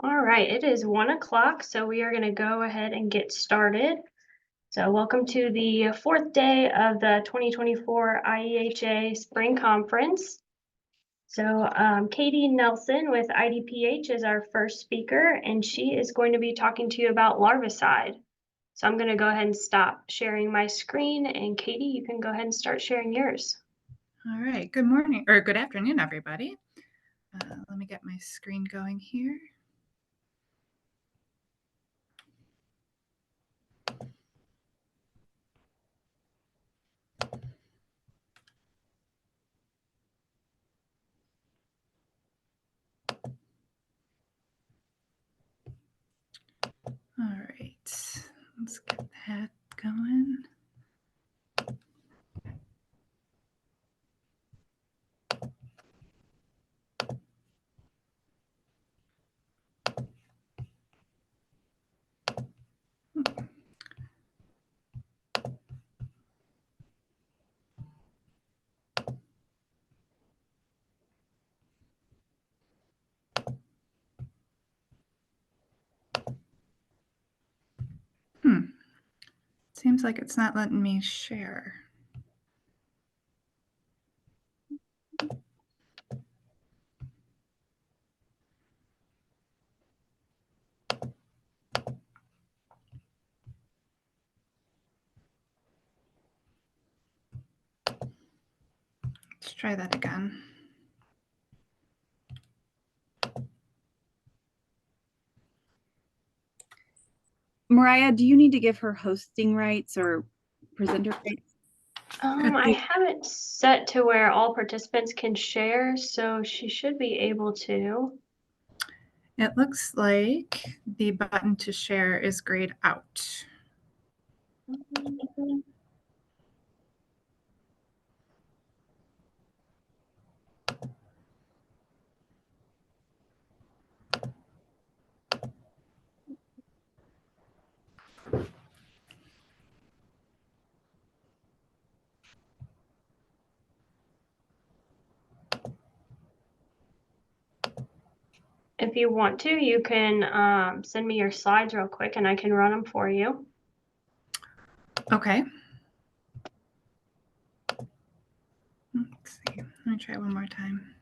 All right, it is 1 o'clock, so we are going to go ahead and get started. So, welcome to the fourth day of the 2024 IEHA Spring Conference. So, Katie Nelson with IDPH is our first speaker, and she is going to be talking to you about larvicide. So, I'm going to go ahead and stop sharing my screen, and Katie, you can go ahead and start sharing yours. All right, good morning or good afternoon, everybody. Let me get my screen going here. All right, let's get that going. Seems like it's not letting me share. Let's try that again. Mariah, do you need to give her hosting rights or presenter rights? I have it set to where all participants can share, so she should be able to. It looks like the button to share is grayed out. If you want to, you can send me your slides real quick and I can run them for you. Okay. Let's see. Let me try one more time.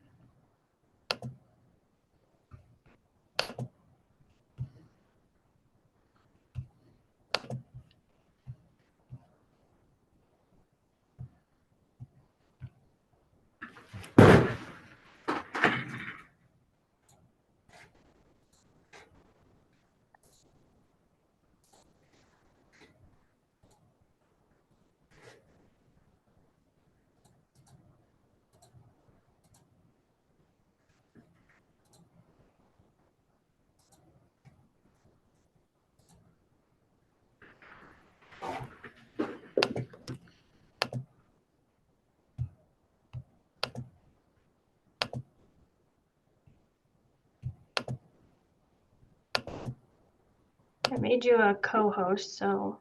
I made you a co-host, so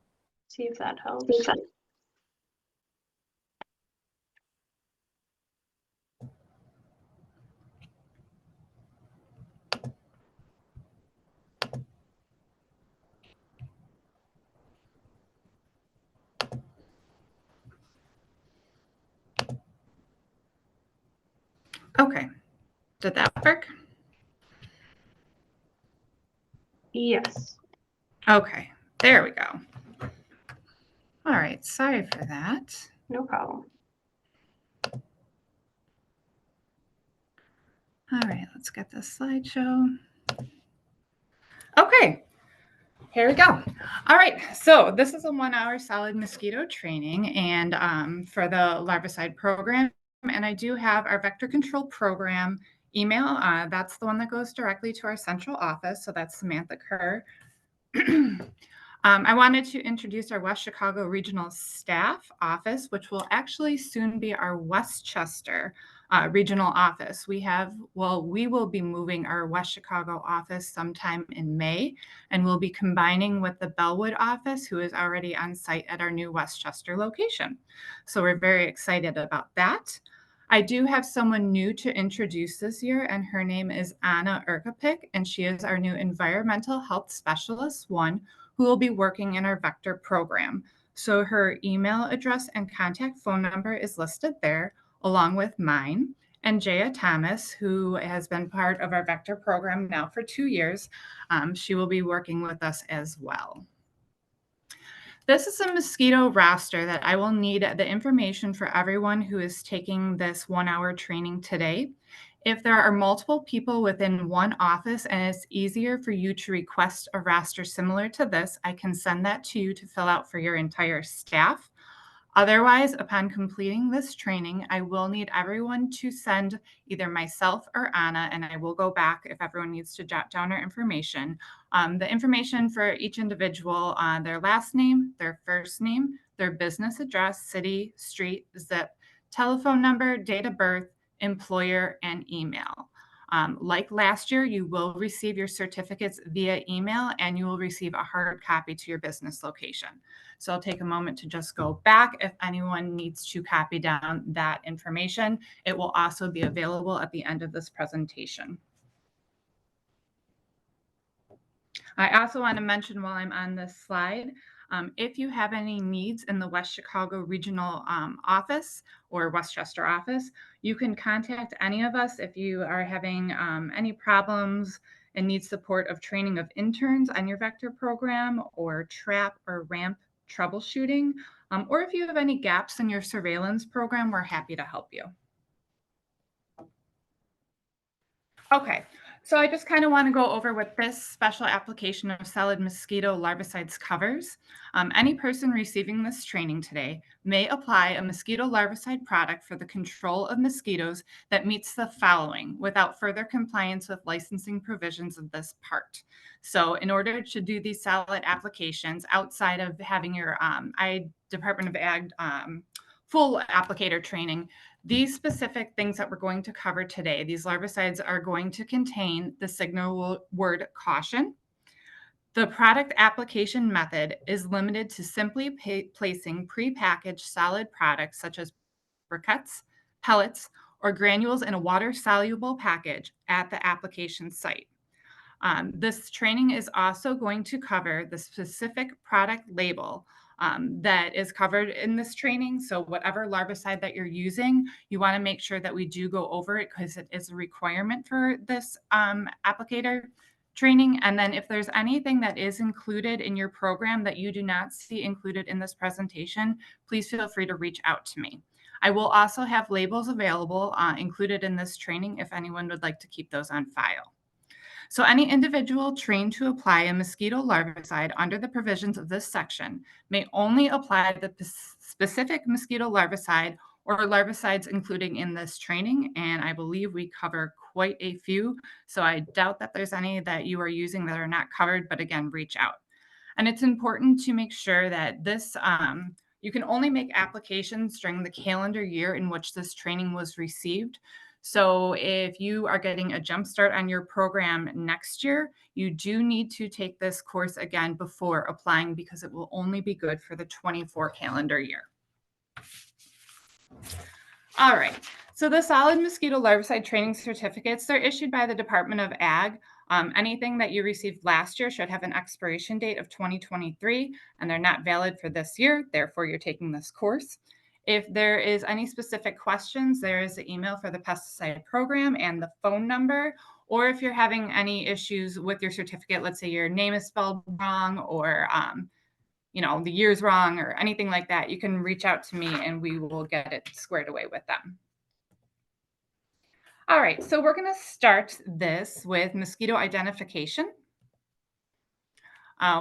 see if that helps. Okay. Did that work? Yes. Okay. There we go. All right. Sorry for that. No problem. All right, let's get this slideshow. Okay, here we go. All right, so this is a 1-hour solid mosquito training and for the larvicide program. And I do have our vector control program email. That's the one that goes directly to our central office. So that's Samantha Kerr. I wanted to introduce our West Chicago Regional Staff Office, which will actually soon be our Westchester Regional Office. We will be moving our West Chicago office sometime in May, and we'll be combining with the Bellwood office, who is already on site at our new Westchester location. So we're very excited about that. I do have someone new to introduce this year, and her name is Anna Erkapik, and she is our new Environmental Health Specialist 1 who will be working in our Vector program. So her email address and contact phone number is listed there, along with mine. And Jaya Thomas, who has been part of our Vector program now for 2 years, she will be working with us as well. This is a mosquito roster that I will need the information for everyone who is taking this 1-hour training today. If there are multiple people within one office and it's easier for you to request a roster similar to this, I can send that to you to fill out for your entire staff. Otherwise, upon completing this training, I will need everyone to send either myself or Anna, and I will go back if everyone needs to jot down our information. The information for each individual, their last name, their first name, their business address, city, street, zip, telephone number, date of birth, employer, and email. Like last year, you will receive your certificates via email, and you will receive a hard copy to your business location. So I'll take a moment to just go back if anyone needs to copy down that information. It will also be available at the end of this presentation. I also want to mention while I'm on this slide, if you have any needs in the West Chicago Regional Office or Westchester office, you can contact any of us if you are having any problems and need support of training of interns on your Vector program or trap or ramp troubleshooting, or if you have any gaps in your surveillance program, we're happy to help you. Okay, so I just kind of want to go over what this special application of solid mosquito larvicides covers. Any person receiving this training today may apply a mosquito larvicide product for the control of mosquitoes that meets the following without further compliance with licensing provisions of this part. So in order to do these solid applications outside of having your Department of Ag full applicator training, these specific things that we're going to cover today, these larvicides are going to contain the signal word caution. The product application method is limited to simply placing prepackaged solid products such as briquettes, pellets, or granules in a water-soluble package at the application site. This training is also going to cover the specific product label that is covered in this training. So whatever larvicide that you're using, you want to make sure that we do go over it because it is a requirement for this applicator training. And then if there's anything that is included in your program that you do not see included in this presentation, please feel free to reach out to me. I will also have labels available included in this training if anyone would like to keep those on file. So any individual trained to apply a mosquito larvicide under the provisions of this section may only apply the specific mosquito larvicide or larvicides including in this training. And I believe we cover quite a few. So I doubt that there's any that you are using that are not covered, but again, reach out. And it's important to make sure that this, you can only make applications during the calendar year in which this training was received. So if you are getting a jump start on your program next year, you do need to take this course again before applying because it will only be good for the 24 calendar year. All right, so the solid mosquito larvicide training certificates, they're issued by the Department of Ag. Anything that you received last year should have an expiration date of 2023, and they're not valid for this year. Therefore, you're taking this course. If there is any specific questions, there is the email for the pesticide program and the phone number. Or if you're having any issues with your certificate, let's say your name is spelled wrong or the year's wrong or anything like that, you can reach out to me and we will get it squared away with them. All right, so we're going to start this with mosquito identification.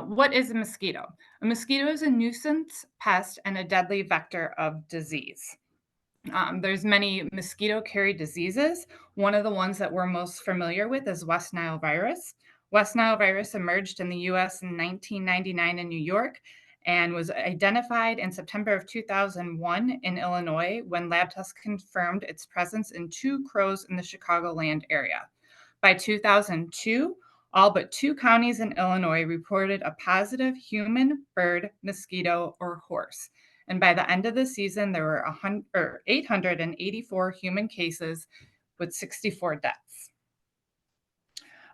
What is a mosquito? A mosquito is a nuisance pest and a deadly vector of disease. There's many mosquito-carried diseases. One of the ones that we're most familiar with is West Nile virus. West Nile virus emerged in the U.S. in 1999 in New York and was identified in September of 2001 in Illinois when lab tests confirmed its presence in 2 crows in the Chicagoland area. By 2002, all but 2 counties in Illinois reported a positive human, bird, mosquito, or horse. And by the end of the season, there were 884 human cases with 64 deaths.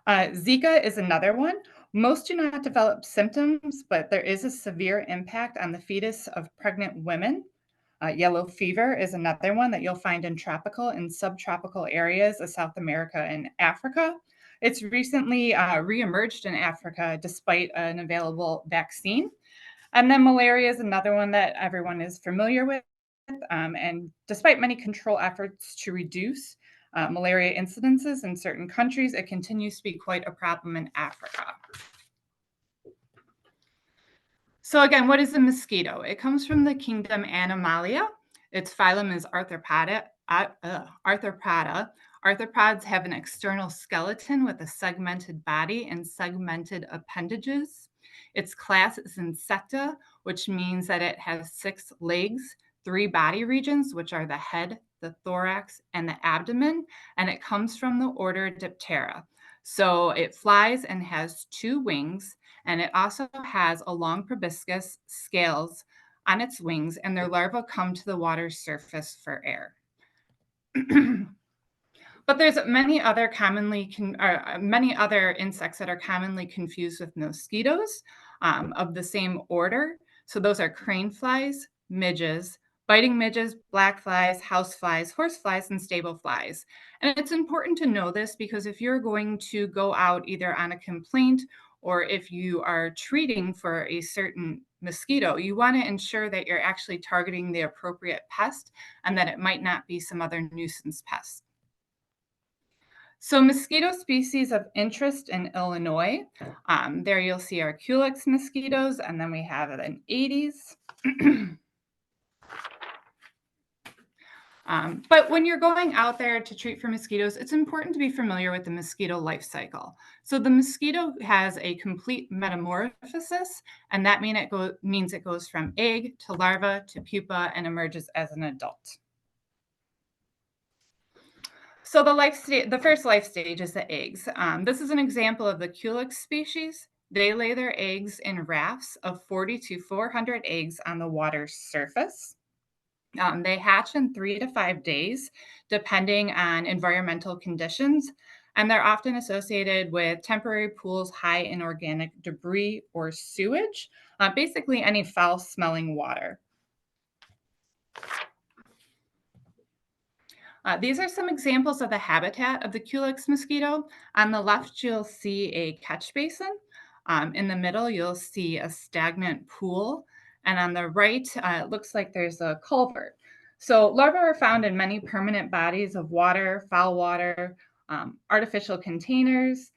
Zika is another one. Most do not develop symptoms, but there is a severe impact on the fetus of pregnant women. Yellow fever is another one that you'll find in tropical and subtropical areas of South America and Africa. It's recently reemerged in Africa despite an available vaccine. And then malaria is another one that everyone is familiar with. And despite many control efforts to reduce malaria incidences in certain countries, it continues to be quite a problem in Africa. So again, what is a mosquito? It comes from the kingdom Animalia. Its phylum is Arthropoda. Arthropods have an external skeleton with a segmented body and segmented appendages. Its class is Insecta, which means that it has 6 legs, 3 body regions, which are the head, the thorax, and the abdomen, and it comes from the order Diptera. So it flies and has 2 wings, and it also has a long proboscis, scales on its wings, and their larvae come to the water's surface for air. But there's many other insects that are commonly confused with mosquitoes of the same order. So those are crane flies, midges, biting midges, black flies, house flies, horse flies, and stable flies. And it's important to know this because if you're going to go out either on a complaint or if you are treating for a certain mosquito, you want to ensure that you're actually targeting the appropriate pest and that it might not be some other nuisance pest. So mosquito species of interest in Illinois, there you'll see our Culex mosquitoes, and then we have an Aedes. But when you're going out there to treat for mosquitoes, it's important to be familiar with the mosquito life cycle. So the mosquito has a complete metamorphosis, and that means it goes from egg to larva to pupa and emerges as an adult. So the first life stage is the eggs. This is an example of the Culex species. They lay their eggs in rafts of 40 to 400 eggs on the water's surface. They hatch in 3 to 5 days, depending on environmental conditions, and they're often associated with temporary pools high in organic debris or sewage, basically any foul-smelling water. These are some examples of the habitat of the Culex mosquito. On the left, you'll see a catch basin. In the middle, you'll see a stagnant pool. And on the right, it looks like there's a culvert. So larvae are found in many permanent bodies of water, foul water, artificial containers.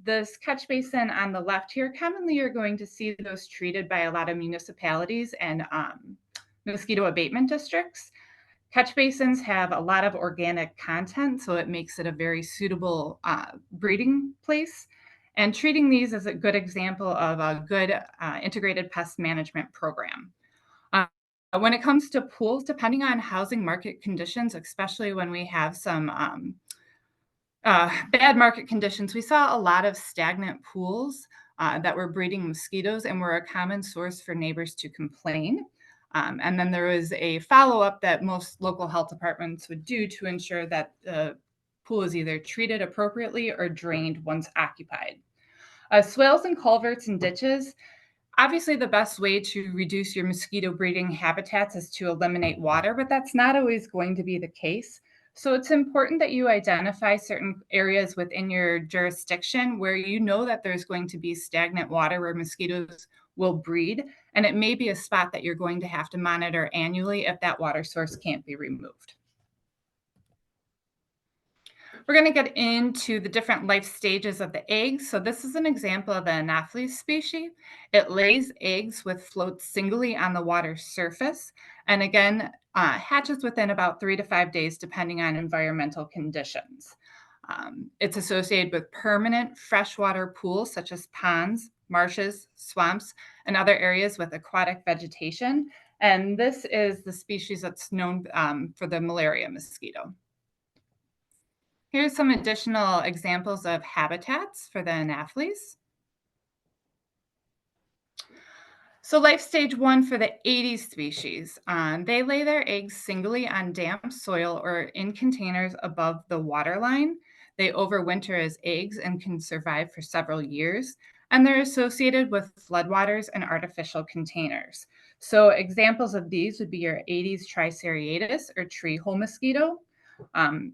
This catch basin on the left here, commonly you're going to see those treated by a lot of municipalities and mosquito abatement districts. Catch basins have a lot of organic content, so it makes it a very suitable breeding place. And treating these is a good example of a good integrated pest management program. When it comes to pools, depending on housing market conditions, especially when we have some bad market conditions, we saw a lot of stagnant pools that were breeding mosquitoes and were a common source for neighbors to complain. And then there was a follow-up that most local health departments would do to ensure that the pool is either treated appropriately or drained once occupied. Swales and culverts and ditches, obviously the best way to reduce your mosquito breeding habitats is to eliminate water, but that's not always going to be the case. So it's important that you identify certain areas within your jurisdiction where you know that there's going to be stagnant water where mosquitoes will breed, and it may be a spot that you're going to have to monitor annually if that water source can't be removed. We're going to get into the different life stages of the eggs. So this is an example of the Anopheles species. It lays eggs with floats singly on the water's surface, and again, hatches within about 3 to 5 days, depending on environmental conditions. It's associated with permanent freshwater pools, such as ponds, marshes, swamps, and other areas with aquatic vegetation. And this is the species that's known for the malaria mosquito. Here's some additional examples of habitats for the Anopheles. So life stage 1 for the Aedes species, they lay their eggs singly on damp soil or in containers above the water line. They overwinter as eggs and can survive for several years, and they're associated with floodwaters and artificial containers. So examples of these would be your Aedes triceriatus or tree hole mosquito,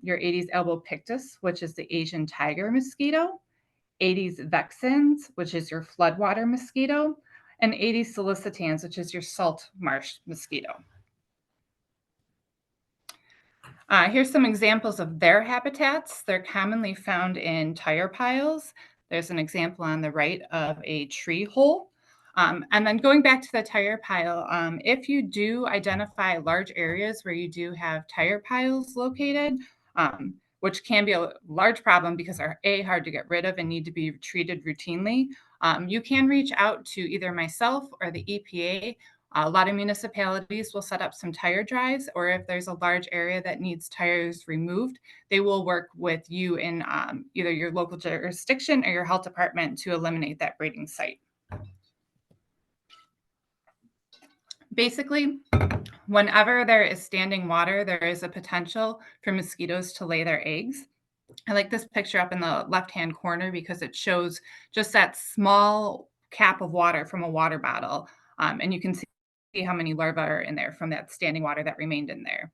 your Aedes albopictus, which is the Asian tiger mosquito, Aedes vexans, which is your floodwater mosquito, and Aedes sollicitans, which is your salt marsh mosquito. Here's some examples of their habitats. They're commonly found in tire piles. There's an example on the right of a tree hole. And then going back to the tire pile, if you do identify large areas where you do have tire piles located, which can be a large problem because they're hard to get rid of and need to be treated routinely, you can reach out to either myself or the EPA. A lot of municipalities will set up some tire drives, or if there's a large area that needs tires removed, they will work with you in either your local jurisdiction or your health department to eliminate that breeding site. Basically, whenever there is standing water, there is a potential for mosquitoes to lay their eggs. I like this picture up in the left-hand corner because it shows just that small cap of water from a water bottle. And you can see how many larvae are in there from that standing water that remained in there.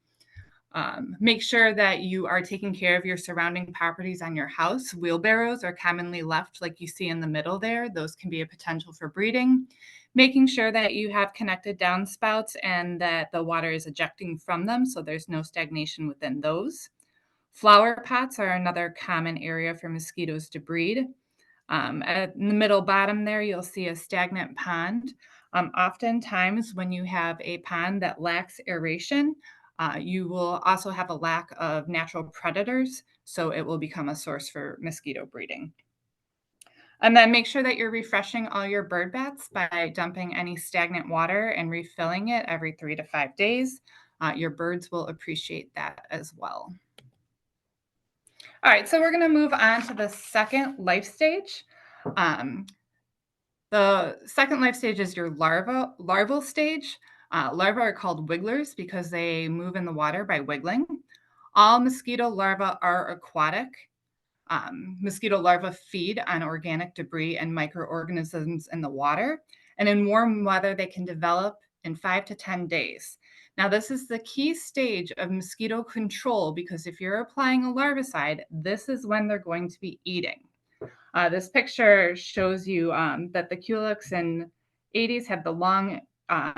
Make sure that you are taking care of your surrounding properties on your house. Wheelbarrows are commonly left like you see in the middle there. Those can be a potential for breeding. Making sure that you have connected downspouts and that the water is ejecting from them so there's no stagnation within those. Flower pots are another common area for mosquitoes to breed. In the middle bottom there, you'll see a stagnant pond. Oftentimes, when you have a pond that lacks aeration, you will also have a lack of natural predators, so it will become a source for mosquito breeding. And then make sure that you're refreshing all your bird baths by dumping any stagnant water and refilling it every 3 to 5 days. Your birds will appreciate that as well. All right, so we're going to move on to the second life stage. The second life stage is your larval stage. Larvae are called wigglers because they move in the water by wiggling. All mosquito larvae are aquatic. Mosquito larvae feed on organic debris and microorganisms in the water. And in warm weather, they can develop in 5 to 10 days. Now, this is the key stage of mosquito control because if you're applying a larvicide, this is when they're going to be eating. This picture shows you that the culex and Aedes have the long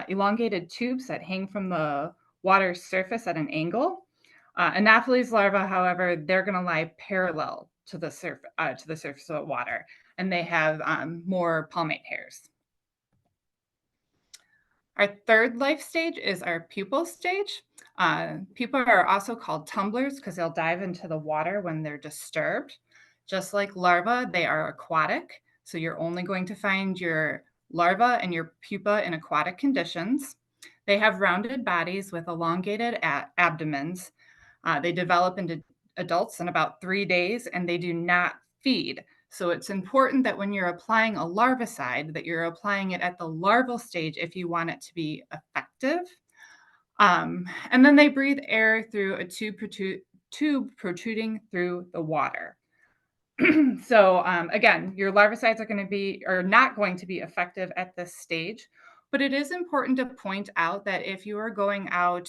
elongated tubes that hang from the water's surface at an angle. Anopheles larvae, however, they're going to lie parallel to the surface of the water, and they have more palmate hairs. Our third life stage is our pupal stage. Pupae are also called tumblers because they'll dive into the water when they're disturbed. Just like larvae, they are aquatic. So you're only going to find your larva and your pupa in aquatic conditions. They have rounded bodies with elongated abdomens. They develop into adults in about 3 days, and they do not feed. So it's important that when you're applying a larvicide, that you're applying it at the larval stage if you want it to be effective. And then they breathe air through a tube protruding through the water. So again, your larvicides are not going to be effective at this stage, but it is important to point out that if you are going out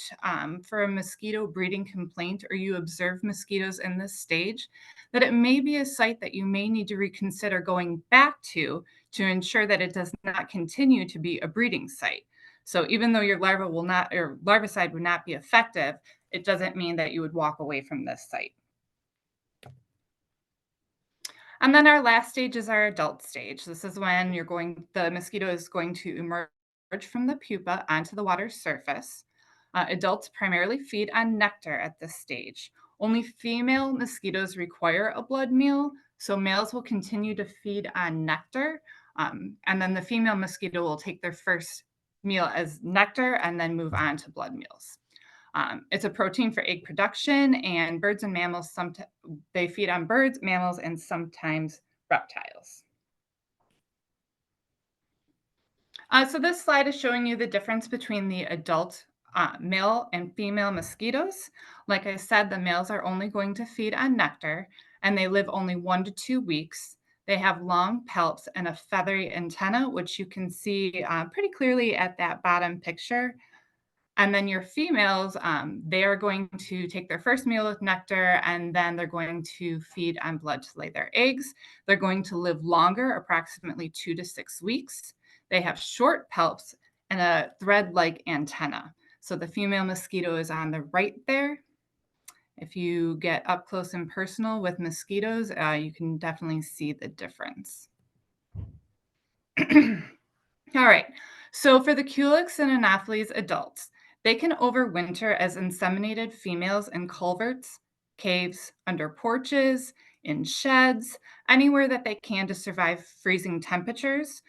for a mosquito breeding complaint or you observe mosquitoes in this stage, that it may be a site that you may need to reconsider going back to ensure that it does not continue to be a breeding site. So even though your larvicide would not be effective, it doesn't mean that you would walk away from this site. And then our last stage is our adult stage. This is when the mosquito is going to emerge from the pupa onto the water's surface. Adults primarily feed on nectar at this stage. Only female mosquitoes require a blood meal, so males will continue to feed on nectar, and then the female mosquito will take their first meal as nectar and then move on to blood meals. It's a protein for egg production, and birds and mammals, they feed on birds, mammals, and sometimes reptiles. So this slide is showing you the difference between the adult male and female mosquitoes. Like I said, the males are only going to feed on nectar, and they live only 1 to 2 weeks. They have long pelts and a feathery antenna, which you can see pretty clearly at that bottom picture. And then your females, they are going to take their first meal with nectar, and then they're going to feed on blood to lay their eggs. They're going to live longer, approximately 2 to 6 weeks. They have short pelts and a thread-like antenna. So the female mosquito is on the right there. If you get up close and personal with mosquitoes, you can definitely see the difference. All right, so for the Culex and Anopheles adults, they can overwinter as inseminated females in culverts, caves, under porches, in sheds, anywhere that they can to survive freezing temperatures.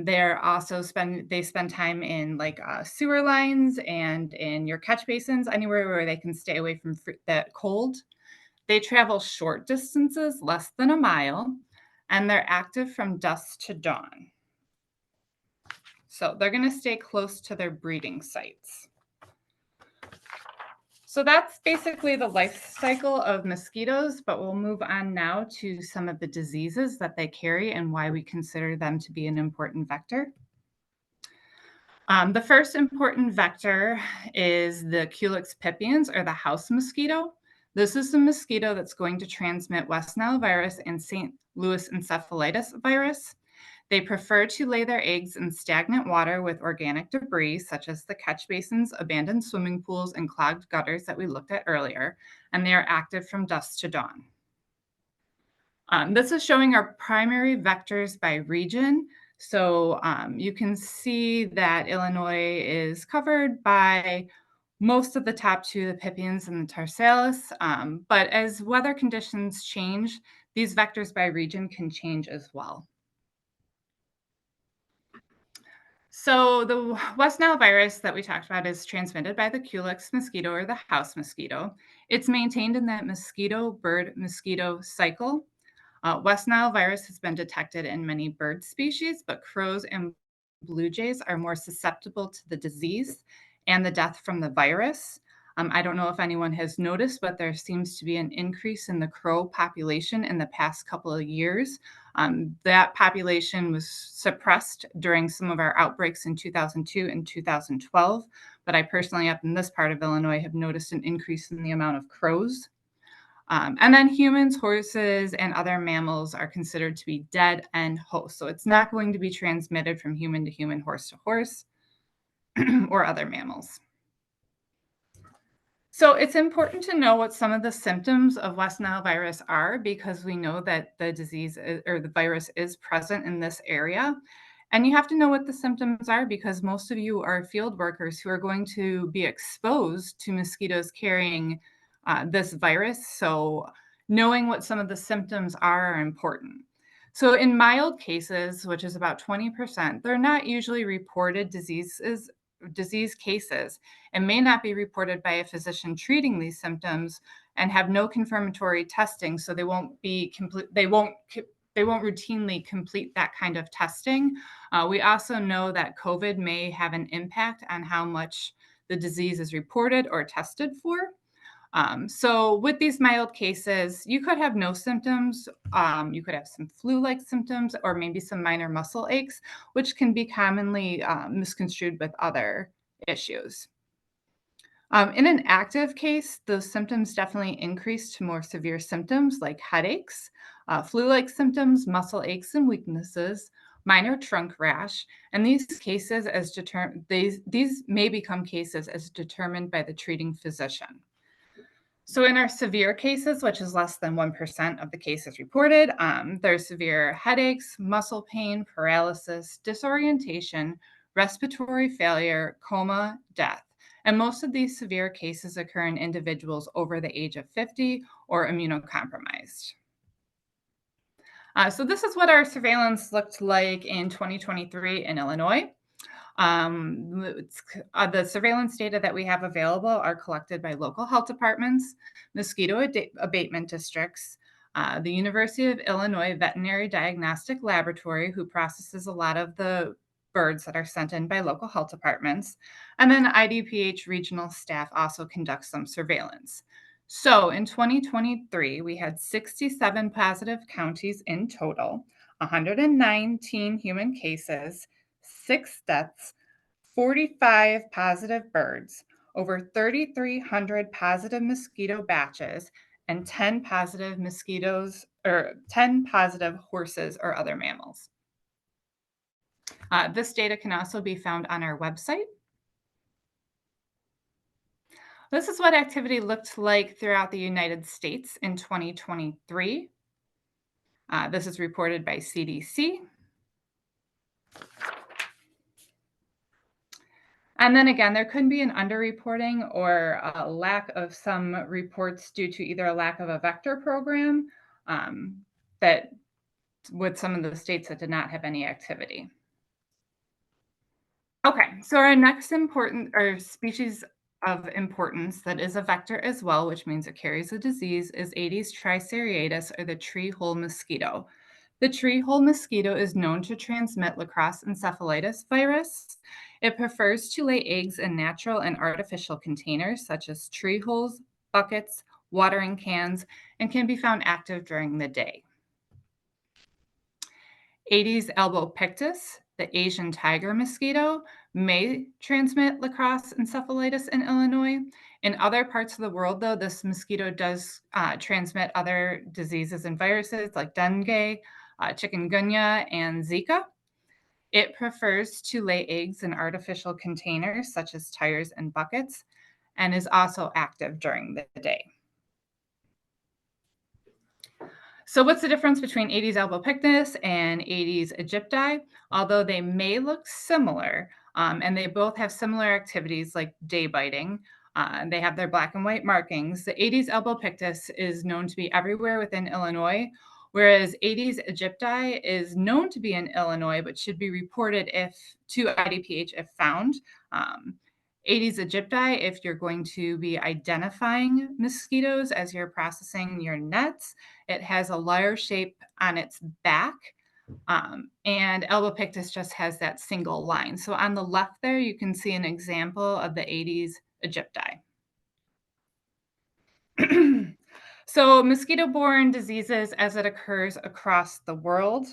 They spend time in like sewer lines and in your catch basins, anywhere where they can stay away from that cold. They travel short distances, less than a mile, and they're active from dusk to dawn. So they're going to stay close to their breeding sites. So that's basically the life cycle of mosquitoes, but we'll move on now to some of the diseases that they carry and why we consider them to be an important vector. The first important vector is the Culex pipiens, or the house mosquito. This is the mosquito that's going to transmit West Nile virus and St. Louis encephalitis virus. They prefer to lay their eggs in stagnant water with organic debris, such as the catch basins, abandoned swimming pools, and clogged gutters that we looked at earlier, and they are active from dusk to dawn. This is showing our primary vectors by region. So you can see that Illinois is covered by most of the top two, the pipiens and the tarsalis. But as weather conditions change, these vectors by region can change as well. So the West Nile virus that we talked about is transmitted by the Culex mosquito, or the house mosquito. It's maintained in that mosquito-bird-mosquito cycle. West Nile virus has been detected in many bird species, but crows and blue jays are more susceptible to the disease and the death from the virus. I don't know if anyone has noticed, but there seems to be an increase in the crow population in the past couple of years. That population was suppressed during some of our outbreaks in 2002 and 2012, but I personally, up in this part of Illinois, have noticed an increase in the amount of crows. And then humans, horses, and other mammals are considered to be dead and host. So it's not going to be transmitted from human to human, horse to horse, or other mammals. So it's important to know what some of the symptoms of West Nile virus are, because we know that the disease or the virus is present in this area. And you have to know what the symptoms are, because most of you are field workers who are going to be exposed to mosquitoes carrying this virus. So knowing what some of the symptoms are important. So in mild cases, which is about 20%, they're not usually reported disease cases, and may not be reported by a physician treating these symptoms and have no confirmatory testing, so they won't routinely complete that kind of testing. We also know that COVID may have an impact on how much the disease is reported or tested for. So with these mild cases, you could have no symptoms. You could have some flu-like symptoms, or maybe some minor muscle aches, which can be commonly misconstrued with other issues. In an active case, those symptoms definitely increase to more severe symptoms like headaches, flu-like symptoms, muscle aches and weaknesses, minor trunk rash, and these may become cases as determined by the treating physician. So in our severe cases, which is less than 1% of the cases reported, there's severe headaches, muscle pain, paralysis, disorientation, respiratory failure, coma, death. And most of these severe cases occur in individuals over the age of 50 or immunocompromised. So this is what our surveillance looked like in 2023 in Illinois. The surveillance data that we have available are collected by local health departments, mosquito abatement districts, the University of Illinois Veterinary Diagnostic Laboratory, who processes a lot of the birds that are sent in by local health departments. And then IDPH regional staff also conducts some surveillance. So in 2023, we had 67 positive counties in total, 119 human cases, 6 deaths, 45 positive birds, over 3,300 positive mosquito batches, and 10 positive mosquitoes or 10 positive horses or other mammals. This data can also be found on our website. This is what activity looked like throughout the United States in 2023. This is reported by CDC. And then again, there could be an underreporting or a lack of some reports due to either a lack of a vector program that with some of the states that did not have any activity. Okay, so our next important or species of importance that is a vector as well, which means it carries a disease, is Aedes triseriatus, or the tree hole mosquito. The tree hole mosquito is known to transmit Lacrosse encephalitis virus. It prefers to lay eggs in natural and artificial containers such as tree holes, buckets, watering cans, and can be found active during the day. Aedes albopictus, the Asian tiger mosquito, may transmit Lacrosse encephalitis in Illinois. In other parts of the world, though, this mosquito does transmit other diseases and viruses like dengue, chikungunya, and Zika. It prefers to lay eggs in artificial containers such as tires and buckets, and is also active during the day. So what's the difference between Aedes albopictus and Aedes aegypti? Although they may look similar, and they both have similar activities like day biting, they have their black and white markings. The Aedes albopictus is known to be everywhere within Illinois, whereas Aedes aegypti is known to be in Illinois, but should be reported to IDPH if found. Aedes aegypti, if you're going to be identifying mosquitoes as you're processing your nets, it has a lyre shape on its back, and albopictus just has that single line. So on the left there, you can see an example of the Aedes aegypti. So mosquito-borne diseases as it occurs across the world.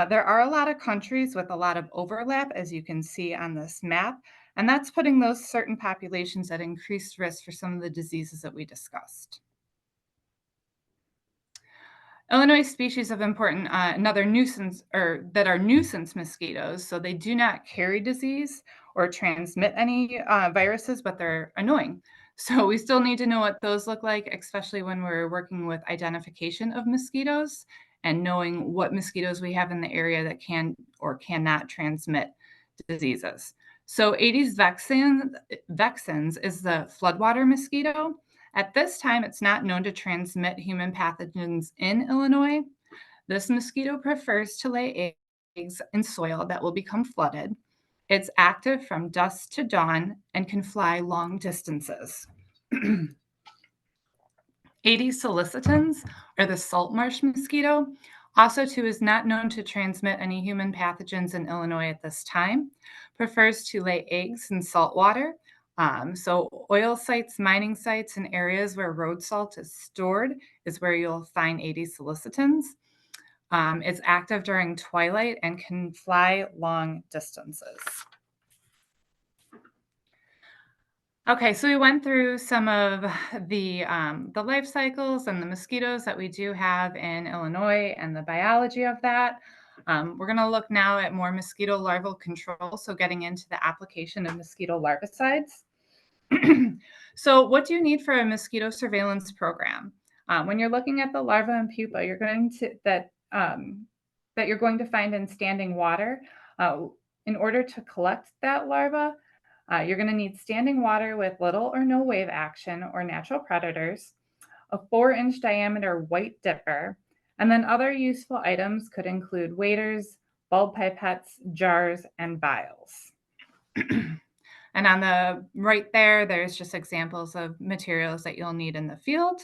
There are a lot of countries with a lot of overlap, as you can see on this map, and that's putting those certain populations at increased risk for some of the diseases that we discussed. Illinois species of important, another nuisance, or that are nuisance mosquitoes. So they do not carry disease or transmit any viruses, but they're annoying. So we still need to know what those look like, especially when we're working with identification of mosquitoes and knowing what mosquitoes we have in the area that can or cannot transmit diseases. So Aedes vexans is the floodwater mosquito. At this time, it's not known to transmit human pathogens in Illinois. This mosquito prefers to lay eggs in soil that will become flooded. It's active from dusk to dawn and can fly long distances. Aedes sollicitans, or the salt marsh mosquito, also too is not known to transmit any human pathogens in Illinois at this time. Prefers to lay eggs in salt water. So oil sites, mining sites, and areas where road salt is stored is where you'll find Aedes sollicitans. It's active during twilight and can fly long distances. Okay, so we went through some of the life cycles and the mosquitoes that we do have in Illinois and the biology of that. We're going to look now at more mosquito larval control, so getting into the application of mosquito larvicides. So what do you need for a mosquito surveillance program? When you're looking at the larva and pupa, you're going to that you're going to find in standing water. In order to collect that larva, you're going to need standing water with little or no wave action or natural predators, a 4-inch diameter white dipper, and then other useful items could include waders, bulb pipettes, jars, and vials. And on the right there, there's just examples of materials that you'll need in the field.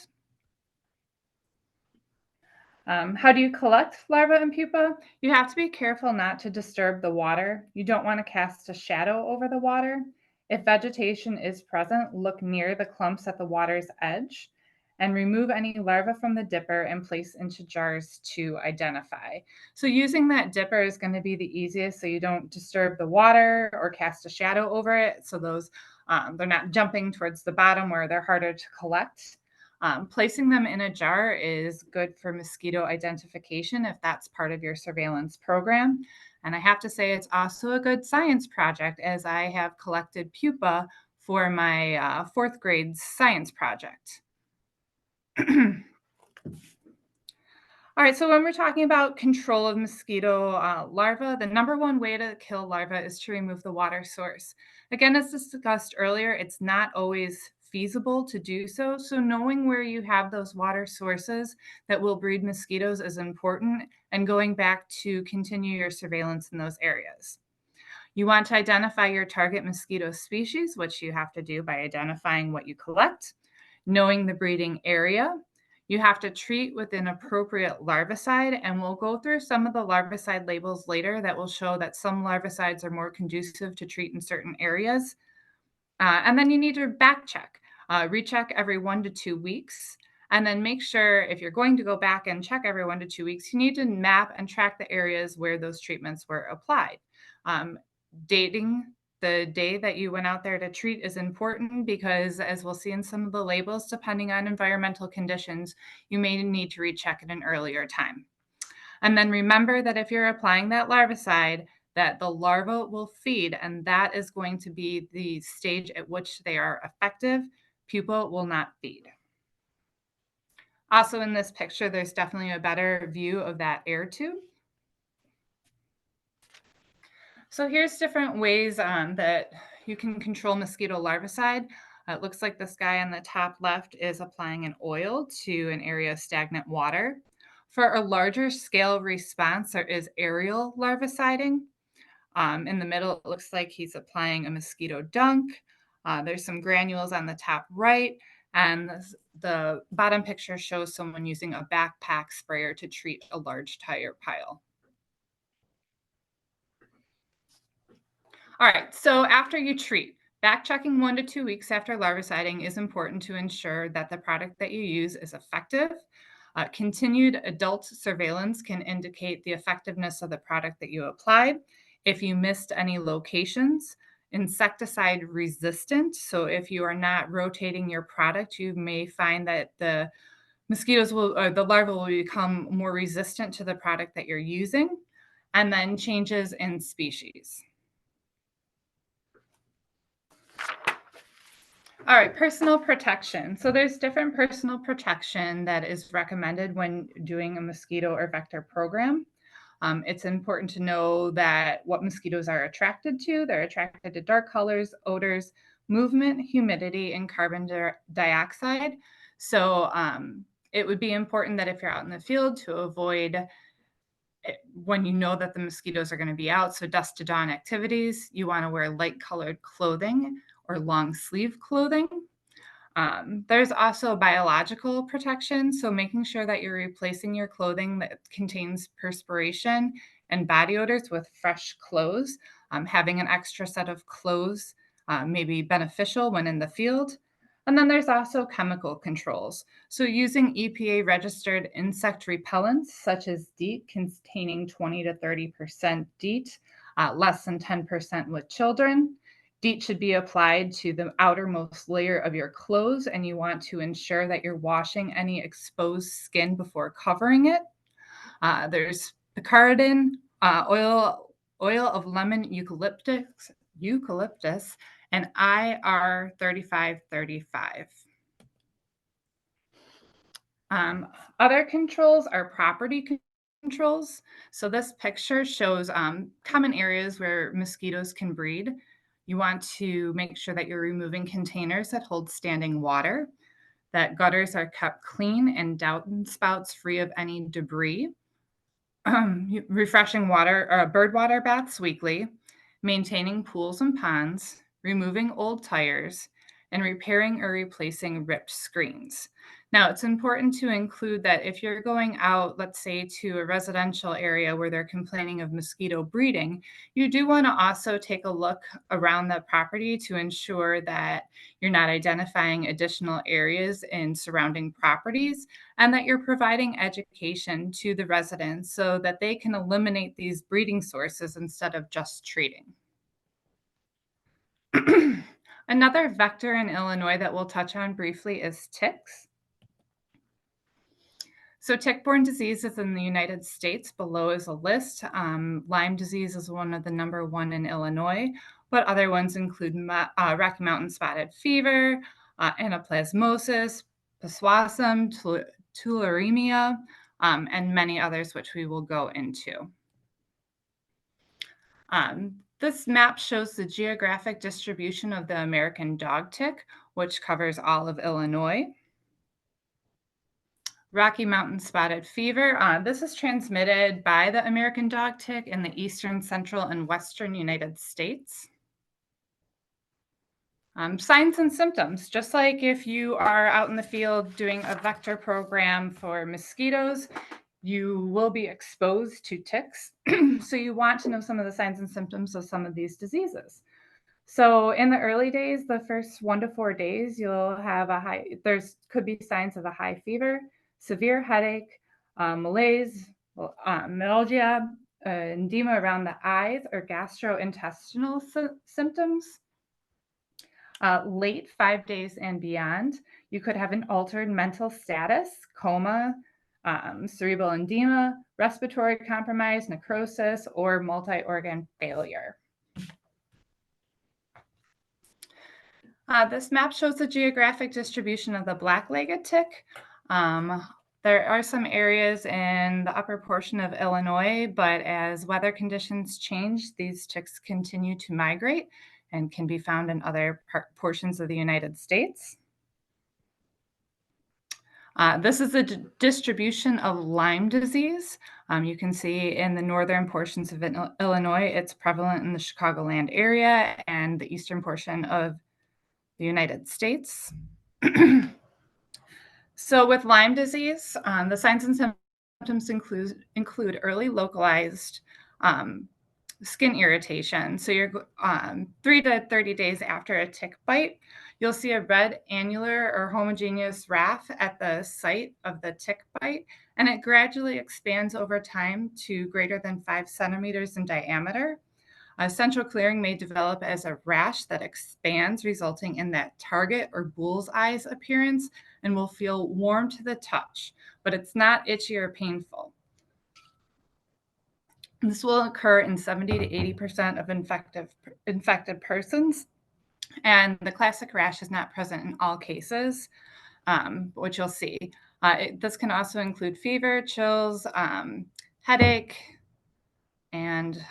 How do you collect larvae and pupa? You have to be careful not to disturb the water. You don't want to cast a shadow over the water. If vegetation is present, look near the clumps at the water's edge and remove any larvae from the dipper and place into jars to identify. So using that dipper is going to be the easiest so you don't disturb the water or cast a shadow over it. So those they're not jumping towards the bottom where they're harder to collect. Placing them in a jar is good for mosquito identification if that's part of your surveillance program. And I have to say it's also a good science project as I have collected pupa for my fourth grade science project. All right, so when we're talking about control of mosquito larvae, the number one way to kill larvae is to remove the water source. Again, as discussed earlier, it's not always feasible to do so. So knowing where you have those water sources that will breed mosquitoes is important, and going back to continue your surveillance in those areas. You want to identify your target mosquito species, which you have to do by identifying what you collect, knowing the breeding area. You have to treat with an appropriate larvicide, and we'll go through some of the larvicide labels later that will show that some larvicides are more conducive to treat in certain areas. And then you need to back check, recheck every 1 to 2 weeks. And then make sure if you're going to go back and check every 1 to 2 weeks, you need to map and track the areas where those treatments were applied. Dating the day that you went out there to treat is important because, as we'll see in some of the labels, depending on environmental conditions, you may need to recheck at an earlier time. And then remember that if you're applying that larvicide, that the larva will feed, and that is going to be the stage at which they are effective. Pupa will not feed. Also in this picture, there's definitely a better view of that air tube. So here's different ways that you can control mosquito larvicide. It looks like this guy on the top left is applying an oil to an area of stagnant water. For a larger scale response, there is aerial larviciding. In the middle, it looks like he's applying a mosquito dunk. There's some granules on the top right, and the bottom picture shows someone using a backpack sprayer to treat a large tire pile. All right, so after you treat, back checking 1 to 2 weeks after larviciding is important to ensure that the product that you use is effective. Continued adult surveillance can indicate the effectiveness of the product that you applied. If you missed any locations, insecticide resistant. So if you are not rotating your product, you may find that the mosquitoes will, or the larvae will become more resistant to the product that you're using. And then changes in species. All right, personal protection. So there's different personal protection that is recommended when doing a mosquito or vector program. It's important to know that what mosquitoes are attracted to. They're attracted to dark colors, odors, movement, humidity, and carbon dioxide. So it would be important that if you're out in the field to avoid when you know that the mosquitoes are going to be out. So dusk to dawn activities, you want to wear light colored clothing or long sleeve clothing. There's also biological protection. So making sure that you're replacing your clothing that contains perspiration and body odors with fresh clothes. Having an extra set of clothes may be beneficial when in the field. And then there's also chemical controls. So using EPA registered insect repellents such as DEET containing 20 to 30% DEET, less than 10% with children. DEET should be applied to the outermost layer of your clothes, and you want to ensure that you're washing any exposed skin before covering it. There's picaridin, oil of lemon eucalyptus, and IR 3535. Other controls are property controls. So this picture shows common areas where mosquitoes can breed. You want to make sure that you're removing containers that hold standing water, that gutters are kept clean and downspouts free of any debris, refreshing bird water baths weekly, maintaining pools and ponds, removing old tires, and repairing or replacing ripped screens. Now, it's important to include that if you're going out, let's say, to a residential area where they're complaining of mosquito breeding, you do want to also take a look around the property to ensure that you're not identifying additional areas in surrounding properties and that you're providing education to the residents so that they can eliminate these breeding sources instead of just treating. Another vector in Illinois that we'll touch on briefly is ticks. So tick-borne diseases in the United States, below is a list. Lyme disease is one of the number one in Illinois, but other ones include Rocky Mountain spotted fever, anaplasmosis, Paswasum, tularemia, and many others, which we will go into. This map shows the geographic distribution of the American dog tick, which covers all of Illinois. Rocky Mountain spotted fever. This is transmitted by the American dog tick in the eastern, central, and western United States. Signs and symptoms, just like if you are out in the field doing a vector program for mosquitoes, you will be exposed to ticks. So you want to know some of the signs and symptoms of some of these diseases. So in the early days, the first 1 to 4 days, you'll have could be signs of a high fever, severe headache, malaise, myalgia, edema around the eyes, or gastrointestinal symptoms. Late 5 days and beyond, you could have an altered mental status, coma, cerebral edema, respiratory compromise, necrosis, or multi-organ failure. This map shows the geographic distribution of the black-legged tick. There are some areas in the upper portion of Illinois, but as weather conditions change, these ticks continue to migrate and can be found in other portions of the United States. This is the distribution of Lyme disease. You can see in the northern portions of Illinois, it's prevalent in the Chicagoland area and the eastern portion of the United States. So with Lyme disease, the signs and symptoms include early localized skin irritation. So you're 3 to 30 days after a tick bite, you'll see a red annular or homogeneous rash at the site of the tick bite, and it gradually expands over time to greater than 5 centimeters in diameter. Central clearing may develop as a rash that expands, resulting in that target or bullseye's appearance, and will feel warm to the touch, but it's not itchy or painful. This will occur in 70 to 80% of infected persons, and the classic rash is not present in all cases, which you'll see. This can also include fever, chills, headache, and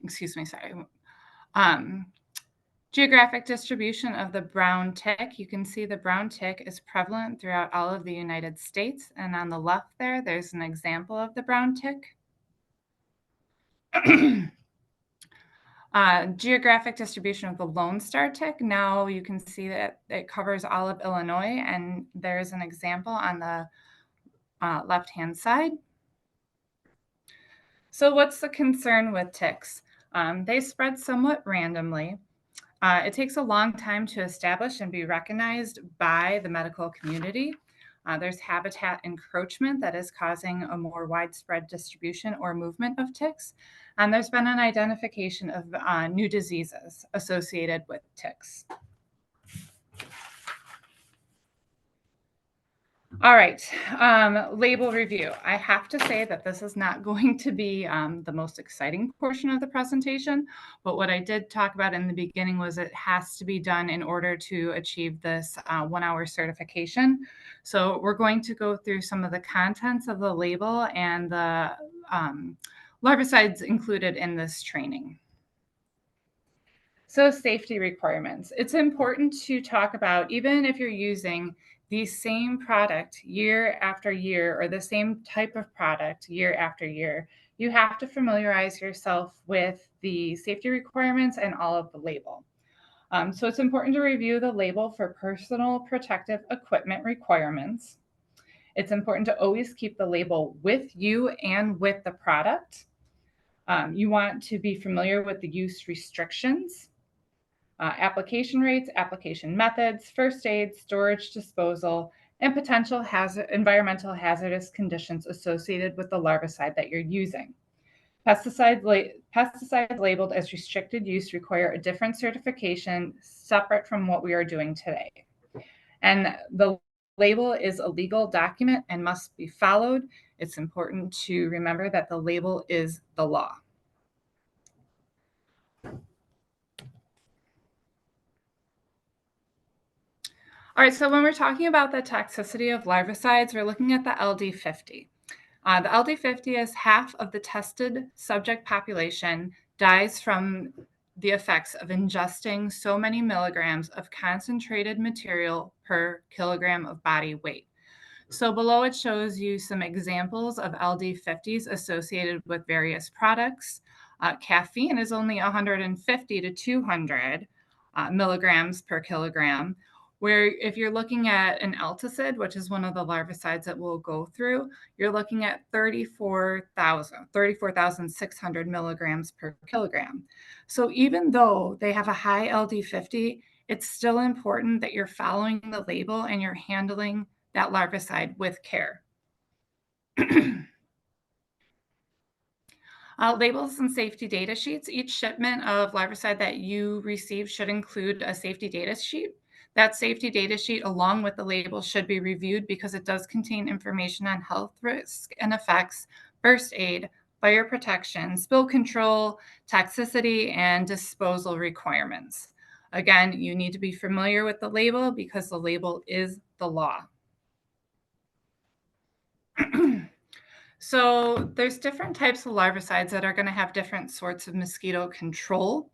excuse me, sorry. Geographic distribution of the brown tick. You can see the brown tick is prevalent throughout all of the United States. And on the left there's an example of the brown tick. Geographic distribution of the Lone Star tick. Now you can see that it covers all of Illinois, and there's an example on the left-hand side. So what's the concern with ticks? They spread somewhat randomly. It takes a long time to establish and be recognized by the medical community. There's habitat encroachment that is causing a more widespread distribution or movement of ticks. And there's been an identification of new diseases associated with ticks. All right, label review. I have to say that this is not going to be the most exciting portion of the presentation, but what I did talk about in the beginning was it has to be done in order to achieve this 1-hour certification. So we're going to go through some of the contents of the label and the larvicides included in this training. So safety requirements. It's important to talk about, even if you're using the same product year after year, or the same type of product year after year, you have to familiarize yourself with the safety requirements and all of the label. So it's important to review the label for personal protective equipment requirements. It's important to always keep the label with you and with the product. You want to be familiar with the use restrictions, application rates, application methods, first aid, storage, disposal, and potential environmental hazardous conditions associated with the larvicide that you're using. Pesticides labeled as restricted use require a different certification separate from what we are doing today. And the label is a legal document and must be followed. It's important to remember that the label is the law. All right, so when we're talking about the toxicity of larvicides, we're looking at the LD50. The LD50 is half of the tested subject population dies from the effects of ingesting so many milligrams of concentrated material per kilogram of body weight. So below it shows you some examples of LD50s associated with various products. Caffeine is only 150 to 200 milligrams per kilogram, where if you're looking at an alticid, which is one of the larvicides that we'll go through, you're looking at 34,600 milligrams per kilogram. So even though they have a high LD50, it's still important that you're following the label and you're handling that larvicide with care. Labels and safety data sheets. Each shipment of larvicide that you receive should include a safety data sheet. That safety data sheet, along with the label, should be reviewed because it does contain information on health risk and effects, first aid, fire protection, spill control, toxicity, and disposal requirements. Again, you need to be familiar with the label because the label is the law. So there's different types of larvicides that are going to have different sorts of mosquito control.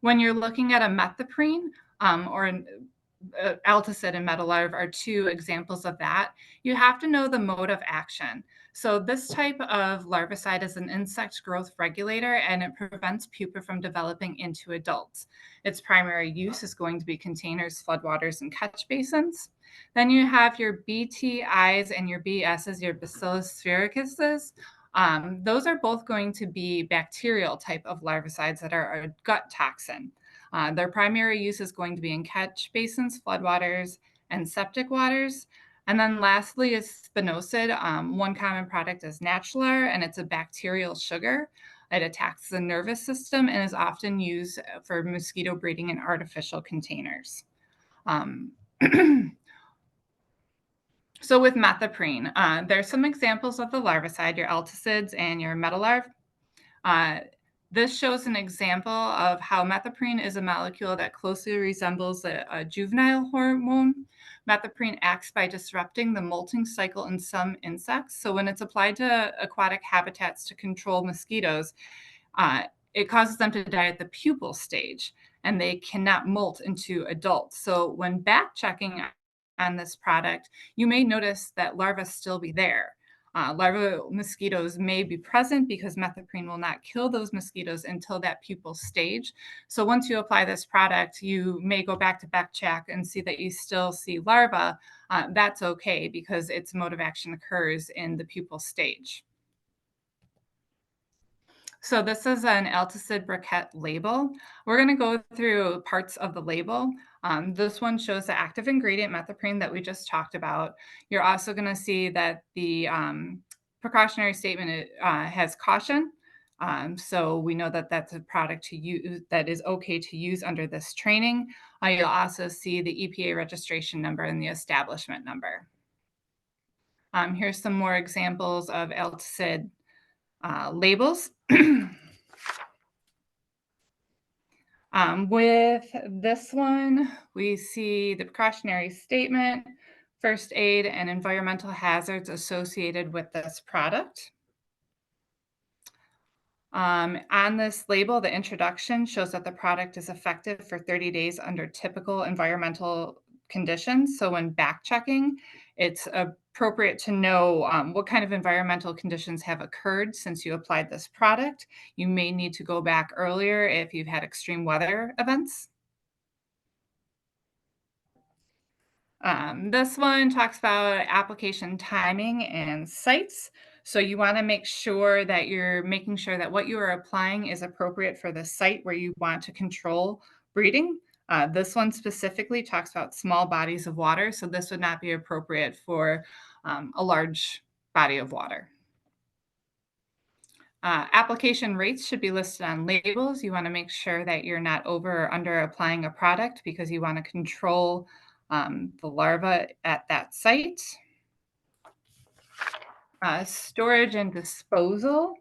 When you're looking at a methoprene or an alticid and metalarv are two examples of that. You have to know the mode of action. So this type of larvicide is an insect growth regulator and it prevents pupa from developing into adults. Its primary use is going to be containers, floodwaters, and catch basins. Then you have your BTIs and your BSs, your Bacillus sphaerucuses. Those are both going to be bacterial type of larvicides that are a gut toxin. Their primary use is going to be in catch basins, floodwaters, and septic waters. And then lastly is spinosad. One common product is Natular, and it's a bacterial sugar. It attacks the nervous system and is often used for mosquito breeding in artificial containers. So with methoprene, there's some examples of the larvicide, your alticids and your metalarv. This shows an example of how methoprene is a molecule that closely resembles a juvenile hormone. Methoprene acts by disrupting the molting cycle in some insects. So when it's applied to aquatic habitats to control mosquitoes, it causes them to die at the pupal stage and they cannot molt into adults. So when back checking on this product, you may notice that larvae still be there. Larval mosquitoes may be present because methoprene will not kill those mosquitoes until that pupal stage. So once you apply this product, you may go back to back check and see that you still see larvae. That's okay because its mode of action occurs in the pupal stage. So this is an alticid briquette label. We're going to go through parts of the label. This one shows the active ingredient methoprene that we just talked about. You're also going to see that the precautionary statement has caution. So we know that that's a product to use that is okay to use under this training. You'll also see the EPA registration number and the establishment number. Here's some more examples of alticid labels. With this one, we see the precautionary statement, first aid, and environmental hazards associated with this product. On this label, the introduction shows that the product is effective for 30 days under typical environmental conditions. So when back checking, it's appropriate to know what kind of environmental conditions have occurred since you applied this product. You may need to go back earlier if you've had extreme weather events. This one talks about application timing and sites. So you want to make sure that you're making sure that what you are applying is appropriate for the site where you want to control breeding. This one specifically talks about small bodies of water, so this would not be appropriate for a large body of water. Application rates should be listed on labels. You want to make sure that you're not over or under applying a product because you want to control the larva at that site. Storage and disposal.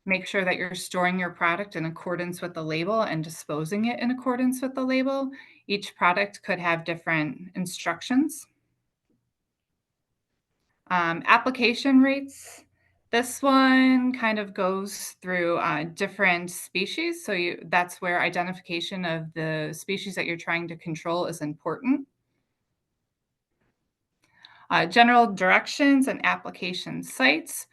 Make sure that you're storing your product in accordance with the label and disposing it in accordance with the label. Each product could have different instructions. Application rates. This one kind of goes through different species. So that's where identification of the species that you're trying to control is important. General directions and application sites.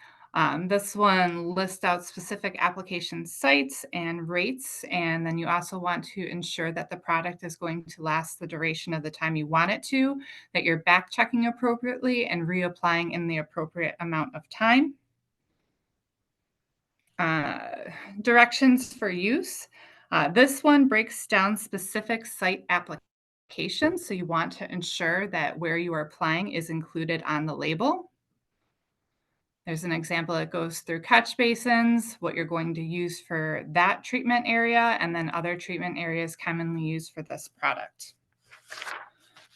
This one lists out specific application sites and rates, and then you also want to ensure that the product is going to last the duration of the time you want it to, that you're back checking appropriately and reapplying in the appropriate amount of time. Directions for use. This one breaks down specific site applications, so you want to ensure that where you are applying is included on the label. There's an example that goes through catch basins, what you're going to use for that treatment area, and then other treatment areas commonly used for this product.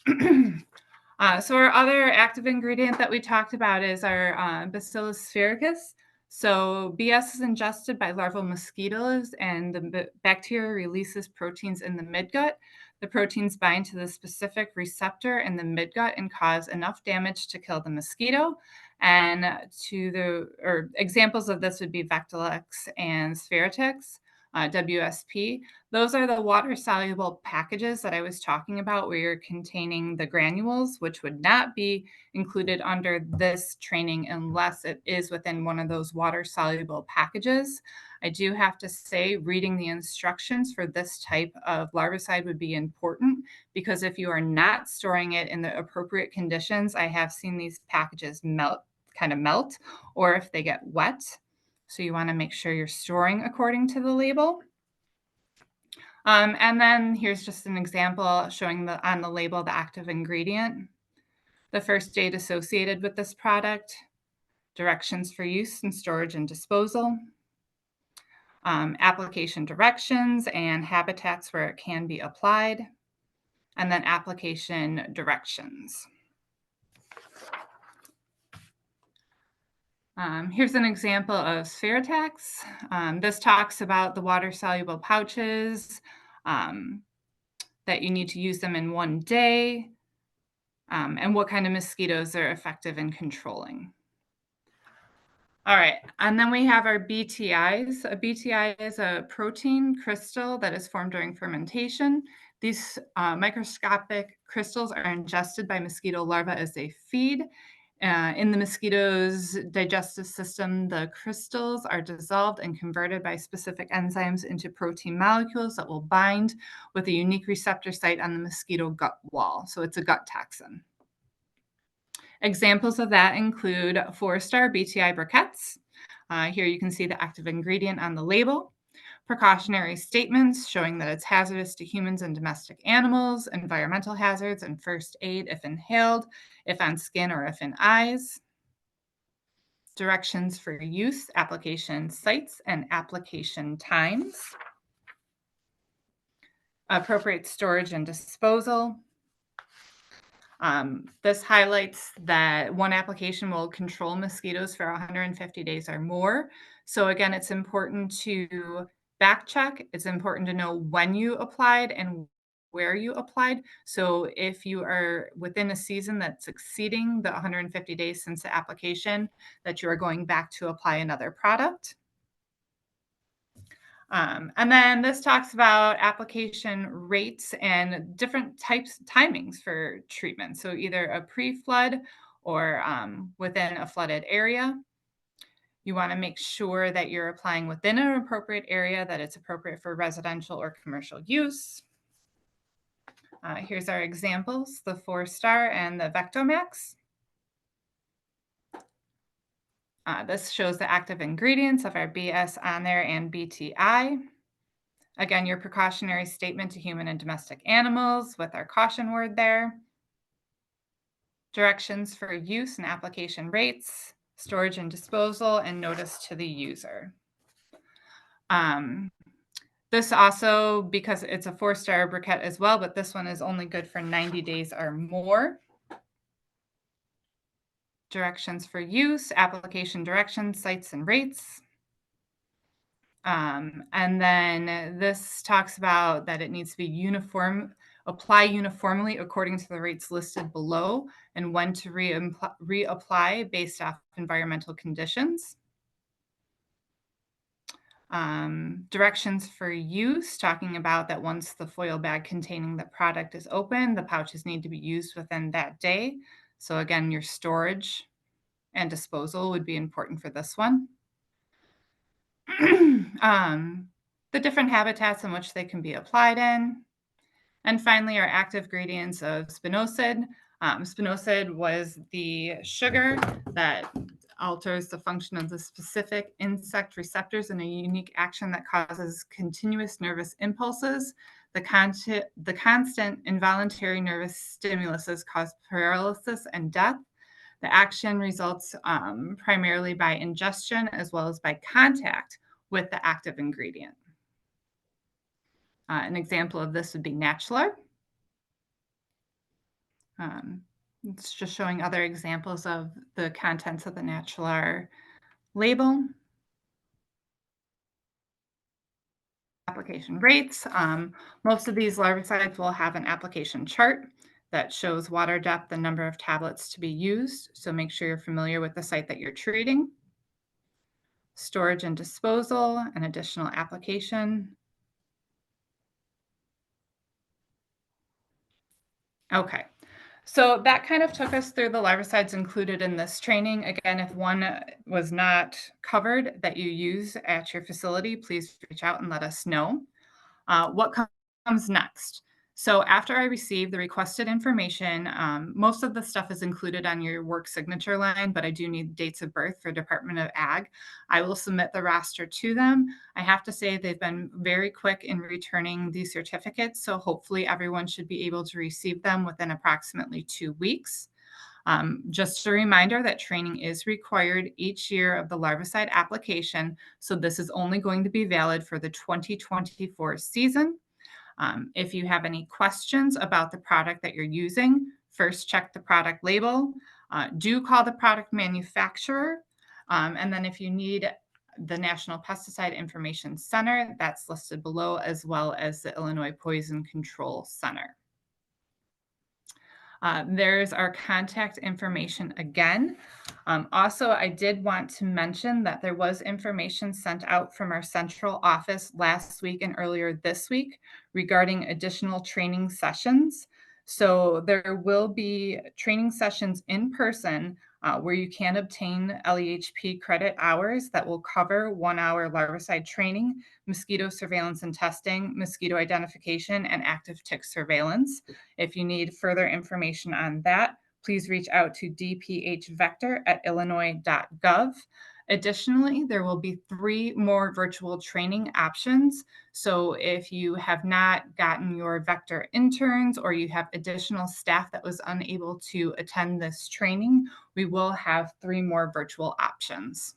So our other active ingredient that we talked about is our Bacillus sphaericus. So BS is ingested by larval mosquitoes, and the bacteria releases proteins in the midgut. The proteins bind to the specific receptor in the midgut and cause enough damage to kill the mosquito. And examples of this would be Vectalex and Spheritex, WSP. Those are the water-soluble packages that I was talking about where you're containing the granules, which would not be included under this training unless it is within one of those water-soluble packages. I do have to say reading the instructions for this type of larvicide would be important because if you are not storing it in the appropriate conditions, I have seen these packages melt, or if they get wet. So you want to make sure you're storing according to the label. And then here's just an example showing on the label the active ingredient, the first date associated with this product, directions for use and storage and disposal, application directions and habitats where it can be applied, and then application directions. Here's an example of Spheritex. This talks about the water-soluble pouches, that you need to use them in 1 day, and what kind of mosquitoes are effective in controlling. All right, and then we have our BTIs. A BTI is a protein crystal that is formed during fermentation. These microscopic crystals are ingested by mosquito larvae as they feed. In the mosquito's digestive system, the crystals are dissolved and converted by specific enzymes into protein molecules that will bind with a unique receptor site on the mosquito gut wall. So it's a gut toxin. Examples of that include 4-star BTI briquettes. Here you can see the active ingredient on the label. Precautionary statements showing that it's hazardous to humans and domestic animals, environmental hazards, and first aid if inhaled, if on skin, or if in eyes. Directions for use, application sites, and application times. Appropriate storage and disposal. This highlights that one application will control mosquitoes for 150 days or more. So again, it's important to back check. It's important to know when you applied and where you applied. So if you are within a season that's exceeding the 150 days since the application, that you are going back to apply another product. And then this talks about application rates and different timings for treatment. So either a pre-flood or within a flooded area. You want to make sure that you're applying within an appropriate area, that it's appropriate for residential or commercial use. Here's our examples, the 4-star and the Vectomax. This shows the active ingredients of our BS on there and BTI. Again, your precautionary statement to human and domestic animals with our caution word there. Directions for use and application rates, storage and disposal, and notice to the user. This also, because it's a 4-star briquette as well, but this one is only good for 90 days or more. Directions for use, application directions, sites and rates. And then this talks about that it needs to be apply uniformly according to the rates listed below, and when to reapply based off environmental conditions. Directions for use, talking about that once the foil bag containing the product is open, the pouches need to be used within that day. So again, your storage and disposal would be important for this one. The different habitats in which they can be applied in. And finally, our active ingredients of spinosad. Spinosad was the sugar that alters the function of the specific insect receptors in a unique action that causes continuous nervous impulses. The constant involuntary nervous stimuluses cause paralysis and death. The action results primarily by ingestion as well as by contact with the active ingredient. An example of this would be Natular. It's just showing other examples of the contents of the Natular label. Application rates. Most of these larvicides will have an application chart that shows water depth and number of tablets to be used. So make sure you're familiar with the site that you're treating. Storage and disposal, an additional application. Okay, so that kind of took us through the larvicides included in this training. Again, if one was not covered that you use at your facility, please reach out and let us know. What comes next? So after I receive the requested information, most of the stuff is included on your work signature line, but I do need dates of birth for Department of Ag. I will submit the roster to them. I have to say they've been very quick in returning these certificates, so hopefully everyone should be able to receive them within approximately 2 weeks. Just a reminder that training is required each year of the larvicide application, so this is only going to be valid for the 2024 season. If you have any questions about the product that you're using, first check the product label. Do call the product manufacturer. And then if you need the National Pesticide Information Center, that's listed below, as well as the Illinois Poison Control Center. There's our contact information again. Also, I did want to mention that there was information sent out from our central office last week and earlier this week regarding additional training sessions. So there will be training sessions in person where you can obtain LEHP credit hours that will cover 1-hour larvicide training, mosquito surveillance and testing, mosquito identification, and active tick surveillance. If you need further information on that, please reach out to dphvector@illinois.gov. Additionally, there will be 3 more virtual training options. So if you have not gotten your vector interns or you have additional staff that was unable to attend this training, we will have 3 more virtual options.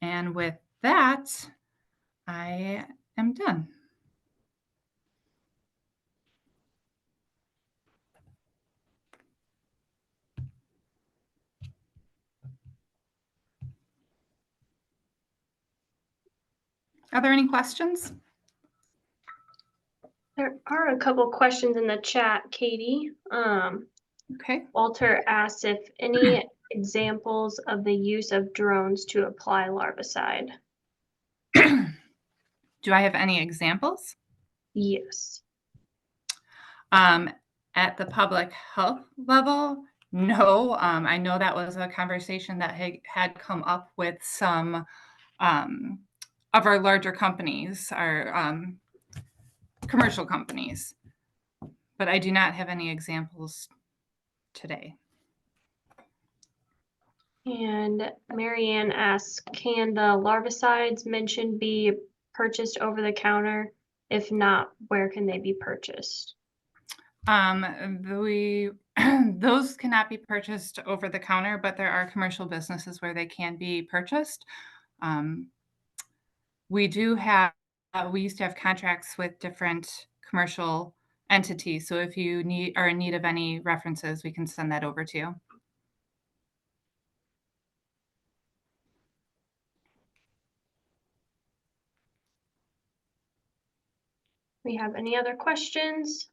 And with that, I am done. Are there any questions? There are a couple questions in the chat, Katie. Okay. Walter asked if any examples of the use of drones to apply larvicide. Do I have any examples? Yes. At the public health level, no. I know that was a conversation that had come up with some of our larger companies, our commercial companies. but I do not have any examples today. And Marianne asks, can the larvicides mentioned be purchased over the counter? If not, where can they be purchased? Those cannot be purchased over the counter, but there are commercial businesses where they can be purchased. We used to have contracts with different commercial entities. So if you are in need of any references, we can send that over to you. We have any other questions?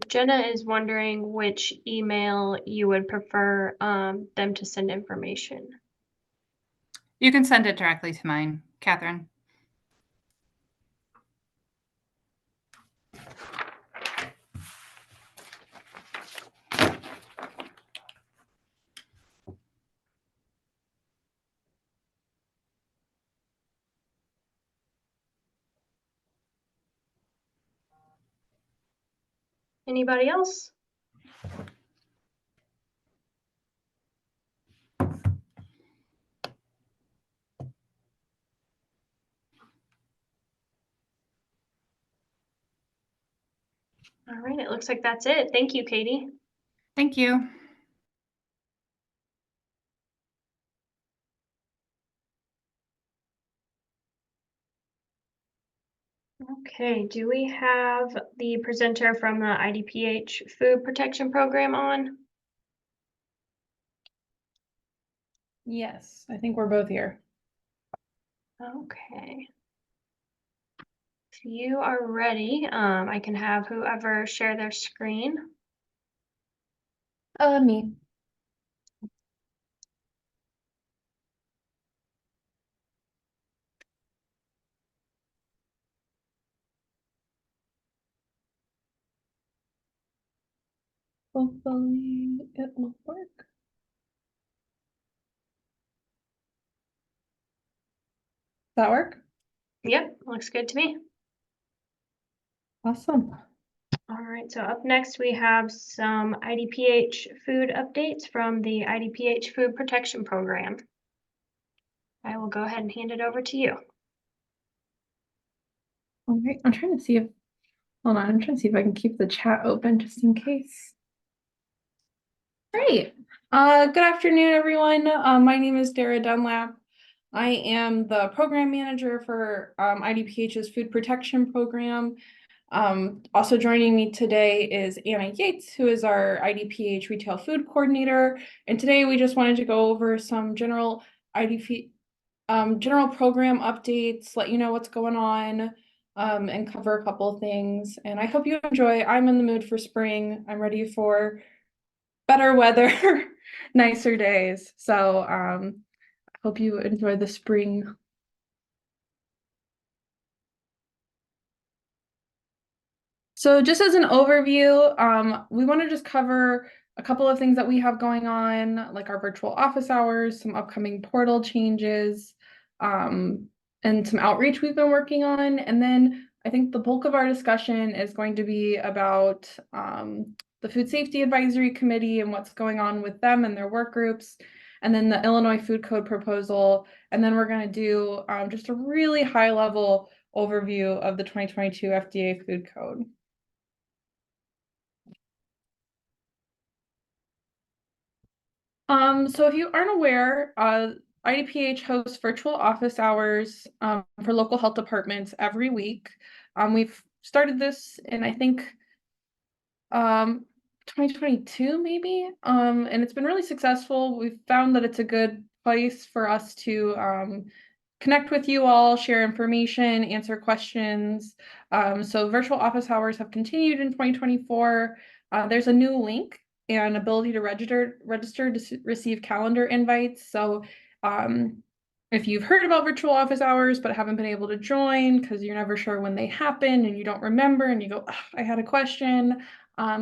Jenna is wondering which email you would prefer them to send information. You can send it directly to mine, Catherine. Anybody else? All right, it looks like that's it. Thank you, Katie. Thank you. Okay, do we have the presenter from the IDPH Food Protection Program on? Yes, I think we're both here. Okay. If you are ready, I can have whoever share their screen. Me. Hopefully it will work. That work? Yep, looks good to me. Awesome. All right, so up next we have some IDPH food updates from the IDPH Food Protection Program. I will go ahead and hand it over to you. All right, I'm trying to see if, hold on, I'm trying to see if I can keep the chat open just in case. Great. Good afternoon, everyone. My name is Dara Dunlap. I am the program manager for IDPH's Food Protection Program. Also joining me today is Anna Yates, who is our IDPH Retail Food Coordinator. And today we just wanted to go over some general general program updates, let you know what's going on, and cover a couple of things. And I hope you enjoy. I'm in the mood for spring. I'm ready for better weather, nicer days. So I hope you enjoy the spring. So just as an overview, we want to just cover a couple of things that we have going on, like our virtual office hours, some upcoming portal changes, and some outreach we've been working on. And then I think the bulk of our discussion is going to be about the Food Safety Advisory Committee and what's going on with them and their work groups, and then the Illinois Food Code proposal. And then we're going to do just a really high level overview of the 2022 FDA Food Code. So if you aren't aware, IDPH hosts virtual office hours for local health departments every week. We've started this in, I think, 2022 maybe, and it's been really successful. We've found that it's a good place for us to connect with you all, share information, answer questions. So virtual office hours have continued in 2024. There's a new link and ability to register to receive calendar invites. So if you've heard about virtual office hours but haven't been able to join because you're never sure when they happen and you don't remember and you go, "Ugh, I had a question."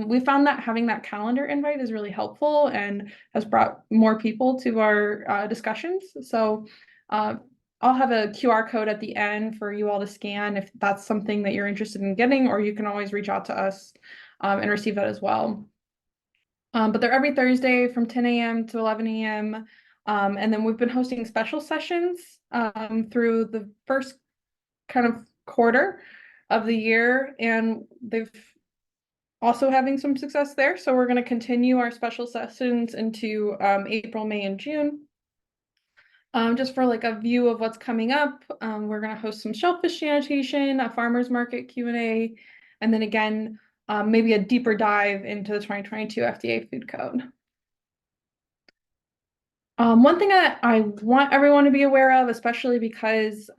We found that having that calendar invite is really helpful and has brought more people to our discussions. So I'll have a QR code at the end for you all to scan if that's something that you're interested in getting, or you can always reach out to us and receive that as well. But they're every Thursday from 10 a.m. to 11 a.m. And then we've been hosting special sessions through the first kind of quarter of the year, and they've also having some success there. So we're going to continue our special sessions into April, May, and June. Just for like a view of what's coming up, we're going to host some shellfish sanitation, a farmer's market Q&A, and then again, maybe a deeper dive into the 2022 FDA food code. One thing that I want everyone to be aware of, especially because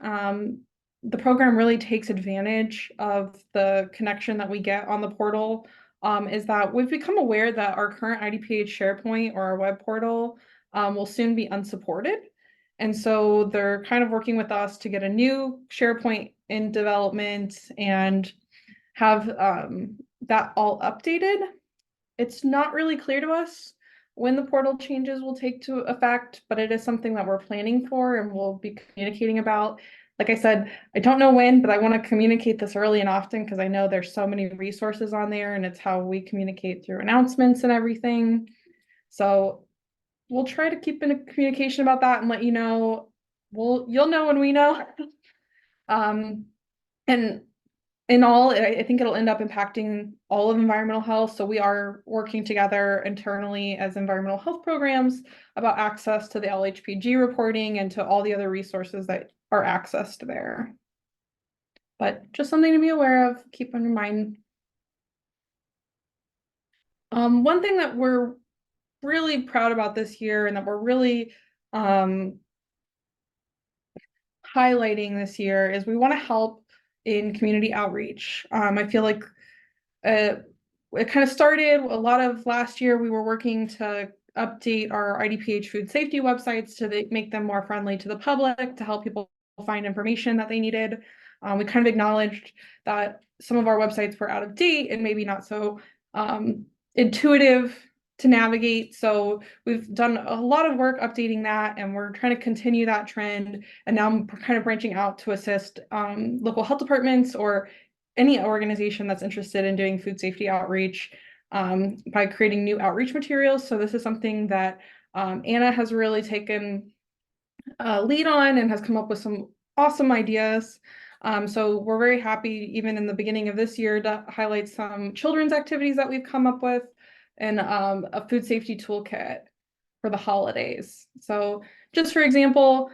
the program really takes advantage of the connection that we get on the portal, is that we've become aware that our current IDPH SharePoint or our web portal will soon be unsupported. And so they're kind of working with us to get a new SharePoint in development and have that all updated. It's not really clear to us when the portal changes will take to effect, but it is something that we're planning for and we'll be communicating about. Like I said, I don't know when, but I want to communicate this early and often because I know there's so many resources on there and it's how we communicate through announcements and everything. So we'll try to keep in communication about that and let you know. You'll know when we know. And in all, I think it'll end up impacting all of environmental health. So we are working together internally as environmental health programs about access to the LHPG reporting and to all the other resources that are accessed there. But just something to be aware of, keep in mind. One thing that we're really proud about this year and that we're really highlighting this year is we want to help in community outreach. I feel like it kind of started a lot of last year. We were working to update our IDPH food safety websites to make them more friendly to the public, to help people find information that they needed. We kind of acknowledged that some of our websites were out of date and maybe not so intuitive to navigate. So we've done a lot of work updating that, and we're trying to continue that trend. And now I'm kind of branching out to assist local health departments or any organization that's interested in doing food safety outreach by creating new outreach materials. So this is something that Anna has really taken a lead on and has come up with some awesome ideas. So we're very happy, even in the beginning of this year, to highlight some children's activities that we've come up with and a food safety toolkit for the holidays. So just for example,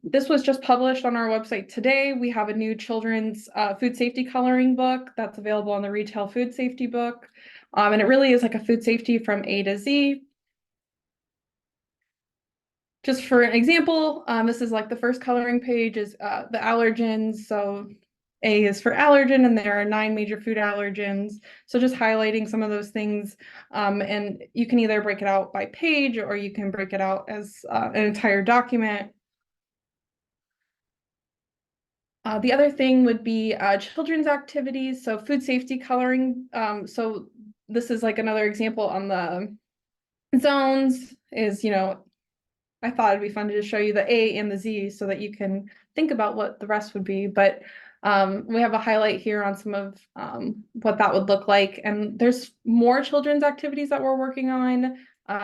this was just published on our website today. We have a new children's food safety coloring book that's available on the retail food safety book. And it really is like a food safety from A to Z. Just for an example, this is like the first coloring page is the allergens. So A is for allergen, and there are 9 major food allergens. So just highlighting some of those things. And you can either break it out by page or you can break it out as an entire document. The other thing would be children's activities. So food safety coloring. So this is like another example on the zones is, I thought it'd be fun to just show you the A and the Z so that you can think about what the rest would be. But we have a highlight here on some of what that would look like. And there's more children's activities that we're working on.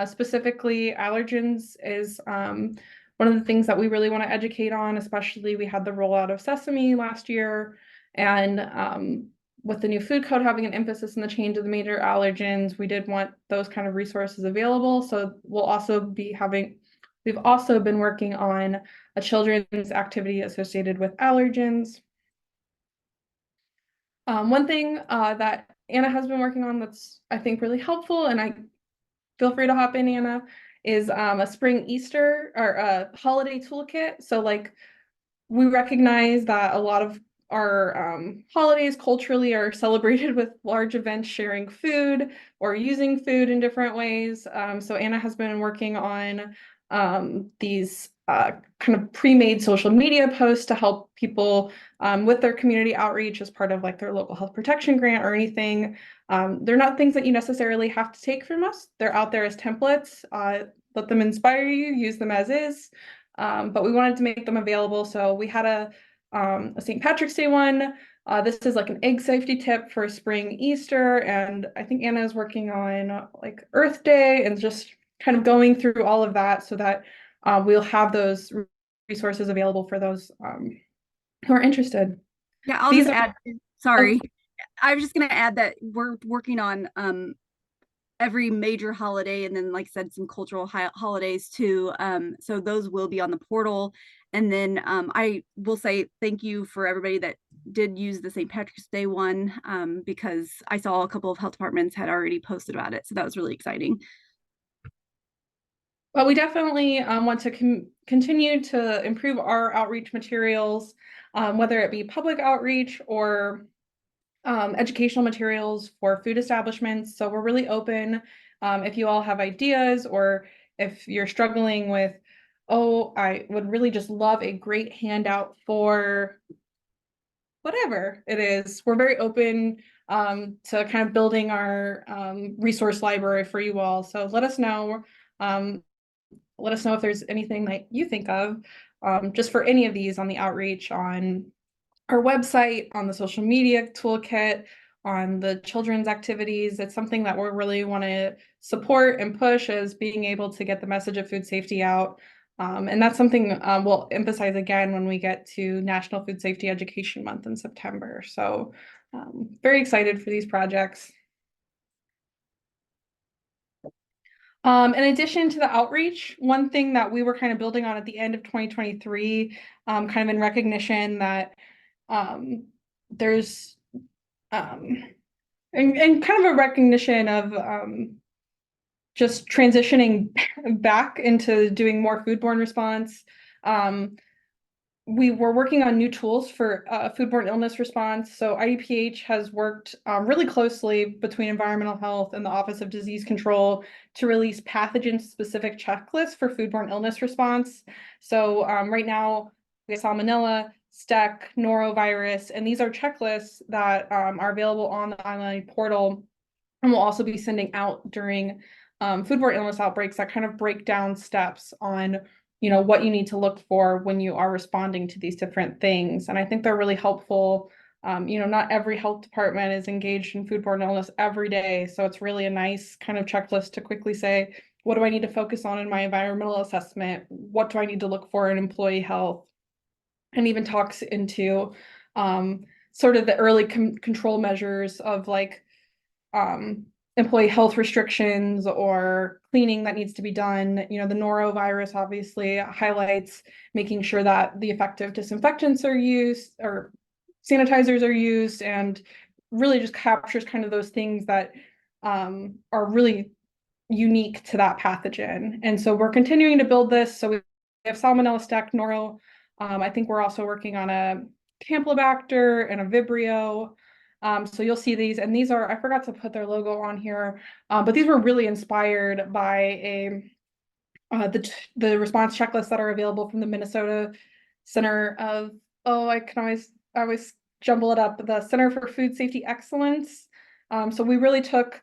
Specifically, allergens is one of the things that we really want to educate on, especially we had the rollout of Sesame last year. And with the new food code having an emphasis on the change of the major allergens, we did want those kind of resources available. So we'll also be having we've also been working on a children's activity associated with allergens. One thing that Anna has been working on that's, I think, really helpful, and I feel free to hop in, Anna, is a spring Easter or a holiday toolkit. So like we recognize that a lot of our holidays culturally are celebrated with large events sharing food or using food in different ways. So Anna has been working on these kind of pre-made social media posts to help people with their community outreach as part of like their local health protection grant or anything. They're not things that you necessarily have to take from us. They're out there as templates. Let them inspire you, use them as is. But we wanted to make them available. So we had a St. Patrick's Day one. This is like an egg safety tip for spring Easter. And I think Anna is working on like Earth Day and just kind of going through all of that so that we'll have those resources available for those who are interested. Yeah, I'll These just are- add, sorry. I was just going to add that we're working on every major holiday and then, like I said, some cultural holidays too. So those will be on the portal. And then I will say thank you for everybody that did use the St. Patrick's Day one, because I saw a couple of health departments had already posted about it. So that was really exciting. Well, we definitely want to continue to improve our outreach materials, whether it be public outreach or educational materials for food establishments. So we're really open. If you all have ideas or if you're struggling with, oh, I would really just love a great handout for whatever it is, we're very open to kind of building our resource library for you all. So let us know. Let us know if there's anything that you think of just for any of these on the outreach, on our website, on the social media toolkit, on the children's activities. It's something that we really want to support and push, as being able to get the message of food safety out. And that's something we'll emphasize again when we get to National Food Safety Education Month in September. So very excited for these projects. In addition to the outreach, one thing that we were kind of building on at the end of 2023, kind of in recognition that there's and kind of a recognition of just transitioning back into doing more foodborne response. We were working on new tools for foodborne illness response. So IEPH has worked really closely between environmental health and the Office of Disease Control to release pathogen-specific checklists for foodborne illness response. So right now, we have salmonella, STEC, norovirus, and these are checklists that are available on the online portal, and we'll also be sending out during foodborne illness outbreaks that kind of break down steps on what you need to look for when you are responding to these different things. And I think they're really helpful. Not every health department is engaged in foodborne illness every day. So it's really a nice kind of checklist to quickly say, what do I need to focus on in my environmental assessment? What do I need to look for in employee health? And even talks into sort of the early control measures of like employee health restrictions or cleaning that needs to be done. The norovirus obviously highlights making sure that the effective disinfectants are used or sanitizers are used, and really just captures kind of those things that are really unique to that pathogen. And so we're continuing to build this. So we have salmonella, STEC, noro. I think we're also working on a Campylobacter and a Vibrio. So you'll see these, and these are, I forgot to put their logo on here, but these were really inspired by the response checklists that are available from the Minnesota Center of, I always jumble it up, the Center for Food Safety Excellence. So we really took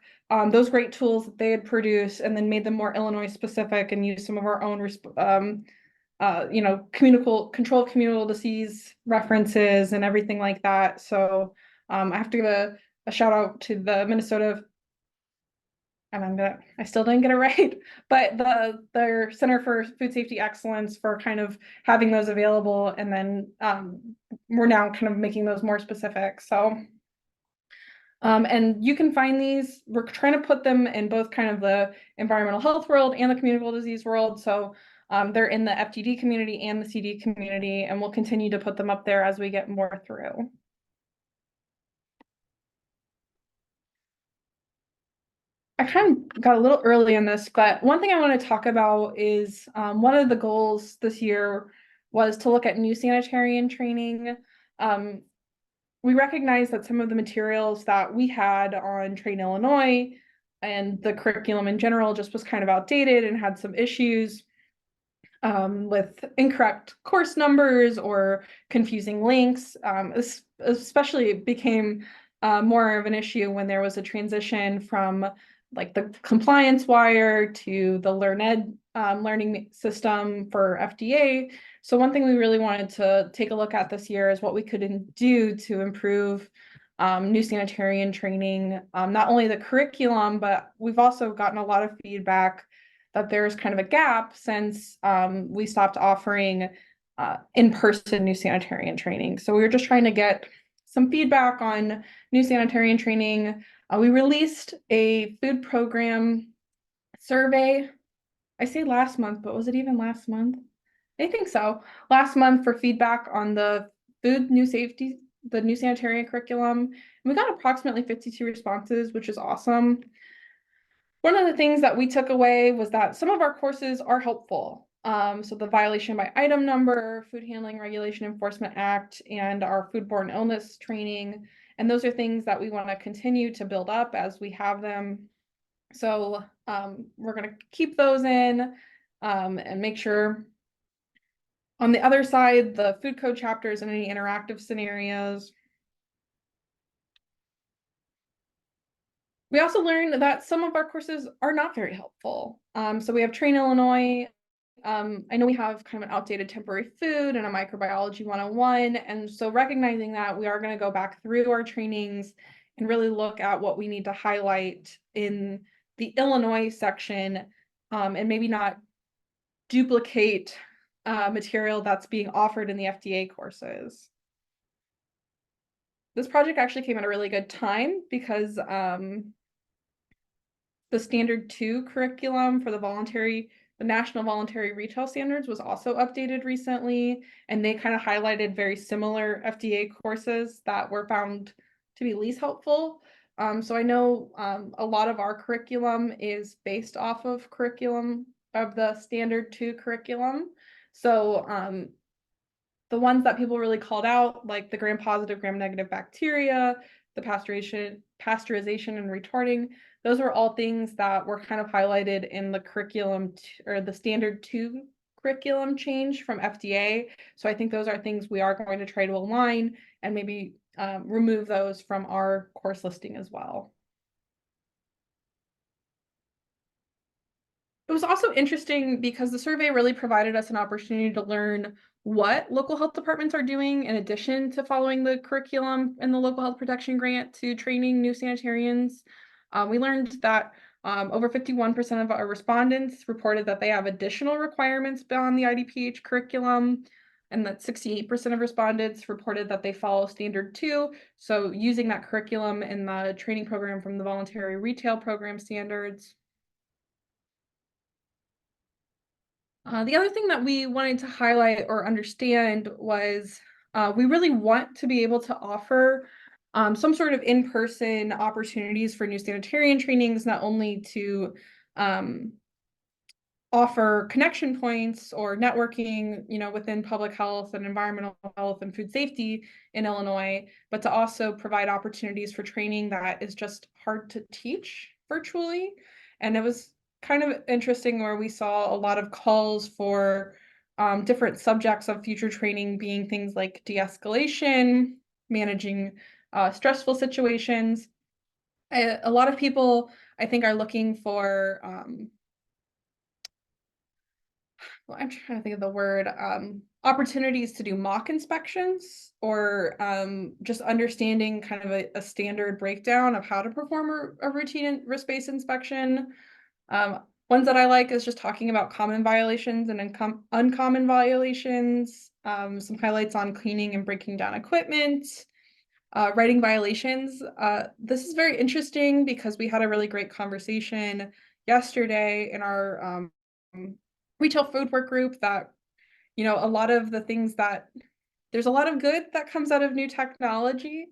those great tools that they had produced and then made them more Illinois specific and used some of our own control of communicable disease references and everything like that. So I have to give a shout out to the Minnesota, and I still didn't get it right, but their Center for Food Safety Excellence for kind of having those available, and then we're now kind of making those more specific. So and you can find these, we're trying to put them in both kind of the environmental health world and the communicable disease world. So they're in the FTD community and the CD community, and we'll continue to put them up there as we get more through. I kind of got a little early in this, but one thing I want to talk about is one of the goals this year was to look at new sanitarian training. We recognize that some of the materials that we had on Train Illinois and the curriculum in general just was kind of outdated and had some issues. with incorrect course numbers or confusing links. Especially became more of an issue when there was a transition from like the compliance wire to the LearnEd learning system for FDA. So one thing we really wanted to take a look at this year is what we could do to improve new sanitarian training, not only the curriculum, but we've also gotten a lot of feedback that there's kind of a gap since we stopped offering in-person new sanitarian training. So we were just trying to get some feedback on new sanitarian training. We released a food program survey. I say last month, but was it even last month? I think so. Last month for feedback on the new sanitarian curriculum. And we got approximately 52 responses, which is awesome. One of the things that we took away was that some of our courses are helpful. So the violation by item number, Food Handling Regulation Enforcement Act, and our foodborne illness training. And those are things that we want to continue to build up as we have them. So we're going to keep those in and make sure on the other side, the food code chapters and any interactive scenarios. We also learned that some of our courses are not very helpful. So we have Train Illinois. I know we have kind of an outdated temporary food and a microbiology 101. And so recognizing that, we are going to go back through our trainings and really look at what we need to highlight in the Illinois section, and maybe not duplicate material that's being offered in the FDA courses. This project actually came at a really good time because the Standard 2 curriculum for the National Voluntary Retail Standards was also updated recently, and they kind of highlighted very similar FDA courses that were found to be least helpful. So I know a lot of our curriculum is based off of curriculum of the Standard 2 curriculum. So the ones that people really called out, like the gram-positive, gram-negative bacteria, the pasteurization and retarding, those were all things that were kind of highlighted in the curriculum or the Standard 2 curriculum change from FDA. So I think those are things we are going to try to align and maybe remove those from our course listing as well. It was also interesting because the survey really provided us an opportunity to learn what local health departments are doing in addition to following the curriculum and the local health protection grant to training new sanitarians. We learned that over 51% of our respondents reported that they have additional requirements beyond the IDPH curriculum, and that 68% of respondents reported that they follow Standard 2. So using that curriculum in the training program from the voluntary retail program standards. The other thing that we wanted to highlight or understand was we really want to be able to offer some sort of in-person opportunities for new sanitarian trainings, not only to offer connection points or networking, within public health and environmental health and food safety in Illinois, but to also provide opportunities for training that is just hard to teach virtually. And it was kind of interesting where we saw a lot of calls for different subjects of future training being things like de-escalation, managing stressful situations. A lot of people, I think, are looking for well, I'm trying to think of the word, opportunities to do mock inspections or just understanding kind of a standard breakdown of how to perform a routine risk-based inspection. Ones that I like is just talking about common violations and uncommon violations, some highlights on cleaning and breaking down equipment, writing violations. This is very interesting because we had a really great conversation yesterday in our retail food work group that, a lot of the things that there's a lot of good that comes out of new technology,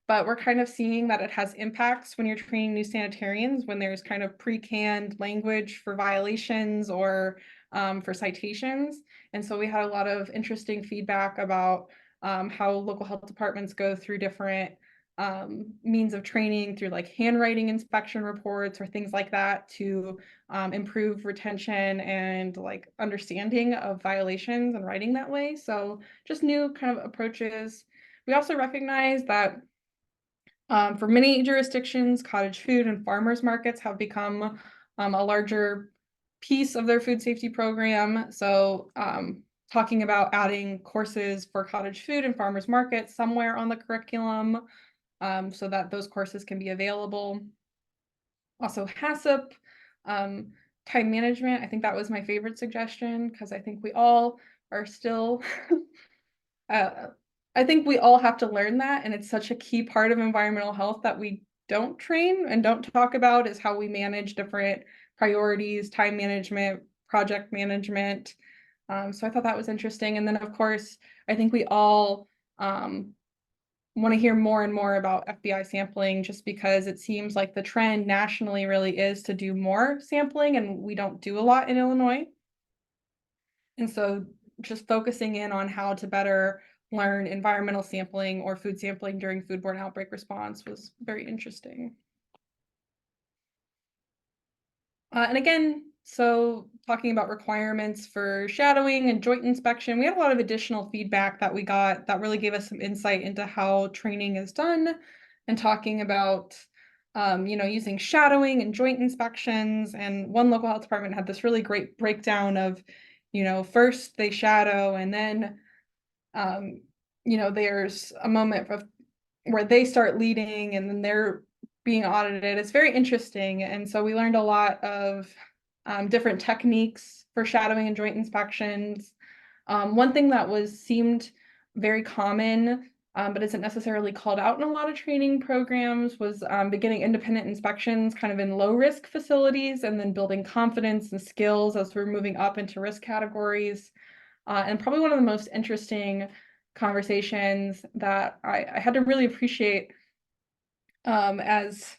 but we're kind of seeing that it has impacts when you're training new sanitarians, when there's kind of pre-canned language for violations or for citations. And so we had a lot of interesting feedback about how local health departments go through different means of training through like handwriting inspection reports or things like that to improve retention and like understanding of violations and writing that way. So just new kind of approaches. We also recognize that for many jurisdictions, cottage food and farmers markets have become a larger piece of their food safety program. So talking about adding courses for cottage food and farmers markets somewhere on the curriculum so that those courses can be available. Also HACCP, time management. I think that was my favorite suggestion because I think we all are still I think we all have to learn that, and it's such a key part of environmental health that we don't train and don't talk about is how we manage different priorities, time management, project management. So I thought that was interesting. And then of course, I think we all want to hear more and more about FBI sampling just because it seems like the trend nationally really is to do more sampling, and we don't do a lot in Illinois. And so just focusing in on how to better learn environmental sampling or food sampling during foodborne outbreak response was very interesting. And again, so talking about requirements for shadowing and joint inspection, we had a lot of additional feedback that we got that really gave us some insight into how training is done and talking about using shadowing and joint inspections. And one local health department had this really great breakdown of, first they shadow and then, there's a moment where they start leading and then they're being audited. It's very interesting. And so we learned a lot of different techniques for shadowing and joint inspections. One thing that seemed very common, but isn't necessarily called out in a lot of training programs was beginning independent inspections kind of in low risk facilities and then building confidence and skills as we're moving up into risk categories. And probably one of the most interesting conversations that I had to really appreciate as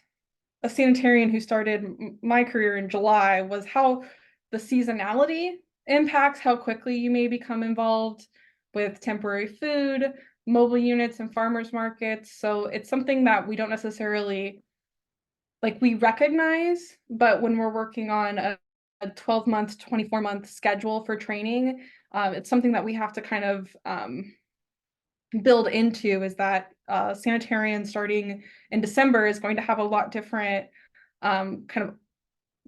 a sanitarian who started my career in July was how the seasonality impacts how quickly you may become involved with temporary food, mobile units, and farmers markets. So it's something that we don't necessarily we recognize, but when we're working on a 12-month, 24-month schedule for training, it's something that we have to kind of build into is that sanitarian starting in December is going to have a lot different kind of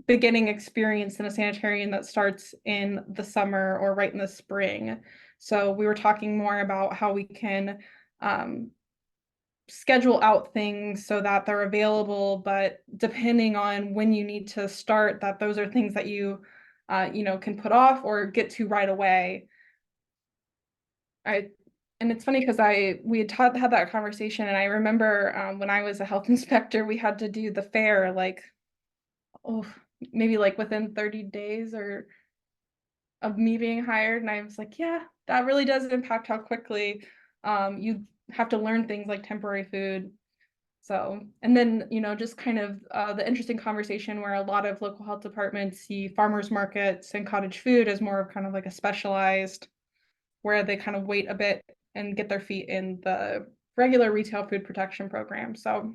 beginning experience than a sanitarian that starts in the summer or right in the spring. So we were talking more about how we can schedule out things so that they're available, but depending on when you need to start, that those are things that you can put off or get to right away. And it's funny because we had that conversation, and I remember when I was a health inspector, we had to do the fair maybe within 30 days or of me being hired, and I was like, yeah, that really does impact how quickly you have to learn things like temporary food. So, and then just kind of the interesting conversation where a lot of local health departments see farmers markets and cottage food as more of kind of like a specialized, where they kind of wait a bit and get their feet in the regular retail food protection program. So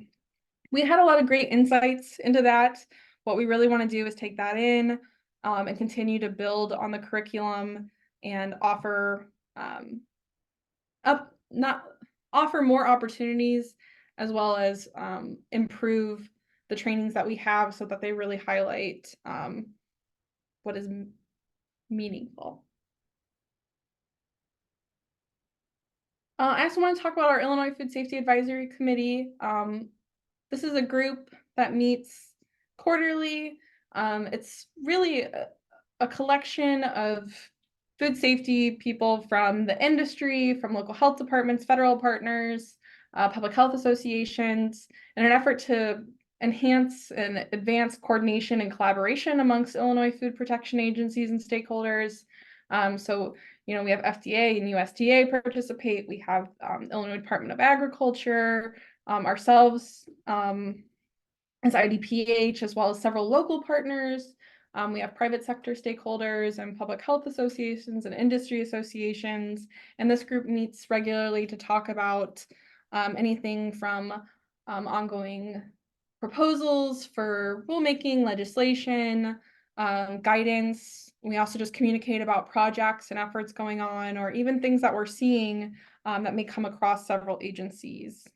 we had a lot of great insights into that. What we really want to do is take that in and continue to build on the curriculum and offer more opportunities, as well as improve the trainings that we have so that they really highlight what is meaningful. I also want to talk about our Illinois Food Safety Advisory Committee. This is a group that meets quarterly. It's really a collection of food safety people from the industry, from local health departments, federal partners, public health associations, in an effort to enhance and advance coordination and collaboration amongst Illinois food protection agencies and stakeholders. So we have FDA and USDA participate. We have Illinois Department of Agriculture, ourselves as IDPH, as well as several local partners. We have private sector stakeholders and public health associations and industry associations. And this group meets regularly to talk about anything from ongoing proposals for rulemaking, legislation, guidance. We also just communicate about projects and efforts going on, or even things that we're seeing that may come across several agencies.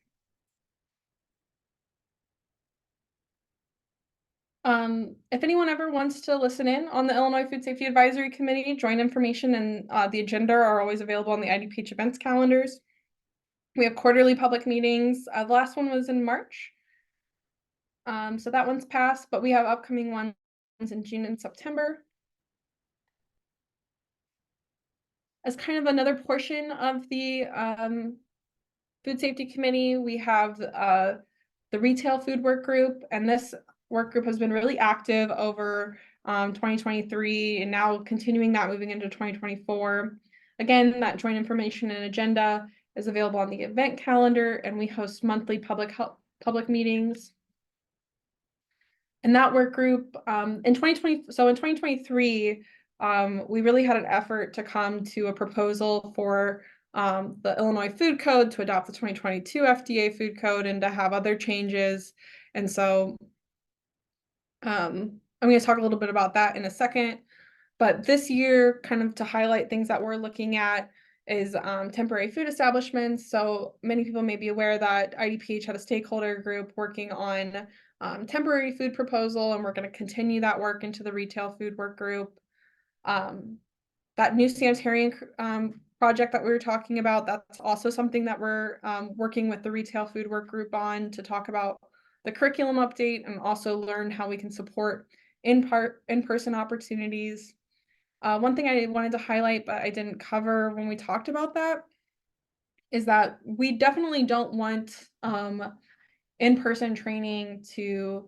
If anyone ever wants to listen in on the Illinois Food Safety Advisory Committee, joint information and the agenda are always available on the IDPH events calendars. We have quarterly public meetings. The last one was in March. So that one's passed, but we have upcoming ones in June and September. As kind of another portion of the Food Safety Committee, we have the Retail Food Work Group, and this work group has been really active over 2023 and now continuing that moving into 2024. Again, that joint information and agenda is available on the event calendar, and we host monthly public meetings. And that work group in 2023, we really had an effort to come to a proposal for the Illinois Food Code to adopt the 2022 FDA Food Code and to have other changes. And so I'm going to talk a little bit about that in a second. But this year, kind of to highlight things that we're looking at is temporary food establishments. So many people may be aware that IDPH had a stakeholder group working on temporary food proposal, and we're going to continue that work into the retail food work group. That new sanitarian project that we were talking about, that's also something that we're working with the retail food work group on to talk about the curriculum update and also learn how we can support in-person opportunities. One thing I wanted to highlight, but I didn't cover when we talked about that, is that we definitely don't want in-person training to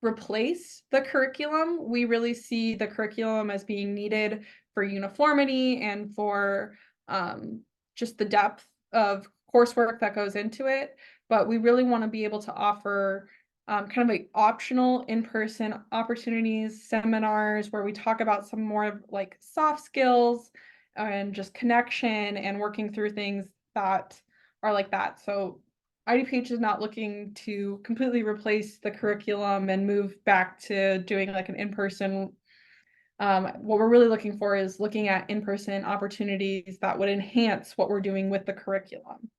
replace the curriculum. We really see the curriculum as being needed for uniformity and for just the depth of coursework that goes into it. But we really want to be able to offer kind of like optional in-person opportunities, seminars where we talk about some more like soft skills and just connection and working through things that are like that. So IDPH is not looking to completely replace the curriculum and move back to doing like an in-person. What we're really looking for is looking at in-person opportunities that would enhance what we're doing with the curriculum.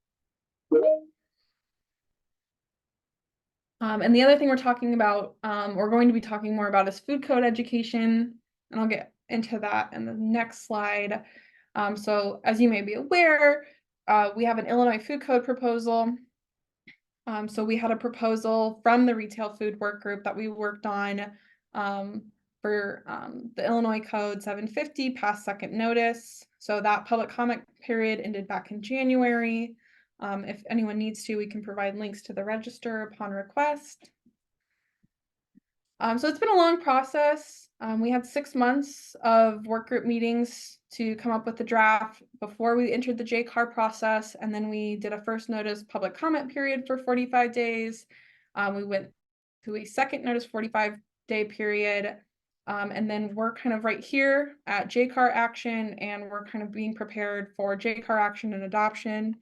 And the other thing we're talking about, we're going to be talking more about is food code education, and I'll get into that in the next slide. So as you may be aware, we have an Illinois food code proposal. So we had a proposal from the retail food work group that we worked on for the Illinois Code 750 past second notice. So that public comment period ended back in January. If anyone needs to, we can provide links to the register upon request. So it's been a long process. We had 6 months of work group meetings to come up with the draft before we entered the JCAR process, and then we did a first notice public comment period for 45 days. We went to a second notice 45-day period, and then we're kind of right here at JCAR action, and we're kind of being prepared for JCAR action and adoption.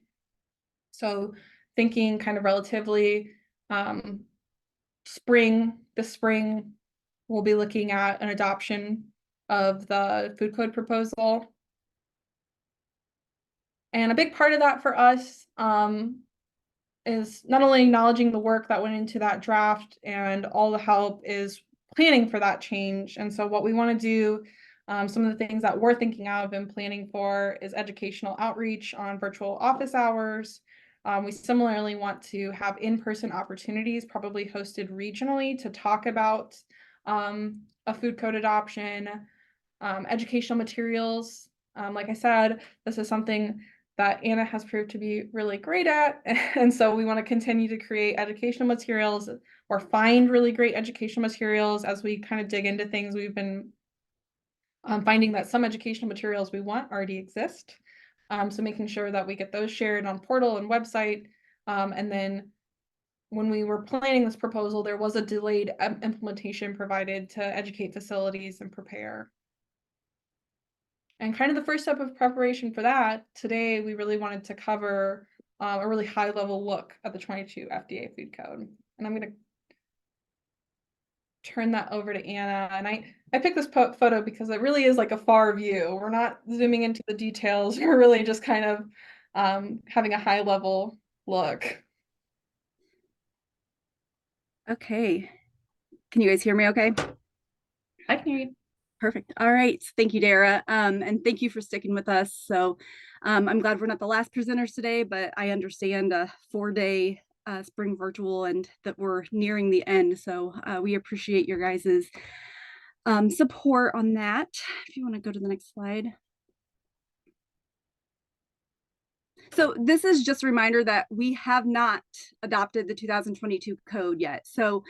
So thinking kind of relatively this spring, we'll be looking at an adoption of the food code proposal. And a big part of that for us is not only acknowledging the work that went into that draft and all the help, is planning for that change. And so what we want to do, some of the things that we're thinking of and planning for is educational outreach on virtual office hours. We similarly want to have in-person opportunities, probably hosted regionally, to talk about a food code adoption, educational materials. Like I said, this is something that Anna has proved to be really great at. And so we want to continue to create educational materials or find really great educational materials as we kind of dig into things. We've been finding that some educational materials we want already exist. So making sure that we get those shared on portal and website. And then when we were planning this proposal, there was a delayed implementation provided to educate facilities and prepare. And kind of the first step of preparation for that, today we really wanted to cover a really high level look at the 22 FDA food code. And I'm going to turn that over to Anna. And I picked this photo because it really is like a far view. We're not zooming into the details. We're really just kind of having a high level look. Okay. Can you guys hear me okay? I can hear you. Perfect. All right. Thank you, Dara. And thank you for sticking with us. So I'm glad we're not the last presenters today, but I understand a 4-day spring virtual and that we're nearing the end. So we appreciate your guys's support on that. If you want to go to the next slide. So this is just a reminder that we have not adopted the 2022 code yet. So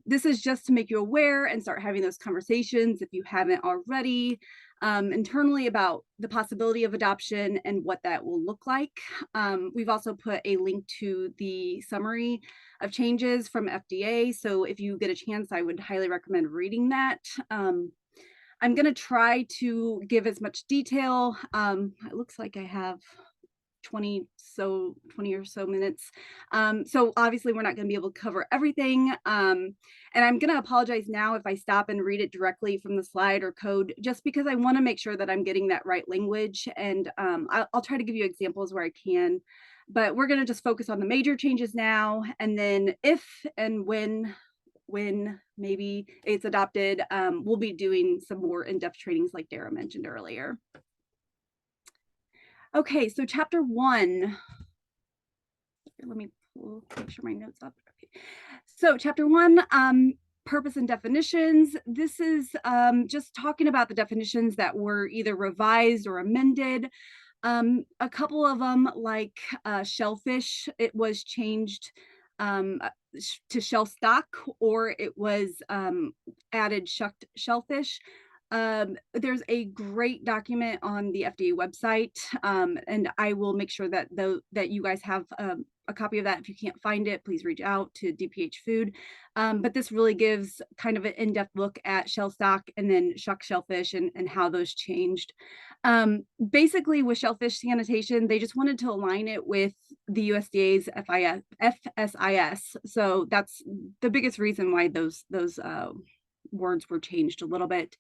this is just to make you aware and start having those conversations if you haven't already internally about the possibility of adoption and what that will look like. We've also put a link to the summary of changes from FDA. So if you get a chance, I would highly recommend reading that. I'm going to try to give as much detail. It looks like I have 20 or so minutes. So obviously we're not going to be able to cover everything. And I'm going to apologize now if I stop and read it directly from the slide or code, just because I want to make sure that I'm getting that right language. And I'll try to give you examples where I can, but we're going to just focus on the major changes now. And then if and when maybe it's adopted, we'll be doing some more in-depth trainings like Dara mentioned earlier. Okay, so chapter 1. Let me make sure my notes up. Okay. So chapter 1, purpose and definitions. This is just talking about the definitions that were either revised or amended. A couple of them, like shellfish, it was changed to shell stock, or it was added shucked shellfish. There's a great document on the FDA website, and I will make sure that that you guys have a copy of that. If you can't find it, please reach out to DPH Food. But this really gives kind of an in-depth look at shell stock and then shuck shellfish and how those changed. Basically, with shellfish sanitation, they just wanted to align it with the USDA's FSIS. So that's the biggest reason why those words were changed a little bit.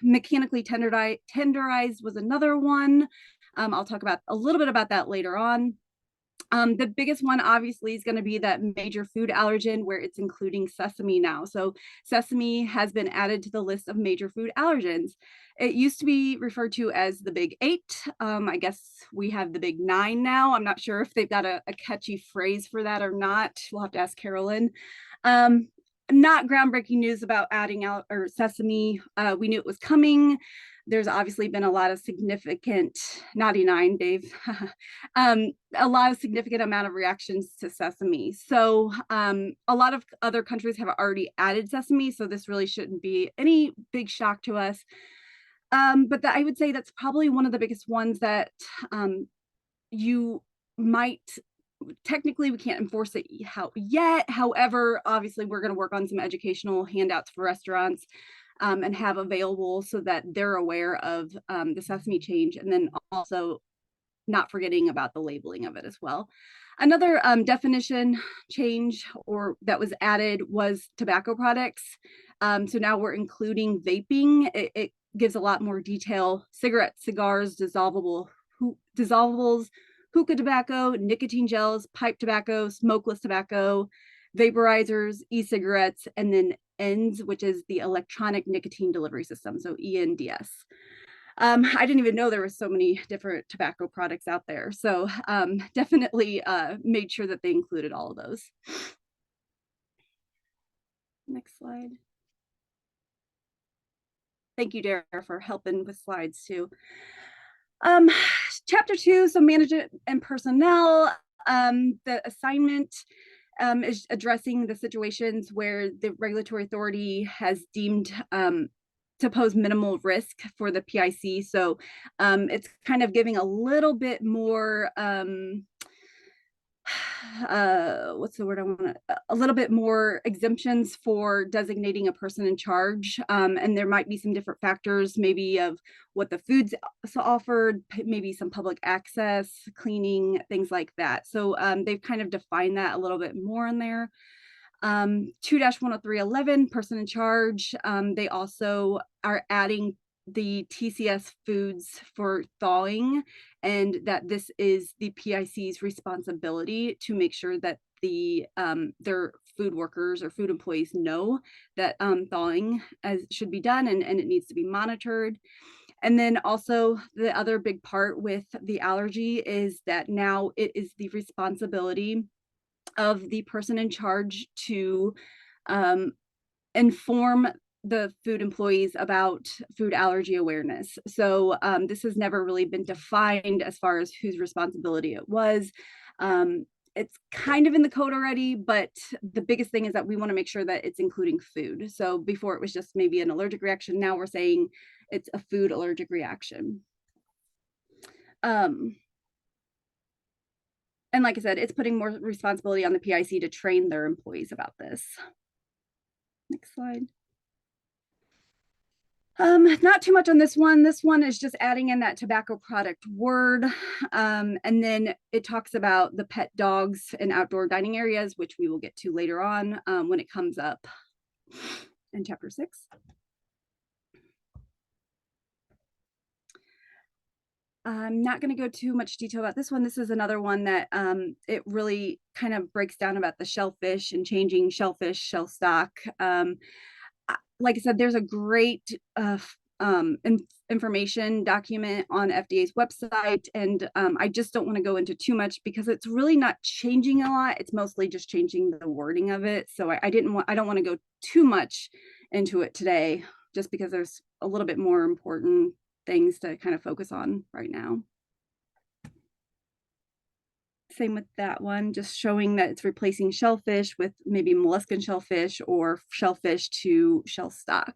Mechanically tenderized was another one. I'll talk about a little bit about that later on. The biggest one obviously is going to be that major food allergen, where it's including sesame now. So sesame has been added to the list of major food allergens. It used to be referred to as the big 8. I guess we have the big 9 now. I'm not sure if they've got a catchy phrase for that or not. We'll have to ask Carolyn. Not groundbreaking news about adding out or sesame. We knew it was coming. There's obviously been a lot of significant, naughty 9, Dave, a lot of significant amount of reactions to sesame. So a lot of other countries have already added sesame, so this really shouldn't be any big shock to us. But I would say that's probably one of the biggest ones that you might, technically we can't enforce it yet. However, obviously we're going to work on some educational handouts for restaurants and have available so that they're aware of the sesame change, and then also not forgetting about the labeling of it as well. Another definition change or that was added was tobacco products. So now we're including vaping. It gives a lot more detail: cigarettes, cigars, dissolvables, hookah tobacco, nicotine gels, pipe tobacco, smokeless tobacco, vaporizers, e-cigarettes, and then ENDS, which is the electronic nicotine delivery system, so ENDS. I didn't even know there were so many different tobacco products out there. So definitely made sure that they included all of those. Next slide. Thank you, Dara, for helping with slides too. Chapter 2, so management and personnel. The assignment is addressing the situations where the regulatory authority has deemed to pose minimal risk for the PIC. So it's kind of giving a little bit more what's the word I want to, a little bit more exemptions for designating a person in charge. And there might be some different factors, maybe of what the foods offered, maybe some public access, cleaning, things like that. So they've kind of defined that a little bit more in there. 2-10311, person in charge. They also are adding the TCS foods for thawing, and that this is the PIC's responsibility to make sure that their food workers or food employees know that thawing should be done, and it needs to be monitored. And then also the other big part with the allergy is that now it is the responsibility of the person in charge to inform the food employees about food allergy awareness. So this has never really been defined as far as whose responsibility it was. It's kind of in the code already, but the biggest thing is that we want to make sure that it's including food. So before it was just maybe an allergic reaction, now we're saying it's a food allergic reaction. And like I said, it's putting more responsibility on the PIC to train their employees about this. Next slide. Not too much on this one. This one is just adding in that tobacco product word. And then it talks about the pet dogs in outdoor dining areas, which we will get to later on when it comes up in chapter 6. I'm not going to go too much detail about this one. This is another one that it really kind of breaks down about the shellfish and changing shellfish shell stock. Like I said, there's a great information document on FDA's website, and I just don't want to go into too much because it's really not changing a lot. It's mostly just changing the wording of it. So I don't want to go too much into it today, just because there's a little bit more important things to kind of focus on right now. Same with that one, just showing that it's replacing shellfish with maybe molluscan shellfish or shellfish to shell stock.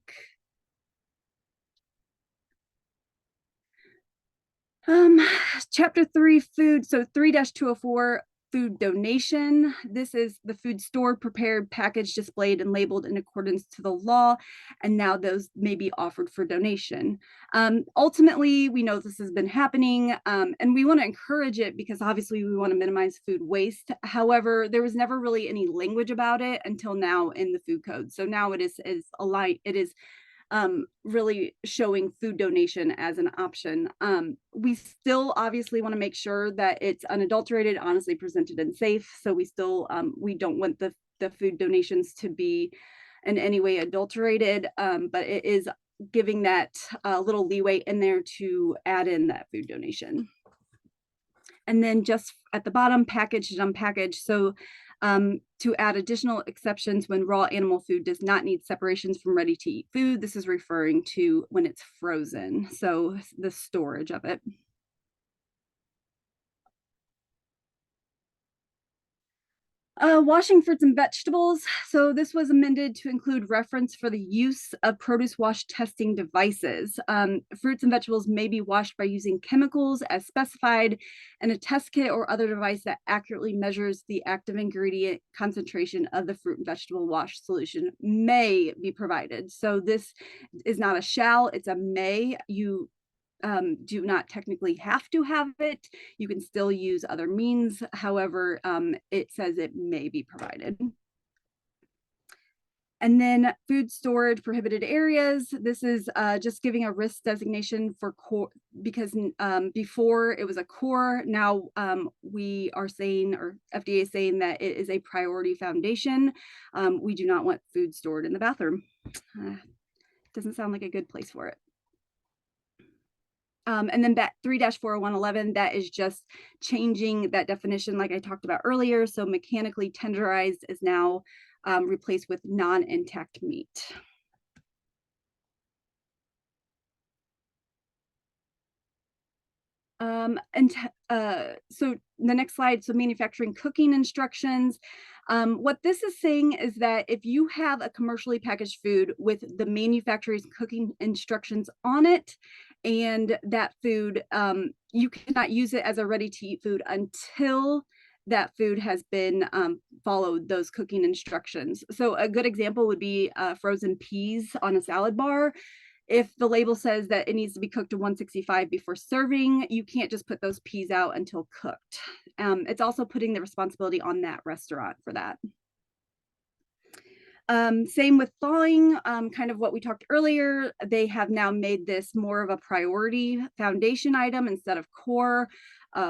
Chapter 3, food. So 3-204, food donation. This is the food stored, prepared, packaged, displayed, and labeled in accordance to the law. And now those may be offered for donation. Ultimately, we know this has been happening, and we want to encourage it because obviously we want to minimize food waste. However, there was never really any language about it until now in the food code. So now it is really showing food donation as an option. We still obviously want to make sure that it's unadulterated, honestly presented, and safe. So we still we don't want the food donations to be in any way adulterated, but it is giving that little leeway in there to add in that food donation. And then just at the bottom, packaged and unpackaged. So to add additional exceptions when raw animal food does not need separations from ready-to-eat food. This is referring to when it's frozen, so the storage of it. Washing fruits and vegetables. So this was amended to include reference for the use of produce wash testing devices. Fruits and vegetables may be washed by using chemicals as specified, and a test kit or other device that accurately measures the active ingredient concentration of the fruit and vegetable wash solution may be provided. So this is not a shall, it's a may. You do not technically have to have it. You can still use other means. However, it says it may be provided. And then food storage prohibited areas. This is just giving a risk designation for core, because before it was a core. Now we are saying, or FDA is saying, that it is a priority foundation. We do not want food stored in the bathroom. Doesn't sound like a good place for it. And then that 3-40111, that is just changing that definition like I talked about earlier. So mechanically tenderized is now replaced with non-intact meat. So the next slide, so manufacturing cooking instructions. What this is saying is that if you have a commercially packaged food with the manufacturer's cooking instructions on it, and that food, you cannot use it as a ready-to-eat food until that food has been followed those cooking instructions. So a good example would be frozen peas on a salad bar. If the label says that it needs to be cooked to 165 before serving, you can't just put those peas out until cooked. It's also putting the responsibility on that restaurant for that. Same with thawing, kind of what we talked earlier. They have now made this more of a priority foundation item instead of core,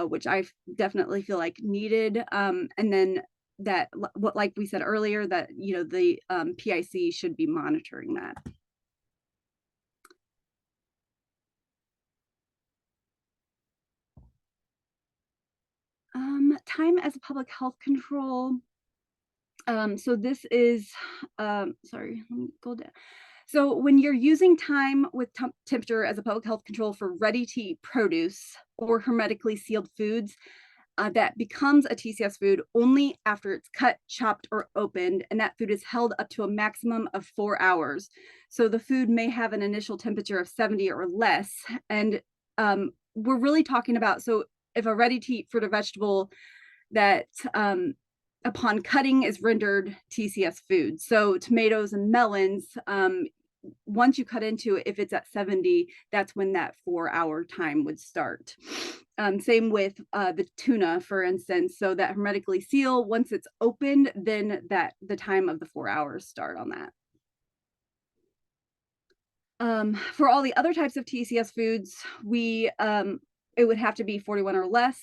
which I definitely feel like needed. And then that, what like we said earlier, that the PIC should be monitoring that. Time as a public health control. So this is, sorry, let me go down. So when you're using time with temperature as a public health control for ready-to-eat produce or hermetically sealed foods, that becomes a TCS food only after it's cut, chopped, or opened, and that food is held up to a maximum of 4 hours. So the food may have an initial temperature of 70 or less, and we're really talking about, so if a ready-to-eat fruit or vegetable that upon cutting is rendered TCS food. So tomatoes and melons, once you cut into it, if it's at 70, that's when that 4-hour time would start. Same with the tuna, for instance. So that hermetically seal, once it's opened, then the time of the 4 hours start on that. For all the other types of TCS foods, it would have to be 41 or less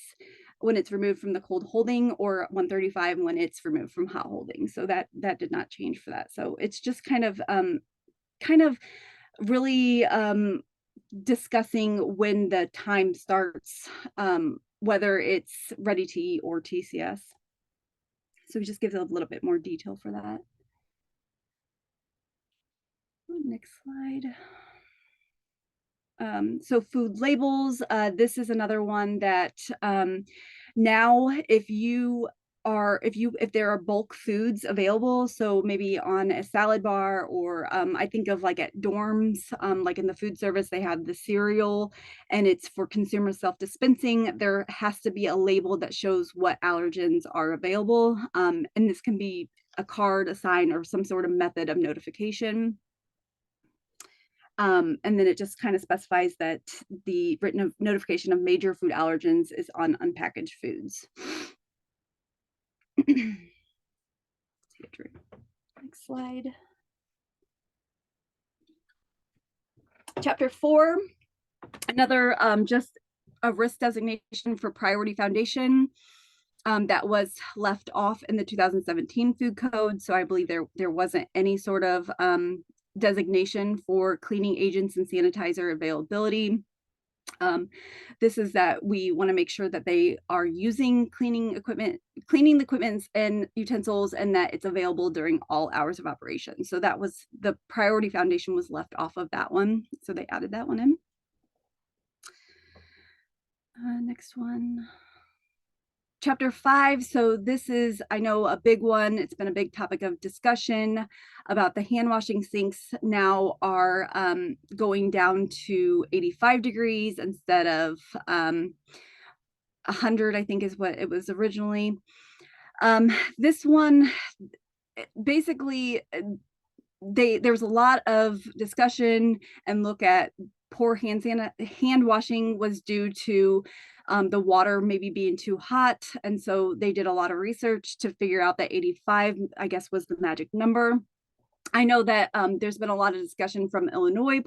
when it's removed from the cold holding, or 135 when it's removed from hot holding. So that did not change for that. So it's just kind of really discussing when the time starts, whether it's ready to eat or TCS. So it just gives a little bit more detail for that. Next slide. So food labels, this is another one that now if there are bulk foods available, so maybe on a salad bar, or I think of like at dorms, like in the food service, they have the cereal and it's for consumer self-dispensing. There has to be a label that shows what allergens are available. And this can be a card, a sign, or some sort of method of notification. And then it just kind of specifies that the written notification of major food allergens is on unpackaged foods. Next slide. Chapter 4, another just a risk designation for priority foundation that was left off in the 2017 food code. So I believe there wasn't any sort of designation for cleaning agents and sanitizer availability. This is that we want to make sure that they are using cleaning the equipment and utensils, and that it's available during all hours of operation. So that was the priority foundation was left off of that one. So they added that one in. Next one. Chapter 5, so this is, I know, a big one. It's been a big topic of discussion about the hand washing sinks now are going down to 85 degrees instead of 100, I think is what it was originally. This one, basically, there was a lot of discussion and look at poor hand washing was due to the water maybe being too hot. And so they did a lot of research to figure out that 85, I guess, was the magic number. I know that there's been a lot of discussion from Illinois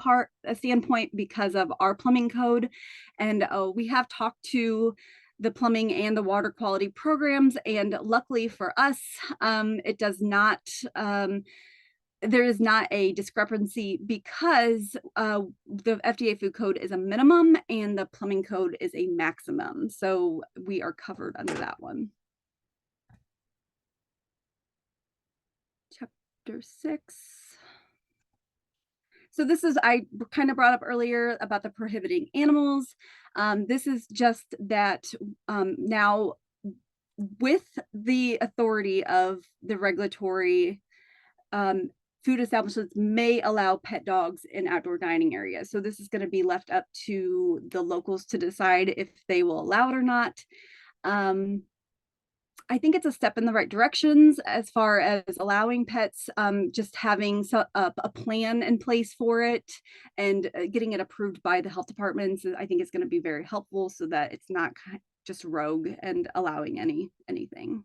standpoint because of our plumbing code. And we have talked to the plumbing and the water quality programs. And luckily for us, it does not, there is not a discrepancy because the FDA food code is a minimum and the plumbing code is a maximum. So we are covered under that one. Chapter 6. So this is, I kind of brought up earlier about the prohibiting animals. This is just that now with the authority of the regulatory food establishments may allow pet dogs in outdoor dining areas. So this is going to be left up to the locals to decide if they will allow it or not. I think it's a step in the right directions as far as allowing pets, just having a plan in place for it and getting it approved by the health departments. I think is going to be very helpful so that it's not just rogue and allowing anything.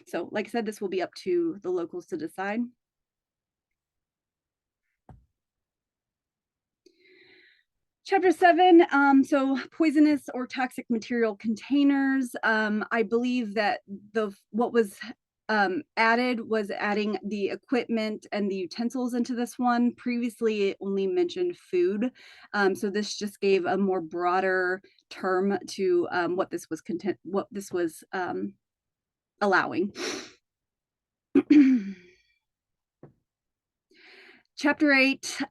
So like I said, this will be up to the locals to decide. Chapter 7, so poisonous or toxic material containers. I believe that what was added was adding the equipment and the utensils into this one. Previously, it only mentioned food. So this just gave a more broader term to what this was allowing. Chapter 8,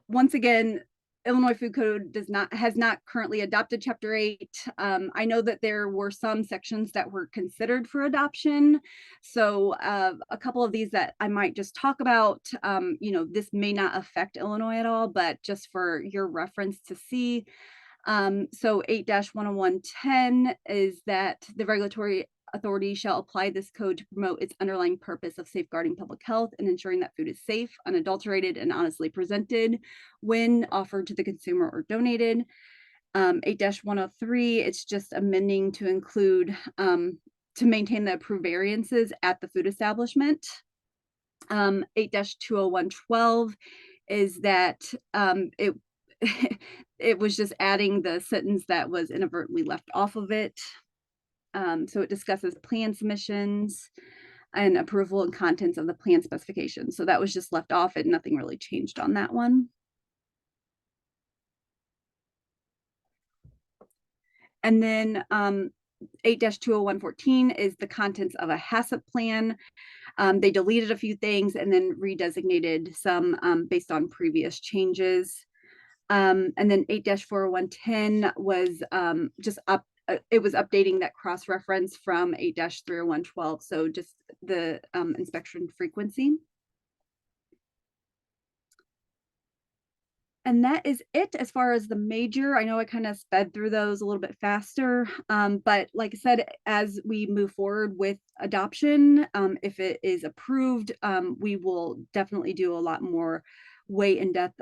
once again, Illinois Food Code has not currently adopted Chapter 8. I know that there were some sections that were considered for adoption. So a couple of these that I might just talk about, this may not affect Illinois at all, but just for your reference to see. So 8-10110 is that the regulatory authority shall apply this code to promote its underlying purpose of safeguarding public health and ensuring that food is safe, unadulterated, and honestly presented when offered to the consumer or donated. 8-103, it's just amending to include to maintain the approved variances at the food establishment. 8-20112 is that it was just adding the sentence that was inadvertently left off of it. So it discusses plan submissions and approval and contents of the plan specifications. So that was just left off and nothing really changed on that one. And then 8-20114 is the contents of a HACCP plan. They deleted a few things and then redesignated some based on previous changes. And then 8-40110 was just it was updating that cross-reference from 8-30112. So just the inspection frequency. And that is it as far as the major. I know I kind of sped through those a little bit faster, but like I said, as we move forward with adoption, if it is approved, we will definitely do a lot more way in-depth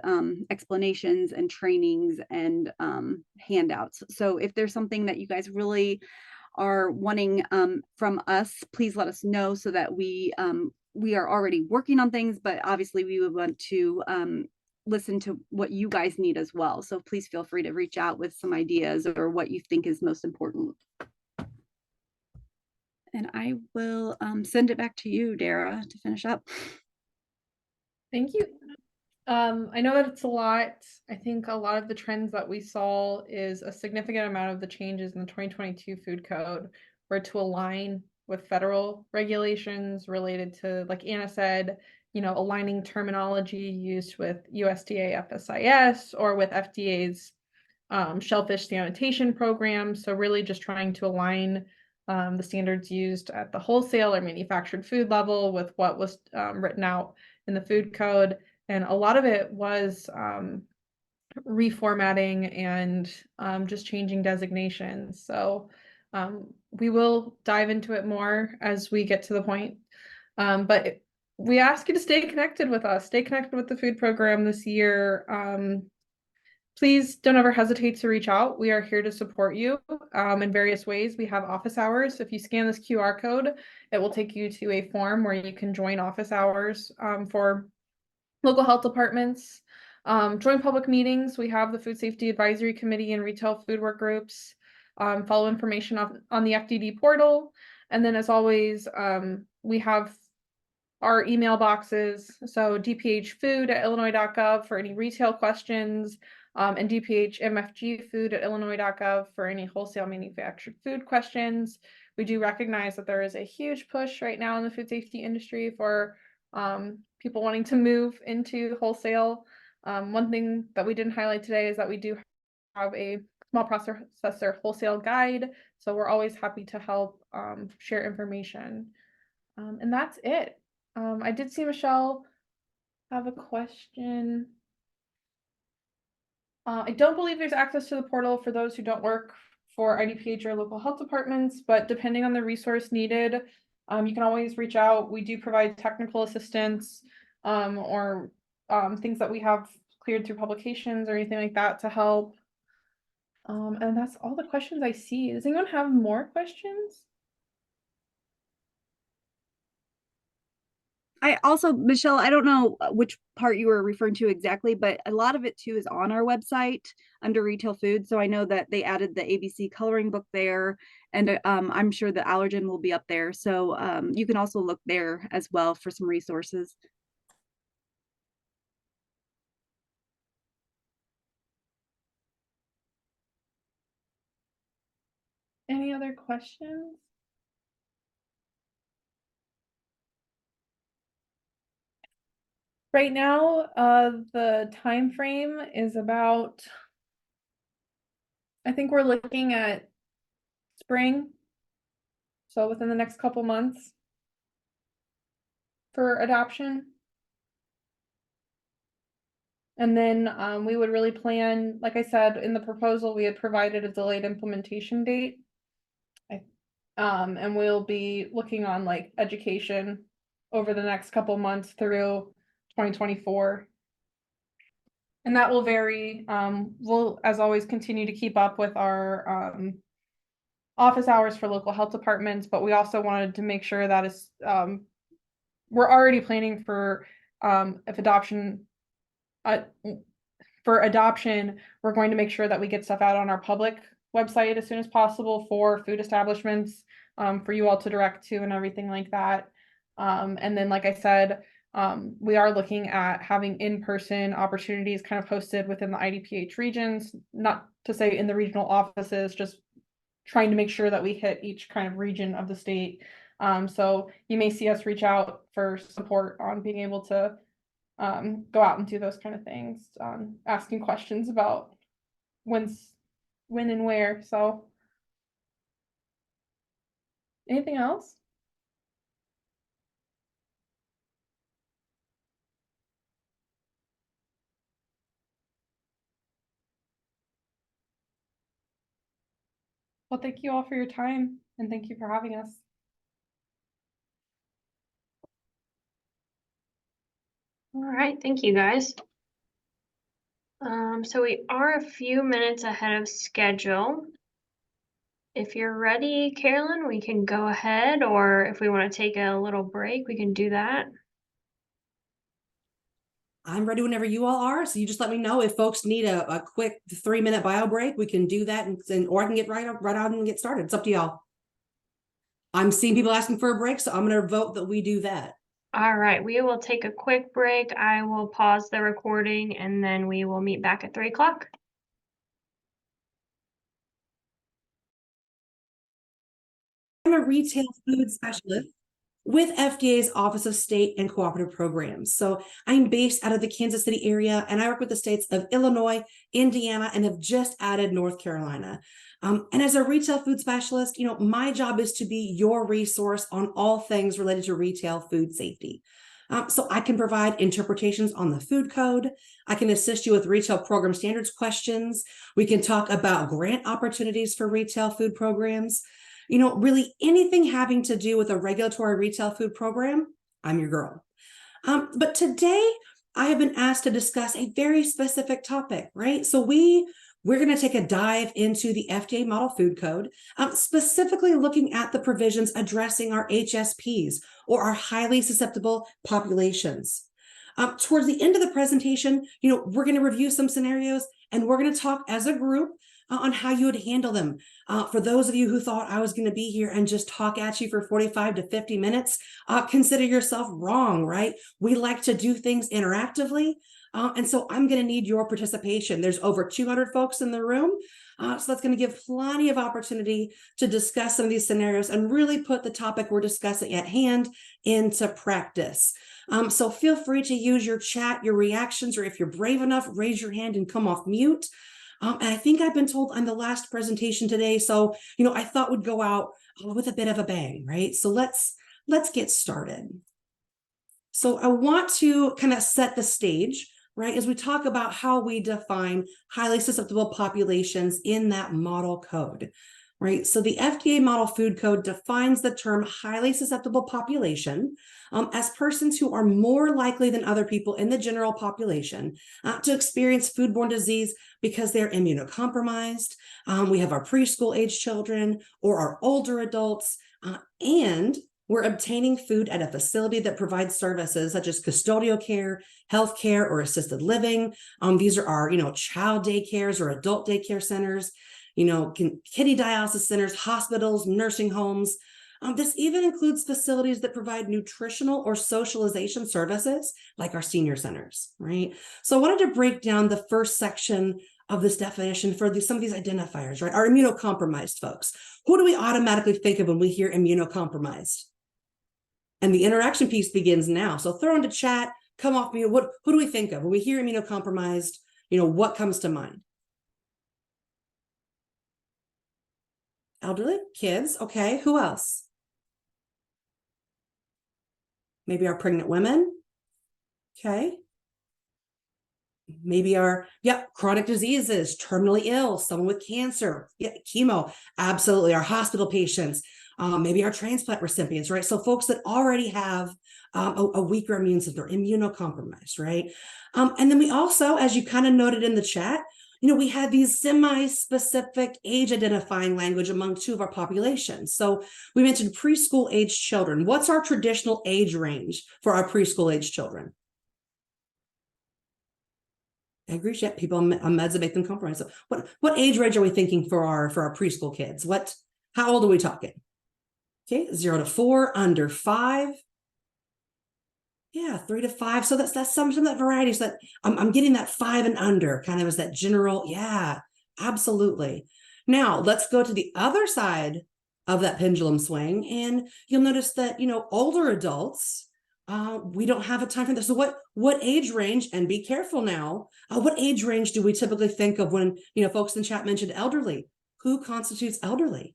explanations and trainings and handouts. So if there's something that you guys really are wanting from us, please let us know so that we are already working on things, but obviously we would want to listen to what you guys need as well. So please feel free to reach out with some ideas or what you think is most important. And I will send it back to you, Dara, to finish up. Thank you. I know that it's a lot. I think a lot of the trends that we saw is a significant amount of the changes in the 2022 food code were to align with federal regulations related to, like Anna said, aligning terminology used with USDA FSIS or with FDA's shellfish sanitation program. So really just trying to align the standards used at the wholesale or manufactured food level with what was written out in the food code. And a lot of it was reformatting and just changing designations. So we will dive into it more as we get to the point. But we ask you to stay connected with us, stay connected with the food program this year. Please don't ever hesitate to reach out. We are here to support you in various ways. We have office hours. If you scan this QR code, it will take you to a form where you can join office hours for local health departments. Join public meetings. We have the Food Safety Advisory Committee and retail food work groups. Follow information on the FDD portal. And then as always, we have our email boxes. So dphfood@illinois.gov for any retail questions, and dphmfgfood@illinois.gov for any wholesale manufactured food questions. We do recognize that there is a huge push right now in the food safety industry for people wanting to move into wholesale. One thing that we didn't highlight today is that we do have a small processor wholesale guide. So we're always happy to help share information. And that's it. I did see Michelle have a question. I don't believe there's access to the portal for those who don't work for IDPH or local health departments, but depending on the resource needed, you can always reach out. We do provide technical assistance or things that we have cleared through publications or anything like that to help. And that's all the questions I see. Does anyone have more questions? I also, Michelle, I don't know which part you were referring to exactly, but a lot of it too is on our website under retail food. So I know that they added the ABC coloring book there, and I'm sure the allergen will be up there. So you can also look there as well for some resources. Any other questions? Right now, the time frame is about, I think we're looking at spring, so within the next couple months for adoption. And then we would really plan, like I said, in the proposal, we had provided a delayed implementation date. And we'll be looking on like education over the next couple months through 2024. And that will vary. We'll, as always, continue to keep up with our office hours for local health departments, but we also wanted to make sure that is we're already planning for if adoption for adoption, we're going to make sure that we get stuff out on our public website as soon as possible for food establishments, for you all to direct to and everything like that. And then, like I said, we are looking at having in-person opportunities kind of hosted within the IDPH regions, not to say in the regional offices, just trying to make sure that we hit each kind of region of the state. So you may see us reach out for support on being able to go out and do those kind of things, asking questions about when and where. So anything else? Well, thank you all for your time and thank you for having us. All right, thank you guys. So we are a few minutes ahead of schedule. If you're ready, Carolyn, we can go ahead, or if we want to take a little break, we can do that. I'm ready whenever you all are. So you just let me know if folks need a quick 3-minute bio break. We can do that, and or I can get right on and get started. It's up to y'all. I'm seeing people asking for a break, so I'm going to vote that we do that. All right, we will take a quick break. I will pause the recording and then we will meet back at 3 o'clock. I'm a retail food specialist with FDA's Office of State and Cooperative Programs. So I'm based out of the Kansas City area, and I work with the states of Illinois, Indiana, and have just added North Carolina. And as a retail food specialist, my job is to be your resource on all things related to retail food safety. So I can provide interpretations on the food code. I can assist you with retail program standards questions. We can talk about grant opportunities for retail food programs. Really anything having to do with a regulatory retail food program, I'm your girl. But today I have been asked to discuss a very specific topic, right? So we're going to take a dive into the FDA Model Food Code, specifically looking at the provisions addressing our HSPs, or our highly susceptible populations. Towards the end of the presentation, we're going to review some scenarios, and we're going to talk as a group on how you would handle them. For those of you who thought I was going to be here and just talk at you for 45 to 50 minutes, consider yourself wrong, right? We like to do things interactively. And so I'm going to need your participation. There's over 200 folks in the room. So that's going to give plenty of opportunity to discuss some of these scenarios and really put the topic we're discussing at hand into practice. So feel free to use your chat, your reactions, or if you're brave enough, raise your hand and come off mute. And I think I've been told I'm the last presentation today. So, I thought we'd go out with a bit of a bang, right? So let's get started. So I want to kind of set the stage right, as we talk about how we define highly susceptible populations in that model code, right? So the FDA Model Food Code defines the term highly susceptible population as persons who are more likely than other people in the general population to experience foodborne disease because they're immunocompromised. We have our preschool age children or our older adults, and we're obtaining food at a facility that provides services such as custodial care, healthcare, or assisted living. These are our, child daycares or adult daycare centers, kitty dialysis centers, hospitals, nursing homes. This even includes facilities that provide nutritional or socialization services, like our senior centers, right? So I wanted to break down the first section of this definition for some of these identifiers, right? Our immunocompromised folks. Who do we automatically think of when we hear immunocompromised? And the interaction piece begins now. So throw into chat, come off mute. Who do we think of when we hear immunocompromised? What comes to mind? Elderly, kids. Okay, who else? Maybe our pregnant women. Okay. Maybe our, chronic diseases, terminally ill, someone with cancer, chemo, absolutely. Our hospital patients, maybe our transplant recipients, right? So folks that already have a weaker immune system or immunocompromised, right? And then we also, as you kind of noted in the chat, we had these semi-specific age identifying language among two of our populations. So we mentioned preschool age children. What's our traditional age range for our preschool age children? I agree. Yeah, people on meds that make them compromised. So what age range are we thinking for our preschool kids? How old are we talking? Okay, 0 to 4, under 5. Yeah, 3 to 5. So that's some of that variety. So that I'm getting that 5 and under kind of as that general. Yeah, absolutely. Now let's go to the other side of that pendulum swing, and you'll notice that older adults. We don't have a time for this. So what age range, and be careful now, what age range do we typically think of when, folks in the chat mentioned elderly? Who constitutes elderly?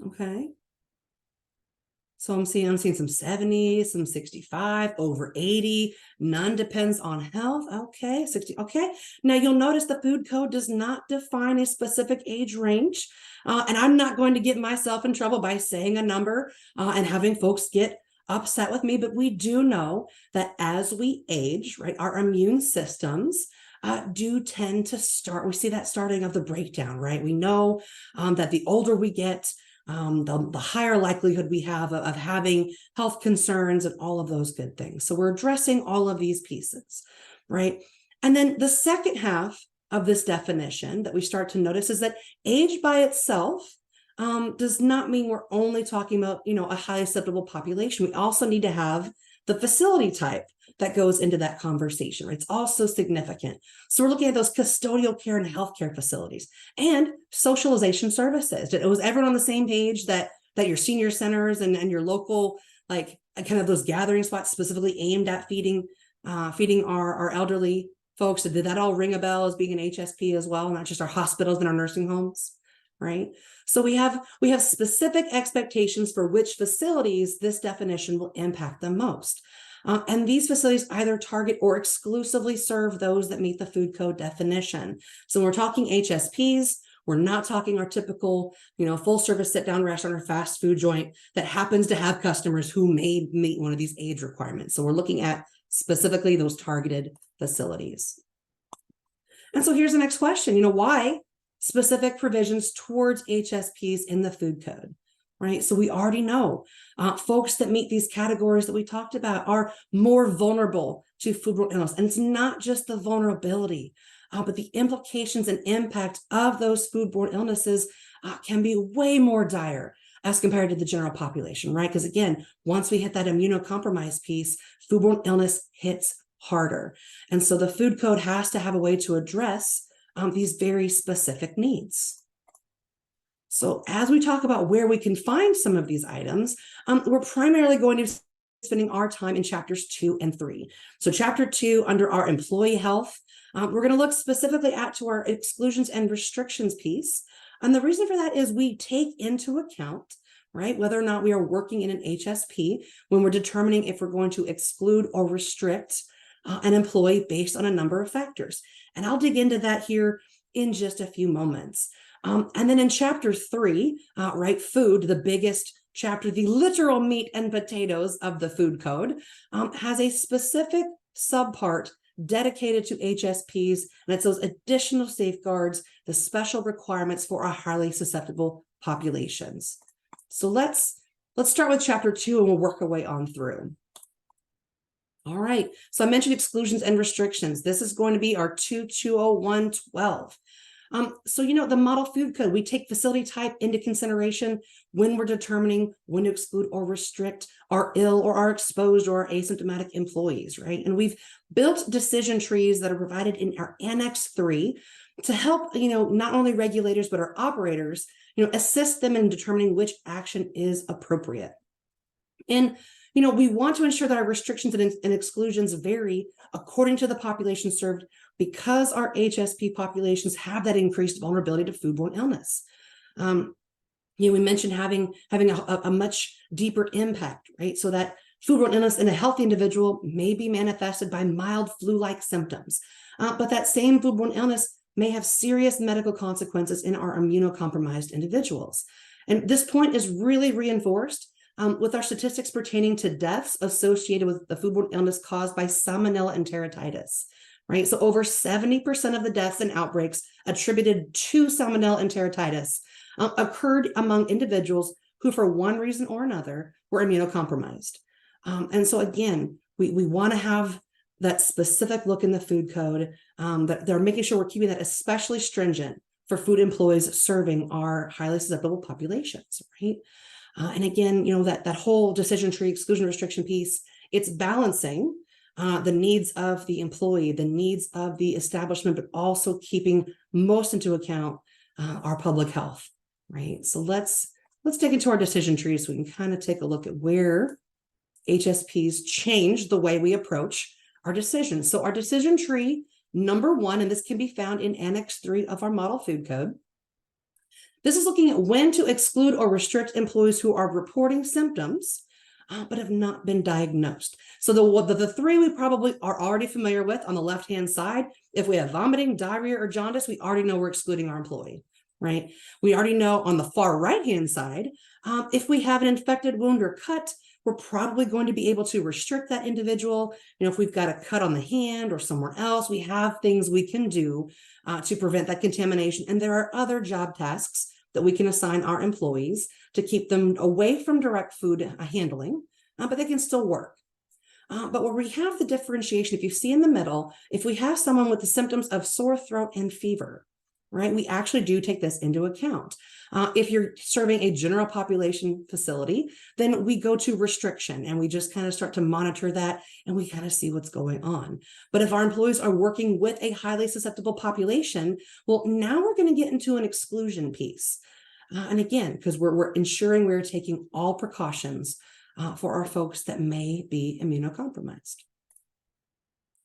Okay. So I'm seeing some 70, some 65, over 80, none depends on health. Okay, 60, okay. Now you'll notice the food code does not define a specific age range. And I'm not going to get myself in trouble by saying a number and having folks get upset with me, but we do know that as we age, right, our immune systems do tend to start, we see that starting of the breakdown, right? We know that the older we get, the higher likelihood we have of having health concerns and all of those good things. So we're addressing all of these pieces, right? And then the second half of this definition that we start to notice is that age by itself does not mean we're only talking about, a highly susceptible population. We also need to have the facility type that goes into that conversation, right? It's also significant. So we're looking at those custodial care and healthcare facilities and socialization services. Was everyone on the same page that your senior centers and your local, like kind of those gathering spots specifically aimed at feeding our elderly folks? Did that all ring a bell as being an HSP as well, not just our hospitals and our nursing homes, right? So we have specific expectations for which facilities this definition will impact the most. And these facilities either target or exclusively serve those that meet the food code definition. So when we're talking HSPs, we're not talking our typical, full service sit down restaurant or fast food joint that happens to have customers who may meet one of these age requirements. So we're looking at specifically those targeted facilities. And so here's the next question, why specific provisions towards HSPs in the food code? Right. So we already know folks that meet these categories that we talked about are more vulnerable to foodborne illness. And it's not just the vulnerability, but the implications and impact of those foodborne illnesses can be way more dire as compared to the general population, right? Because again, once we hit that immunocompromised piece, foodborne illness hits harder. And so the food code has to have a way to address these very specific needs. So as we talk about where we can find some of these items, we're primarily going to be spending our time in chapters 2 and 3. So chapter 2, under our employee health, we're going to look specifically to our exclusions and restrictions piece. And the reason for that is we take into account, right, whether or not we are working in an HSP when we're determining if we're going to exclude or restrict an employee based on a number of factors. And I'll dig into that here in just a few moments. And then in chapter 3, right, food, the biggest chapter, the literal meat and potatoes of the food code, has a specific subpart dedicated to HSPs, and it's those additional safeguards, the special requirements for our highly susceptible populations. So let's start with chapter 2 and we'll work our way on through. All right, so I mentioned exclusions and restrictions. This is going to be our 220112. So, the model food code, we take facility type into consideration when we're determining when to exclude or restrict our ill or our exposed or our asymptomatic employees, right? And we've built decision trees that are provided in our Annex 3 to help, not only regulators, but our operators, assist them in determining which action is appropriate. And we want to ensure that our restrictions and exclusions vary according to the population served because our HSP populations have that increased vulnerability to foodborne illness. We mentioned having a much deeper impact, right? So that foodborne illness in a healthy individual may be manifested by mild flu-like symptoms, but that same foodborne illness may have serious medical consequences in our immunocompromised individuals. And this point is really reinforced with our statistics pertaining to deaths associated with the foodborne illness caused by salmonella enteritis, right? So over 70% of the deaths and outbreaks attributed to salmonella enteritis occurred among individuals who, for one reason or another, were immunocompromised. And so again, we want to have that specific look in the food code, that they're making sure we're keeping that especially stringent for food employees serving our highly susceptible populations, right? And again, that whole decision tree exclusion restriction piece, it's balancing the needs of the employee, the needs of the establishment, but also keeping most into account our public health, right? So let's dig into our decision tree so we can kind of take a look at where HSPs change the way we approach our decisions. So our decision tree, number 1, and this can be found in Annex 3 of our model food code. This is looking at when to exclude or restrict employees who are reporting symptoms, but have not been diagnosed. So the 3 we probably are already familiar with on the left-hand side. If we have vomiting, diarrhea, or jaundice, we already know we're excluding our employee, right? We already know on the far right-hand side, if we have an infected wound or cut, we're probably going to be able to restrict that individual. If we've got a cut on the hand or somewhere else, we have things we can do to prevent that contamination. And there are other job tasks that we can assign our employees to keep them away from direct food handling, but they can still work. But where we have the differentiation, if you see in the middle, if we have someone with the symptoms of sore throat and fever, right, we actually do take this into account. If you're serving a general population facility, then we go to restriction and we just kind of start to monitor that and we kind of see what's going on. But if our employees are working with a highly susceptible population, well, now we're going to get into an exclusion piece. And again, because we're ensuring we're taking all precautions for our folks that may be immunocompromised.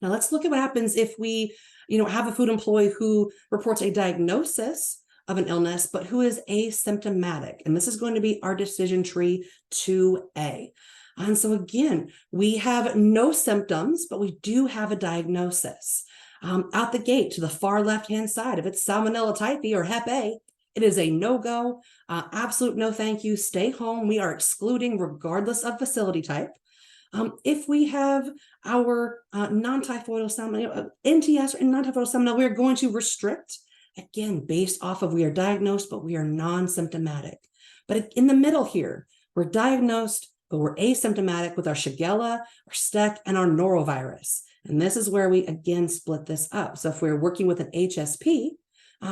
Now let's look at what happens if we, have a food employee who reports a diagnosis of an illness, but who is asymptomatic. And this is going to be our decision tree 2A. And so again, we have no symptoms, but we do have a diagnosis. Out the gate to the far left-hand side, if it's Salmonella typhi or Hep A, it is a no-go, absolute no thank you, stay home. We are excluding regardless of facility type. If we have our non-typhoidal salmonella, NTS or non-typhoidal salmonella, we are going to restrict, again, based off of we are diagnosed, but we are non-symptomatic. But in the middle here, we're diagnosed, but we're asymptomatic with our Shigella, our STEC, and our norovirus. And this is where we, again, split this up. So if we're working with an HSP,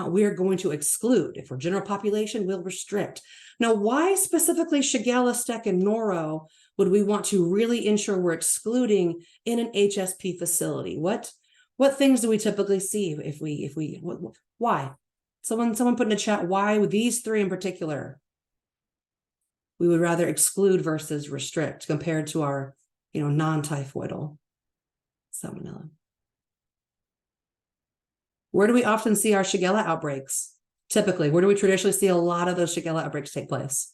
we are going to exclude. If we're general population, we'll restrict. Now, why specifically Shigella, STEC, and noro would we want to really ensure we're excluding in an HSP facility? What things do we typically see why? Someone put in the chat, why with these 3 in particular, we would rather exclude versus restrict compared to our, non-typhoidal salmonella. Where do we often see our Shigella outbreaks? Typically, where do we traditionally see a lot of those Shigella outbreaks take place?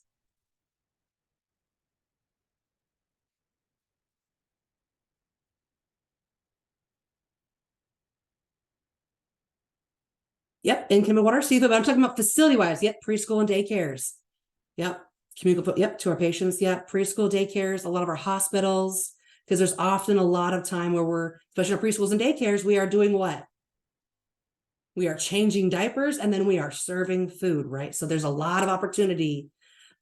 Yep, incoming water, seafood, but I'm talking about facility-wise. Yep, preschool and daycares. Yep, communicable. Yep, to our patients. Yep, preschool, daycares, a lot of our hospitals, because there's often a lot of time where we're, especially our preschools and daycares, we are doing what? We are changing diapers and then we are serving food, right? So there's a lot of opportunity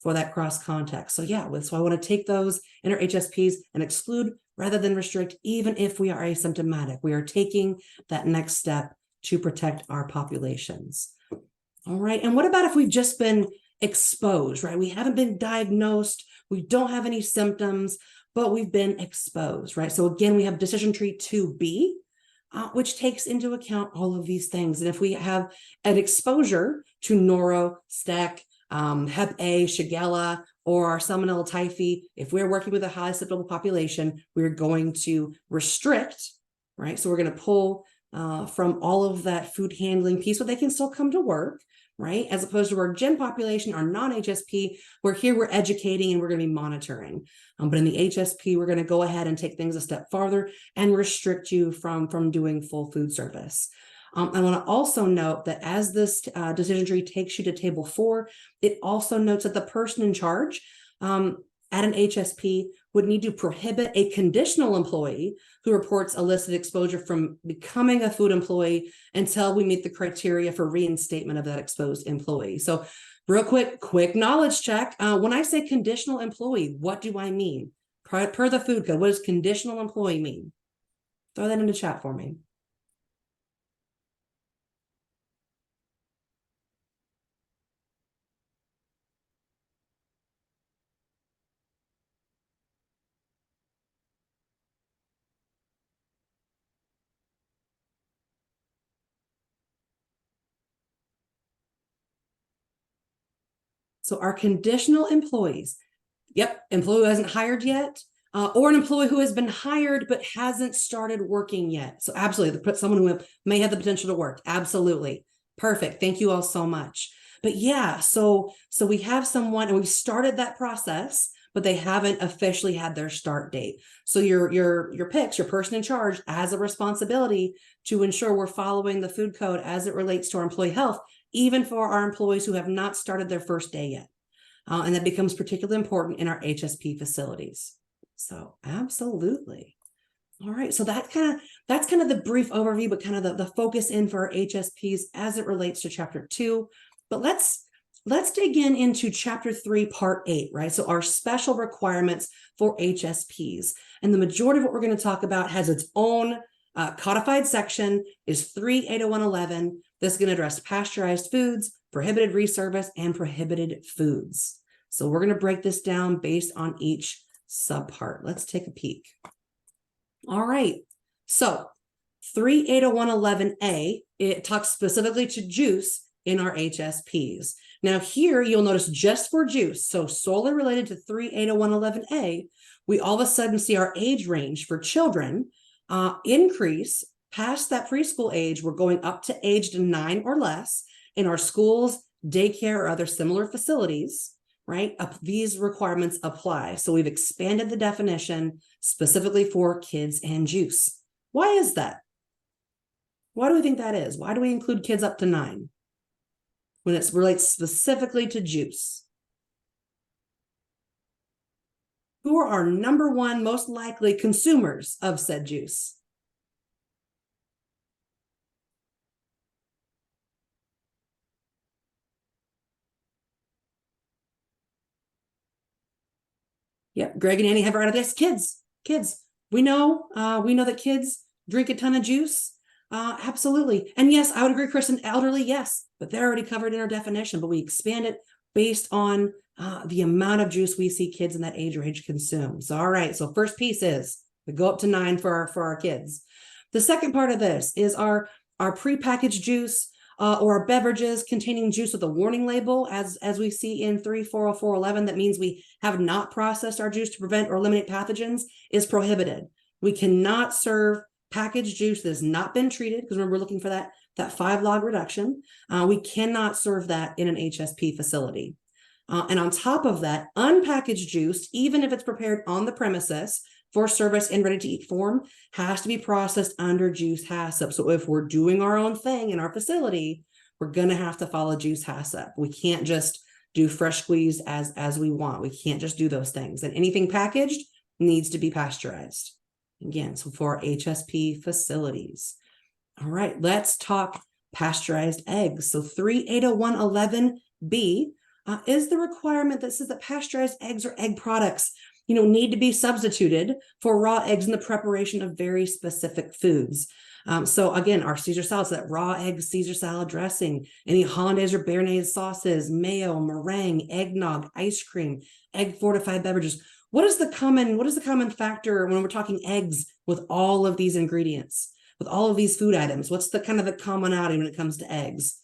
for that cross context. So yeah, so I want to take those in our HSPs and exclude rather than restrict, even if we are asymptomatic. We are taking that next step to protect our populations. All right, and what about if we've just been exposed, right? We haven't been diagnosed, we don't have any symptoms, but we've been exposed, right? So again, we have decision tree 2B, which takes into account all of these things. And if we have an exposure to noro, stec, Hep A, Shigella, or Salmonella typhi, if we're working with a highly susceptible population, we're going to restrict, right? So we're going to pull from all of that food handling piece, but they can still come to work, right? As opposed to our gen population, our non-HSP, where here we're educating and we're going to be monitoring. But in the HSP, we're going to go ahead and take things a step farther and restrict you from doing full food service. I want to also note that as this decision tree takes you to table 4, it also notes that the person in charge at an HSP would need to prohibit a conditional employee who reports illicit exposure from becoming a food employee until we meet the criteria for reinstatement of that exposed employee. So real quick knowledge check. When I say conditional employee, what do I mean? Per the food code, what does conditional employee mean? Throw that in the chat for me. So our conditional employees, yep, employee who hasn't hired yet, or an employee who has been hired but hasn't started working yet. So absolutely, someone who may have the potential to work. Absolutely. Perfect. Thank you all so much. But yeah, so we have someone and we've started that process, but they haven't officially had their start date. So your picks, your person in charge has a responsibility to ensure we're following the food code as it relates to our employee health, even for our employees who have not started their first day yet. And that becomes particularly important in our HSP facilities. So absolutely. All right, so that's kind of the brief overview, but kind of the focus in for our HSPs as it relates to chapter 2. But let's dig into chapter 3, part 8, right? So our special requirements for HSPs. And the majority of what we're going to talk about has its own codified section, is 3.801.11. This is going to address pasteurized foods, prohibited reservice, and prohibited foods. So we're going to break this down based on each subpart. Let's take a peek. All right, so 3.801.11a, it talks specifically to juice in our HSPs. Now here you'll notice just for juice, so solely related to 3.801.11a, we all of a sudden see our age range for children increase past that preschool age. We're going up to aged 9 or less in our schools, daycare, or other similar facilities, right? These requirements apply. So we've expanded the definition specifically for kids and juice. Why is that? Why do we think that is? Why do we include kids up to 9 when it relates specifically to juice? Who are our number one most likely consumers of said juice? Yep, Greg and Annie have it right at this. Kids. We know that kids drink a ton of juice. Absolutely. And yes, I would agree, Kristen, elderly, yes, but they're already covered in our definition, but we expand it based on the amount of juice we see kids in that age range consume. So, all right. So first piece is we go up to 9 for our kids. The second part of this is our prepackaged juice or our beverages containing juice with a warning label, as we see in 3.404.11. That means we have not processed our juice to prevent or eliminate pathogens, is prohibited. We cannot serve packaged juice that has not been treated, because remember, we're looking for that 5 log reduction. We cannot serve that in an HSP facility. And on top of that, unpackaged juice, even if it's prepared on the premises for service in ready-to-eat form, has to be processed under juice HACCP. So if we're doing our own thing in our facility, we're going to have to follow juice HACCP. We can't just do fresh squeeze as we want. We can't just do those things. And anything packaged needs to be pasteurized. Again, so for our HSP facilities. All right, let's talk pasteurized eggs. So 380111B is the requirement that says that pasteurized eggs or egg products, need to be substituted for raw eggs in the preparation of very specific foods. So again, our Caesar salads, that raw egg Caesar salad dressing, any hollandaise or béarnaise sauces, mayo, meringue, eggnog, ice cream, egg fortified beverages. What is the common factor when we're talking eggs with all of these ingredients, with all of these food items? What's the kind of the commonality when it comes to eggs?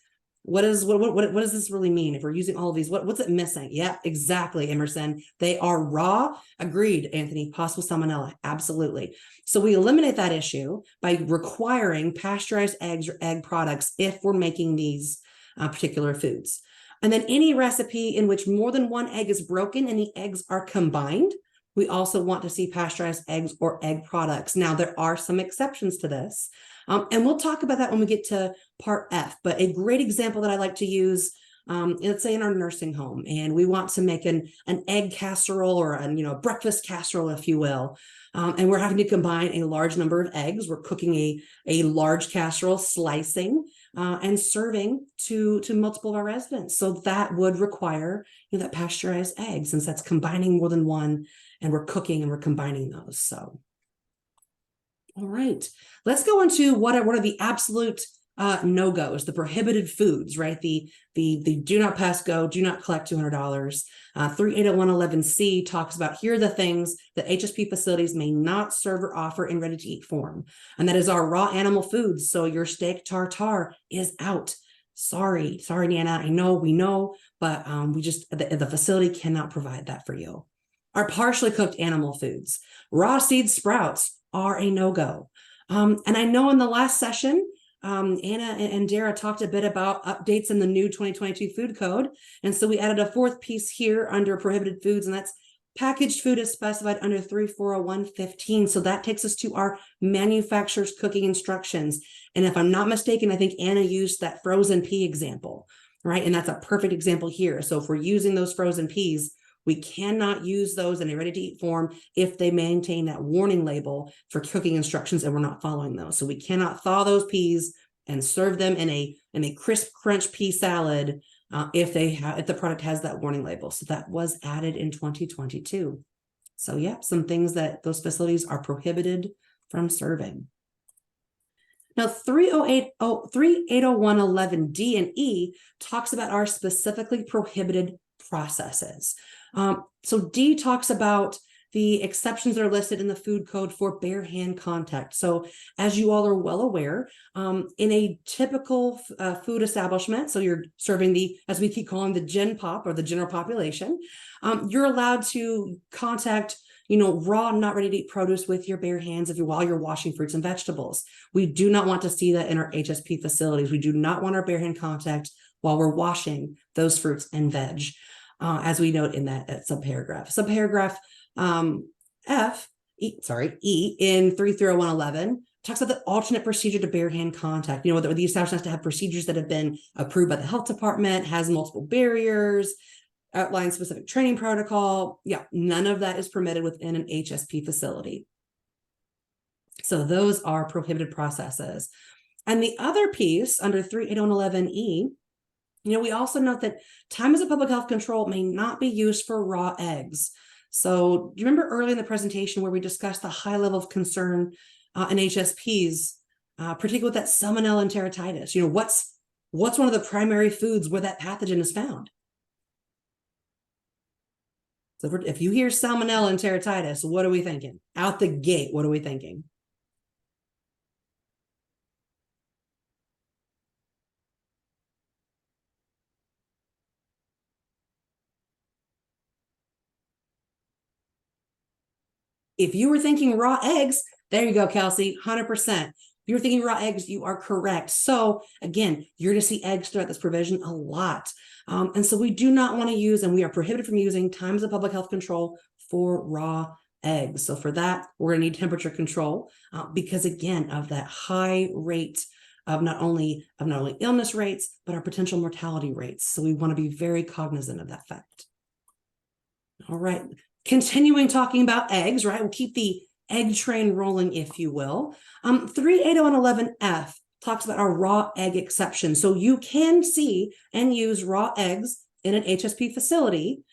What does this really mean? If we're using all of these, what's it missing? Yeah, exactly, Emerson. They are raw. Agreed, Anthony. Possible salmonella. Absolutely. So we eliminate that issue by requiring pasteurized eggs or egg products if we're making these particular foods. And then any recipe in which more than one egg is broken and the eggs are combined, we also want to see pasteurized eggs or egg products. Now, there are some exceptions to this. And we'll talk about that when we get to part F. But a great example that I like to use, let's say in our nursing home, and we want to make an egg casserole or a breakfast casserole, if you will. And we're having to combine a large number of eggs. We're cooking a large casserole, slicing and serving to multiple of our residents. So that would require that pasteurized egg, since that's combining more than one, and we're cooking and we're combining those. So. All right, let's go into what are the absolute no-goes, the prohibited foods, right? The do not pass go, do not collect $200. 380111C talks about here are the things that HSP facilities may not serve or offer in ready-to-eat form. And that is our raw animal foods. So your steak tartare is out. Sorry, Nana, we know, but the facility cannot provide that for you. Our partially cooked animal foods, raw seed sprouts, are a no-go. And I know in the last session, Anna and Dara talked a bit about updates in the new 2022 food code. And so we added a fourth piece here under prohibited foods, and that's packaged food is specified under 340115. So that takes us to our manufacturer's cooking instructions. And if I'm not mistaken, I think Anna used that frozen pea example, right? And that's a perfect example here. So if we're using those frozen peas, we cannot use those in a ready-to-eat form if they maintain that warning label for cooking instructions and we're not following those. So we cannot thaw those peas and serve them in a crisp crunch pea salad if the product has that warning label. So that was added in 2022. So yeah, some things that those facilities are prohibited from serving. Now, 380111D and E talks about our specifically prohibited processes. So D talks about the exceptions that are listed in the food code for bare hand contact. So as you all are well aware, in a typical food establishment, so you're serving as we keep calling the gen pop or the general population, you're allowed to contact raw, not ready to eat produce with your bare hands while you're washing fruits and vegetables. We do not want to see that in our HSP facilities. We do not want our bare hand contact while we're washing those fruits and veg. As we note in that subparagraph. Subparagraph E in 330111 talks about the alternate procedure to bare hand contact. The establishment has to have procedures that have been approved by the health department, has multiple barriers, outlines specific training protocol. Yeah, none of that is permitted within an HSP facility. So those are prohibited processes. And the other piece under 380111E, we also note that time as a public health control may not be used for raw eggs. So do you remember early in the presentation where we discussed the high level of concern in HSPs, particularly with that salmonella and enteritis? What's one of the primary foods where that pathogen is found? So if you hear salmonella and enteritis, what are we thinking? Out the gate, what are we thinking? If you were thinking raw eggs, there you go, Kelsey, 100%. If you're thinking raw eggs, you are correct. So again, you're going to see eggs throughout this provision a lot. And so we do not want to use, and we are prohibited from using times of public health control for raw eggs. So for that, we're going to need temperature control because again, of that high rate of not only illness rates, but our potential mortality rates. So we want to be very cognizant of that fact. All right, continuing talking about eggs, right? We'll keep the egg train rolling, if you will. 38011F talks about our raw egg exception. So you can see and use raw eggs in an HSP facility,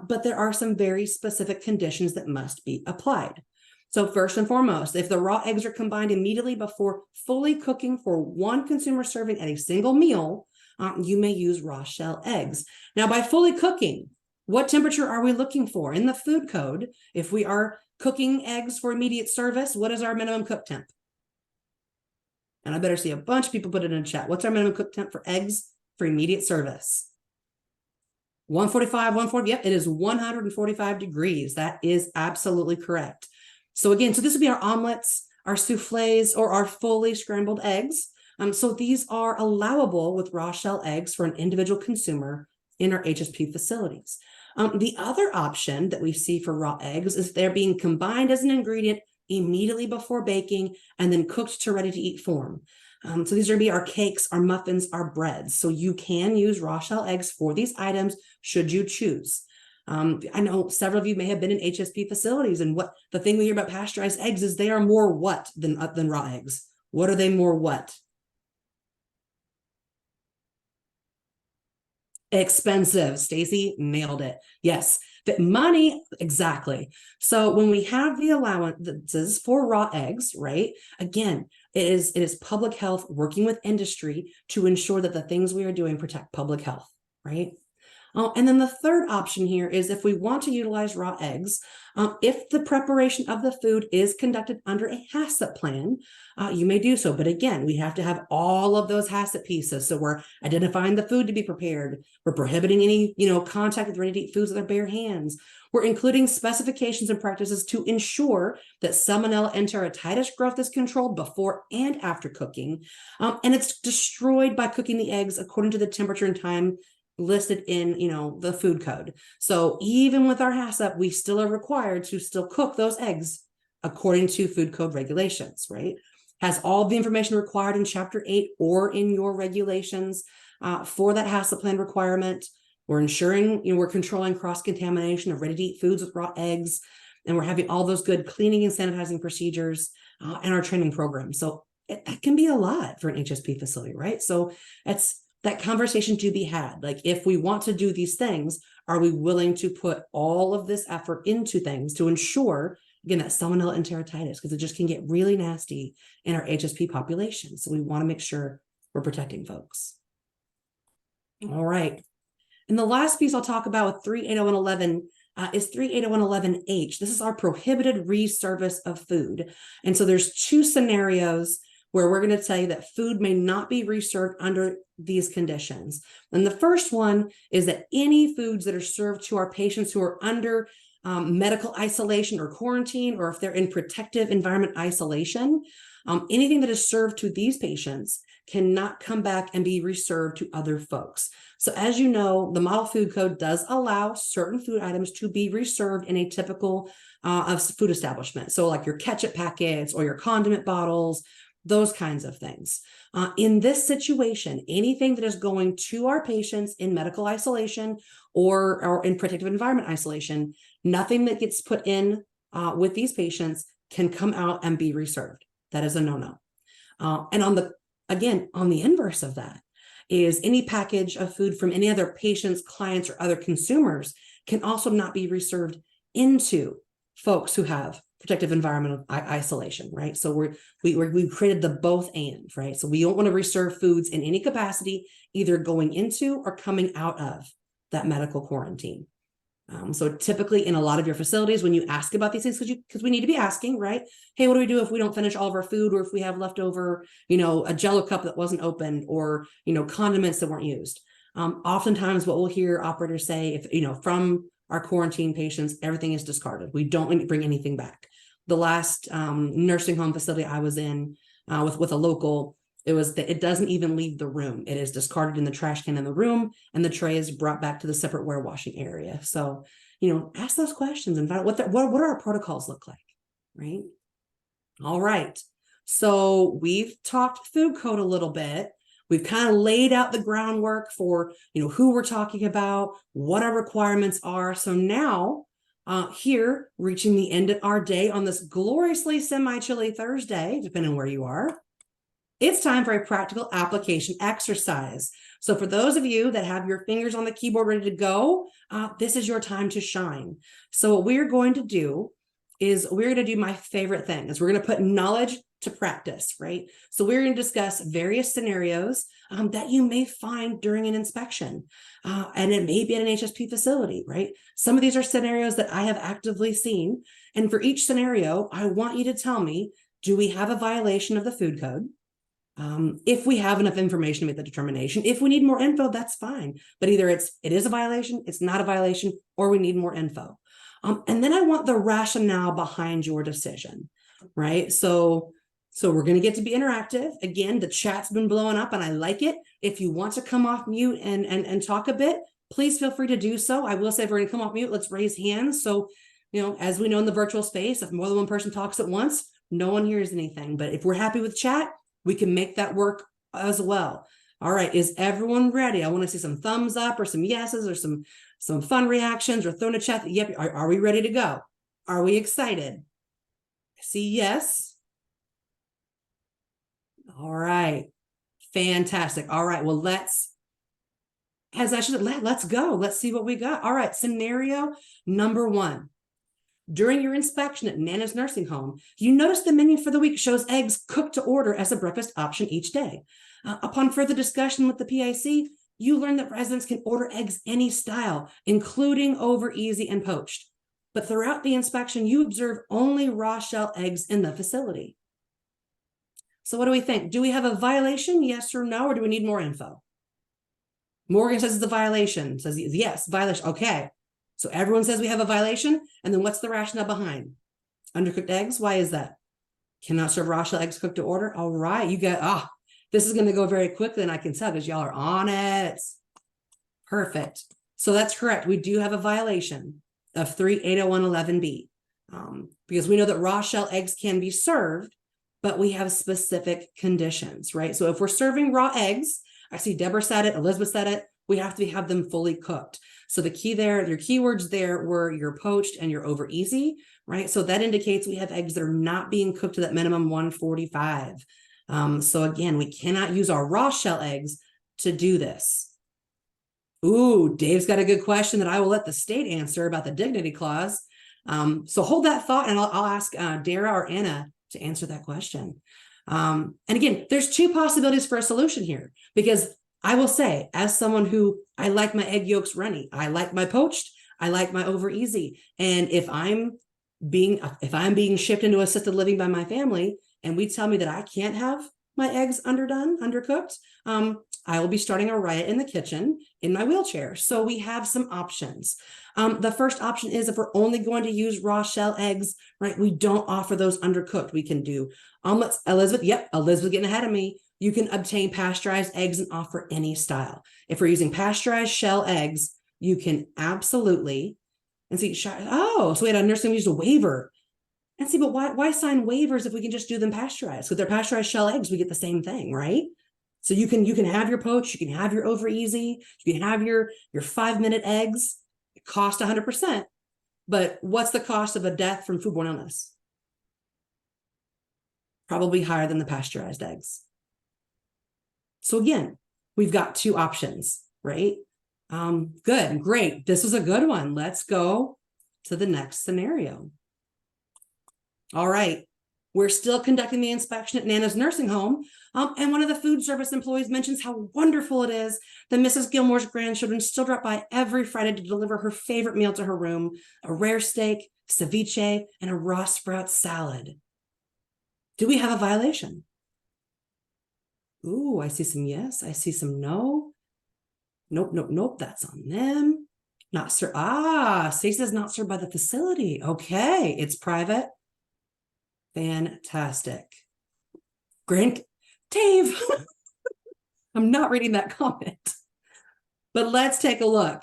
but there are some very specific conditions that must be applied. So first and foremost, if the raw eggs are combined immediately before fully cooking for one consumer serving at a single meal, you may use raw shell eggs. Now, by fully cooking, what temperature are we looking for? In the food code, if we are cooking eggs for immediate service, what is our minimum cook temp? And I better see a bunch of people put it in chat. What's our minimum cook temp for eggs for immediate service? 145, 140. Yep, it is 145 degrees. That is absolutely correct. So again, this would be our omelets, our souffles, or our fully scrambled eggs. So these are allowable with raw shell eggs for an individual consumer in our HSP facilities. The other option that we see for raw eggs is they're being combined as an ingredient immediately before baking and then cooked to ready-to-eat form. So these are going to be our cakes, our muffins, our breads. So you can use raw shell eggs for these items should you choose. I know several of you may have been in HSP facilities, and what the thing we hear about pasteurized eggs is they are more what than raw eggs. What are they more what? Expensive. Stacy nailed it. Yes, the money, exactly. So when we have the allowances for raw eggs, right? Again, it is public health working with industry to ensure that the things we are doing protect public health, right? And then the third option here is if we want to utilize raw eggs, if the preparation of the food is conducted under a HACCP plan, you may do so. But again, we have to have all of those HACCP pieces. So we're identifying the food to be prepared. We're prohibiting any, contact with ready-to-eat foods with our bare hands. We're including specifications and practices to ensure that Salmonella enteritis growth is controlled before and after cooking. And it's destroyed by cooking the eggs according to the temperature and time listed in the food code. So even with our HACCP, we still are required to still cook those eggs according to food code regulations, right? Has all the information required in chapter 8 or in your regulations for that HACCP plan requirement. We're ensuring we're controlling cross-contamination of ready-to-eat foods with raw eggs, and we're having all those good cleaning and sanitizing procedures and our training program. So that can be a lot for an HSP facility, right? So it's that conversation to be had. Like, if we want to do these things, are we willing to put all of this effort into things to ensure, again, that Salmonella enteritis, because it just can get really nasty in our HSP population. So we want to make sure we're protecting folks. All right. And the last piece I'll talk about with 38011 is 38011H. This is our prohibited reservice of food. And so there's two scenarios where we're going to tell you that food may not be reserved under these conditions. And the first one is that any foods that are served to our patients who are under medical isolation or quarantine, or if they're in protective environment isolation, anything that is served to these patients cannot come back and be reserved to other folks. So as you know, the model food code does allow certain food items to be reserved in a typical food establishment. So like your ketchup packets or your condiment bottles, those kinds of things. In this situation, anything that is going to our patients in medical isolation or in protective environment isolation, nothing that gets put in with these patients can come out and be reserved. That is a no-no. And on the inverse of that is any package of food from any other patients, clients, or other consumers can also not be reserved into folks who have protective environmental isolation, right? So we've created the both and, right? So we don't want to reserve foods in any capacity, either going into or coming out of that medical quarantine. So typically in a lot of your facilities, when you ask about these things, because we need to be asking, right? Hey, what do we do if we don't finish all of our food, or if we have leftover, a Jello cup that wasn't opened, or, condiments that weren't used? Oftentimes what we'll hear operators say, if, from our quarantine patients, everything is discarded. We don't bring anything back. The last nursing home facility I was in with a local, it doesn't even leave the room. It is discarded in the trash can in the room, and the tray is brought back to the separate warewashing area. So, ask those questions and find out what our protocols look like, right? All right. So we've talked food code a little bit. We've kind of laid out the groundwork for, who we're talking about, what our requirements are. So now, here, reaching the end of our day on this gloriously semi-chilly Thursday, depending on where you are, it's time for a practical application exercise. So for those of you that have your fingers on the keyboard ready to go, this is your time to shine. So what we're going to do is we're going to do my favorite thing is we're going to put knowledge to practice, right? So we're going to discuss various scenarios that you may find during an inspection. And it may be at an HSP facility, right? Some of these are scenarios that I have actively seen. And for each scenario, I want you to tell me, do we have a violation of the food code? If we have enough information to make the determination. If we need more info, that's fine. But either it is a violation, it's not a violation, or we need more info. And then I want the rationale behind your decision, right? So we're going to get to be interactive. Again, the chat's been blowing up and I like it. If you want to come off mute and talk a bit, please feel free to do so. I will say if we're going to come off mute, let's raise hands. So, as we know in the virtual space, if more than one person talks at once, no one hears anything. But if we're happy with chat, we can make that work as well. All right, is everyone ready? I want to see some thumbs up or some yeses or some fun reactions or throw in a chat. Yep, are we ready to go? Are we excited? I see yes. All right, fantastic. All right, well, let's go. Let's see what we got. All right, scenario number 1. During your inspection at Nana's nursing home, you notice the menu for the week shows eggs cooked to order as a breakfast option each day. Upon further discussion with the PIC, you learn that residents can order eggs any style, including over easy and poached. But throughout the inspection, you observe only raw shell eggs in the facility. So what do we think? Do we have a violation, yes or no, or do we need more info? Morgan says it's a violation, says yes, violation, okay. So everyone says we have a violation, and then what's the rationale behind? Undercooked eggs, why is that? Cannot serve raw shell eggs cooked to order. All right, you got, this is gonna go very quickly and I can tell because y'all are on it. Perfect. So that's correct. We do have a violation of 380111B because we know that raw shell eggs can be served, but we have specific conditions, right? So if we're serving raw eggs, I see Deborah said it, Elizabeth said it, we have to have them fully cooked. So the key there, your keywords there were your poached and your over easy, right? So that indicates we have eggs that are not being cooked to that minimum 145. So again, we cannot use our raw shell eggs to do this. Ooh, Dave's got a good question that I will let the state answer about the dignity clause. So hold that thought and I'll ask Dara or Anna to answer that question. And again, there's 2 possibilities for a solution here because I will say, as someone who I like my egg yolks runny, I like my poached, I like my over easy. And if I'm being shipped into assisted living by my family and we tell me that I can't have my eggs undercooked, I will be starting a riot in the kitchen in my wheelchair. So we have some options. The first option is if we're only going to use raw shell eggs, right? We don't offer those undercooked. We can do omelets. Elizabeth, yep, Elizabeth getting ahead of me. You can obtain pasteurized eggs and offer any style. If we're using pasteurized shell eggs, you can absolutely, and see, so we had a nursing use a waiver. And see, but why sign waivers if we can just do them pasteurized? With their pasteurized shell eggs, we get the same thing, right? So you can have your poach, you can have your over easy, you can have your 5-minute eggs. It cost 100%. But what's the cost of a death from foodborne illness? Probably higher than the pasteurized eggs. So again, we've got 2 options, right? Good, great. This was a good one. Let's go to the next scenario. All right, we're still conducting the inspection at Nana's nursing home. And one of the food service employees mentions how wonderful it is that Mrs. Gilmore's grandchildren still drop by every Friday to deliver her favorite meal to her room, a rare steak, ceviche, and a raw sprout salad. Do we have a violation? Ooh, I see some yes, I see some no. Nope, that's on them. Not served. Stacey says not served by the facility. Okay, it's private. Fantastic. Dave, I'm not reading that comment. But let's take a look.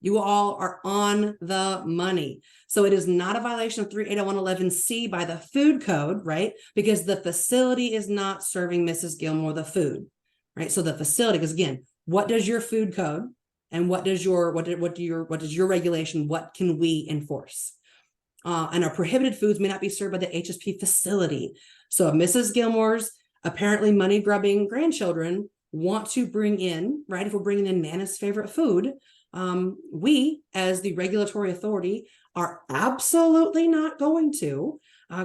You all are on the money. So it is not a violation of 380111C by the food code, right? Because the facility is not serving Mrs. Gilmore the food, right? So the facility, because again, what does your food code and what does your regulation, what can we enforce? And our prohibited foods may not be served by the HSP facility. So if Mrs. Gilmore's apparently money grubbing grandchildren want to bring in, right? If we're bringing in Nana's favorite food, we as the regulatory authority are absolutely not going to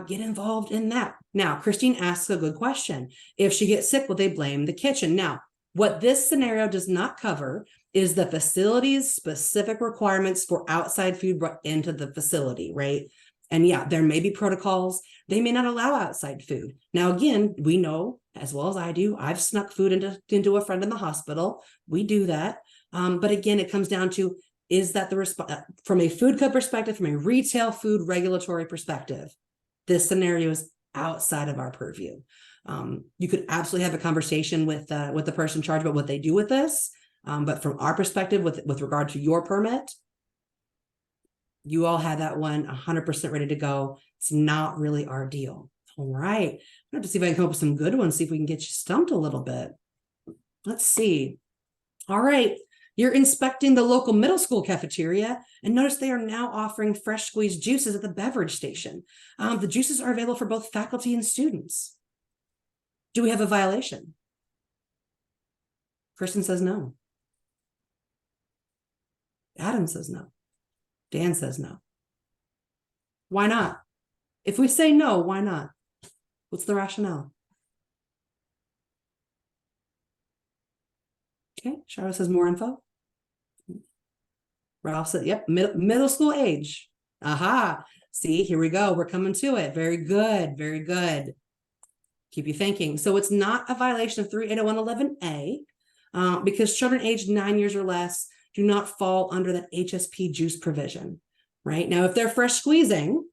get involved in that. Now, Christine asks a good question. If she gets sick, will they blame the kitchen? Now, what this scenario does not cover is the facility's specific requirements for outside food brought into the facility, right? And yeah, there may be protocols. They may not allow outside food. Now, again, we know as well as I do, I've snuck food into a friend in the hospital. We do that. But again, it comes down to, is that the response from a food code perspective, from a retail food regulatory perspective, this scenario is outside of our purview. You could absolutely have a conversation with the person charged about what they do with this. But from our perspective, with regard to your permit, you all had that one 100% ready to go. It's not really our deal. All right. I have to see if I can come up with some good ones, see if we can get you stumped a little bit. Let's see. All right. You're inspecting the local middle school cafeteria and notice they are now offering fresh squeezed juices at the beverage station. The juices are available for both faculty and students. Do we have a violation? Kristen says no. Adam says no. Dan says no. Why not? If we say no, why not? What's the rationale? Okay, Charlotte says more info. Ralph said, yep, middle school age. Aha, see, here we go. We're coming to it. Very good, very good. Keep you thinking. So it's not a violation of 380111A because children aged 9 years or less do not fall under that HSP juice provision, right? Now, if they're fresh squeezing,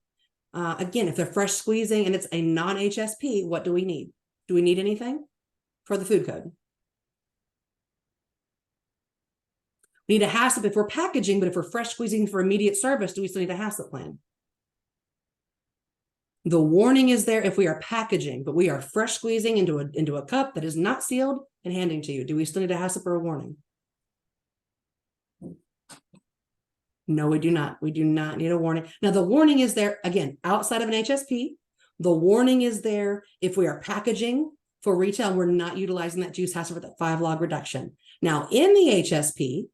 again, if they're fresh squeezing and it's a non-HSP, what do we need? Do we need anything for the food code? We need a HACCP if we're packaging, but if we're fresh squeezing for immediate service, do we still need a HACCP plan? The warning is there if we are packaging, but we are fresh squeezing into a cup that is not sealed and handing to you. Do we still need a HACCP or a warning? No, we do not. We do not need a warning. Now, the warning is there, again, outside of an HSP. The warning is there if we are packaging for retail and we're not utilizing that juice HACCP for that 5-log reduction. Now, in the HSP,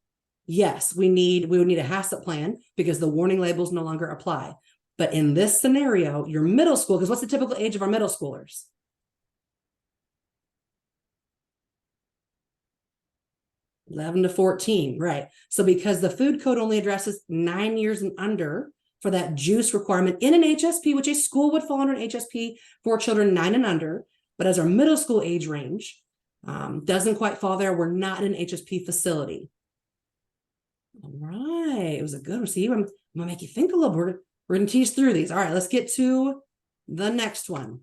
yes, we would need a HACCP plan because the warning labels no longer apply. But in this scenario, your middle school, because what's the typical age of our middle schoolers? 11 to 14, right? So because the food code only addresses 9 years and under for that juice requirement in an HSP, which a school would fall under an HSP for children 9 and under, but as our middle school age range doesn't quite fall there, we're not in an HSP facility. All right, it was a good one. See, I'm gonna make you think a little bit. We're gonna tease through these. All right, let's get to the next one.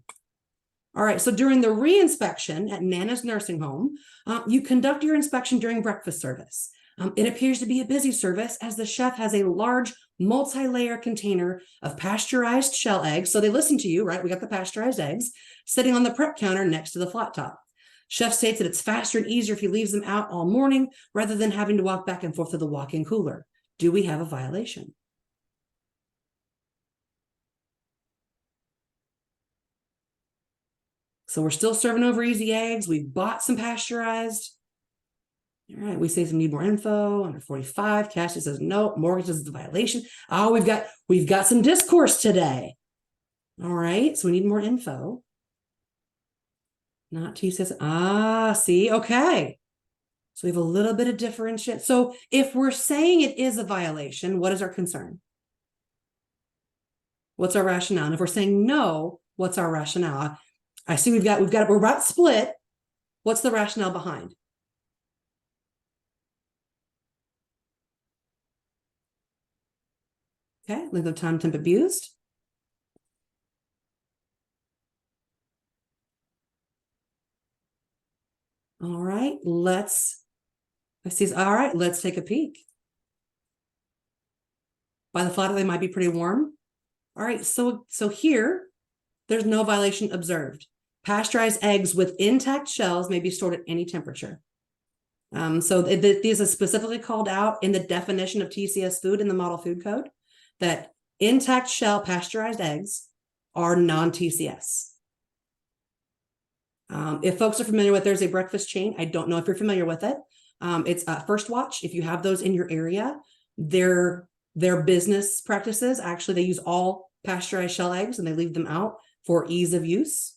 All right, so during the re-inspection at Nana's nursing home, you conduct your inspection during breakfast service. It appears to be a busy service as the chef has a large multi-layer container of pasteurized shell eggs. So they listen to you, right? We got the pasteurized eggs sitting on the prep counter next to the flat top. Chef states that it's faster and easier if he leaves them out all morning rather than having to walk back and forth to the walk-in cooler. Do we have a violation? So we're still serving over easy eggs. We bought some pasteurized. All right, we say some need more info. Under 45, Cassie says no. Morgan says it's a violation. Oh, we've got some discourse today. All right, so we need more info. Not T says, see, okay. So we have a little bit of differentiation. So if we're saying it is a violation, what is our concern? What's our rationale? And if we're saying no, what's our rationale? I see we're about split. What's the rationale behind? Okay, length of time, temp abused. All right, let's see. All right, let's take a peek. By the flat, they might be pretty warm. All right, so here, there's no violation observed. Pasteurized eggs with intact shells may be stored at any temperature. So these are specifically called out in the definition of TCS food in the Model Food Code, that intact shell pasteurized eggs are non-TCS. If folks are familiar with, there's a breakfast chain. I don't know if you're familiar with it. It's First Watch. If you have those in your area, their business practices, actually, they use all pasteurized shell eggs and they leave them out for ease of use.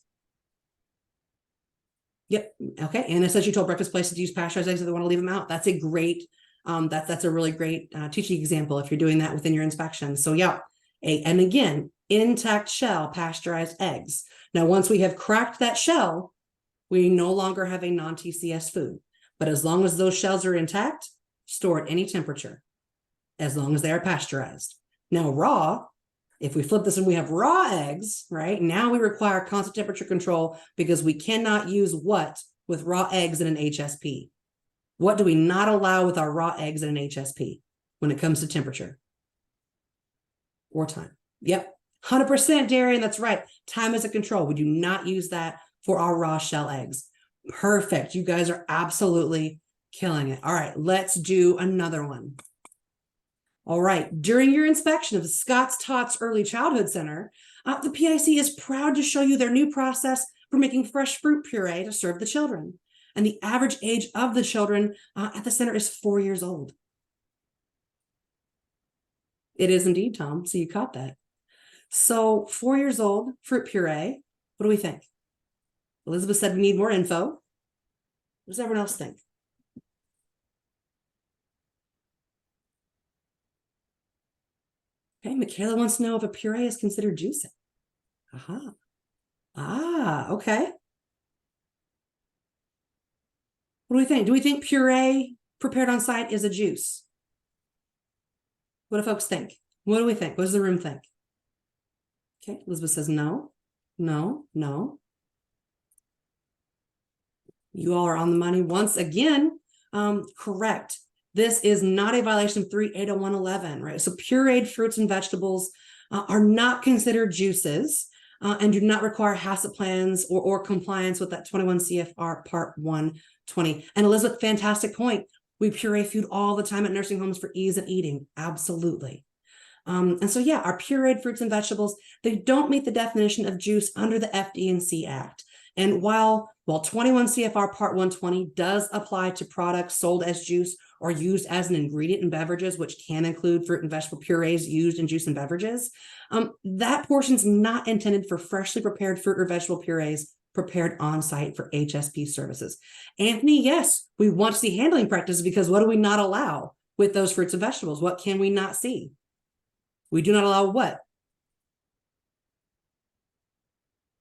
Yep. Okay. And it says you told breakfast places to use pasteurized eggs if they want to leave them out. That's a great, that's a really great teaching example if you're doing that within your inspection. So yeah. And again, intact shell pasteurized eggs. Now, once we have cracked that shell, we no longer have a non-TCS food. But as long as those shells are intact, store at any temperature, as long as they are pasteurized. Now, raw, if we flip this and we have raw eggs, right? Now we require constant temperature control because we cannot use what with raw eggs in an HSP? What do we not allow with our raw eggs in an HSP when it comes to temperature or time? Yep, 100%, Darian, that's right. Time is a control. We do not use that for our raw shell eggs. Perfect. You guys are absolutely killing it. All right, let's do another one. All right, during your inspection of the Scott's Tots Early Childhood Center, the PIC is proud to show you their new process for making fresh fruit puree to serve the children. And the average age of the children at the center is 4 years old. It is indeed, Tom, so you caught that. So 4 years old, fruit puree, what do we think? Elizabeth said we need more info. What does everyone else think? Okay, Michaela wants to know if a puree is considered juicing. Aha. Ah, okay. What do we think? Do we think puree prepared on site is a juice? What do folks think? What do we think? What does the room think? Okay, Elizabeth says no, no, no. You all are on the money once again. Correct. This is not a violation of 3-801-11, right? So pureed fruits and vegetables are not considered juices and do not require HACCP plans or compliance with that 21 CFR Part 120. And Elizabeth, fantastic point. We puree food all the time at nursing homes for ease of eating. Absolutely. And so, yeah, our pureed fruits and vegetables, they don't meet the definition of juice under the FD&C Act. And while 21 CFR Part 120 does apply to products sold as juice or used as an ingredient in beverages, which can include fruit and vegetable purees used in juice and beverages, that portion is not intended for freshly prepared fruit or vegetable purees prepared on site for HSP services. Anthony, yes, we want to see handling practices because what do we not allow with those fruits and vegetables? What can we not see? We do not allow what?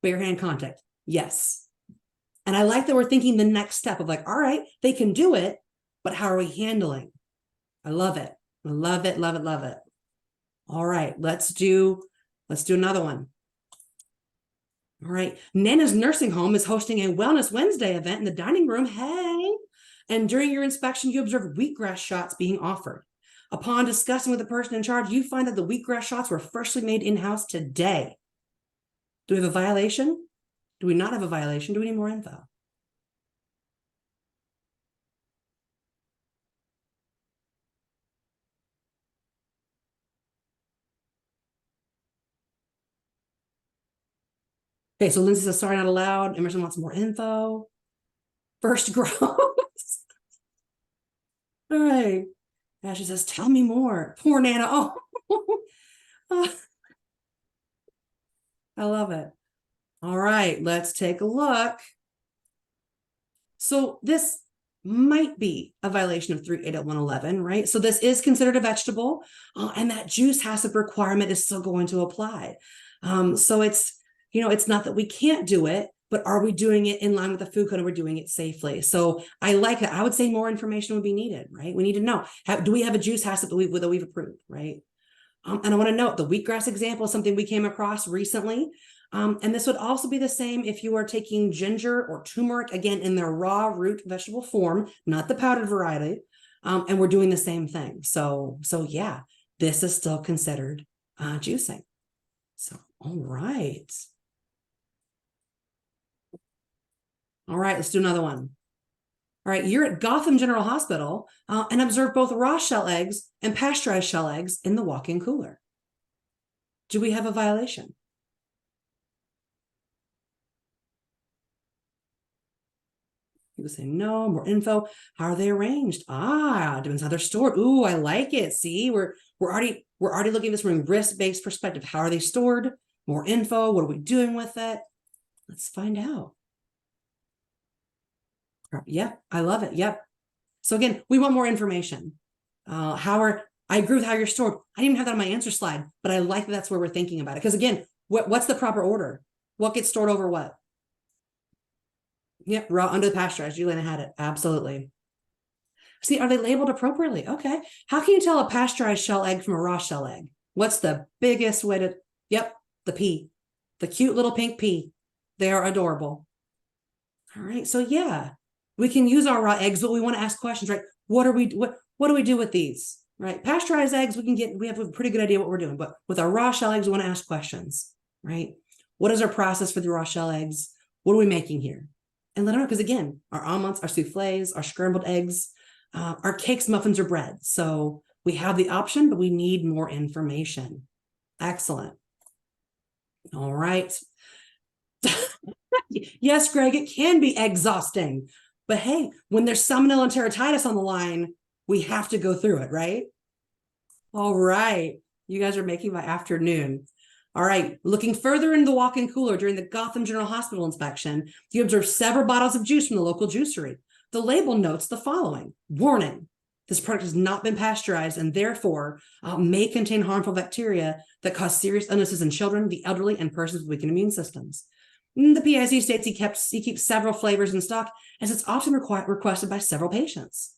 Bare hand contact. Yes. And I like that we're thinking the next step of like, all right, they can do it, but how are we handling? I love it. I love it, love it, love it. All right, let's do another one. All right, Nana's Nursing Home is hosting a Wellness Wednesday event in the dining room. Hey, and during your inspection, you observed wheatgrass shots being offered. Upon discussing with the person in charge, you find that the wheatgrass shots were freshly made in-house today. Do we have a violation? Do we not have a violation? Do we need more info? Okay, so Lindsay says, sorry, not allowed. Emerson wants more info. First grows. All right. Ashley says, tell me more. Poor Nana. Oh, I love it. All right, let's take a look. So this might be a violation of 3-801-11, right? So this is considered a vegetable, and that juice HACCP requirement is still going to apply. So it's, it's not that we can't do it, but are we doing it in line with the food code and we're doing it safely? So I like that. I would say more information would be needed, right? We need to know, do we have a juice HACCP that we've approved, right? And I want to note the wheatgrass example is something we came across recently. And this would also be the same if you are taking ginger or turmeric, again, in their raw root vegetable form, not the powdered variety. And we're doing the same thing. So yeah, this is still considered juicing. So, all right. All right, let's do another one. All right, you're at Gotham General Hospital and observe both raw shell eggs and pasteurized shell eggs in the walk-in cooler. Do we have a violation? People say no, more info. How are they arranged? Depends how they're stored. Ooh, I like it. See, we're already looking at this from a risk-based perspective. How are they stored? More info. What are we doing with it? Let's find out. Yep, I love it. Yep. So again, we want more information. I agree with how you're stored. I didn't even have that on my answer slide, but I like that that's where we're thinking about it. Because again, what's the proper order? What gets stored over what? Yep, raw under the pasteurized. Juliana had it. Absolutely. See, are they labeled appropriately? Okay. How can you tell a pasteurized shell egg from a raw shell egg? What's the biggest way to? Yep, the pea, the cute little pink pea. They are adorable. All right. So yeah, we can use our raw eggs, but we want to ask questions, right? What do we do with these? Right? Pasteurized eggs, we have a pretty good idea what we're doing, but with our raw shell eggs, we want to ask questions, right? What is our process for the raw shell eggs? What are we making here? And let them know, because again, our omelets, our souffles, our scrambled eggs, our cakes, muffins, or bread. So we have the option, but we need more information. Excellent. All right. Yes, Greg, it can be exhausting, but hey, when there's salmonella and enteritis on the line, we have to go through it, right? All right. You guys are making my afternoon. All right. Looking further into the walk-in cooler during the Gotham General Hospital inspection, you observe several bottles of juice from the local juicery. The label notes the following. Warning, this product has not been pasteurized and therefore may contain harmful bacteria that cause serious illnesses in children, the elderly, and persons with weakened immune systems. The PIC states he keeps several flavors in stock as it's often requested by several patients.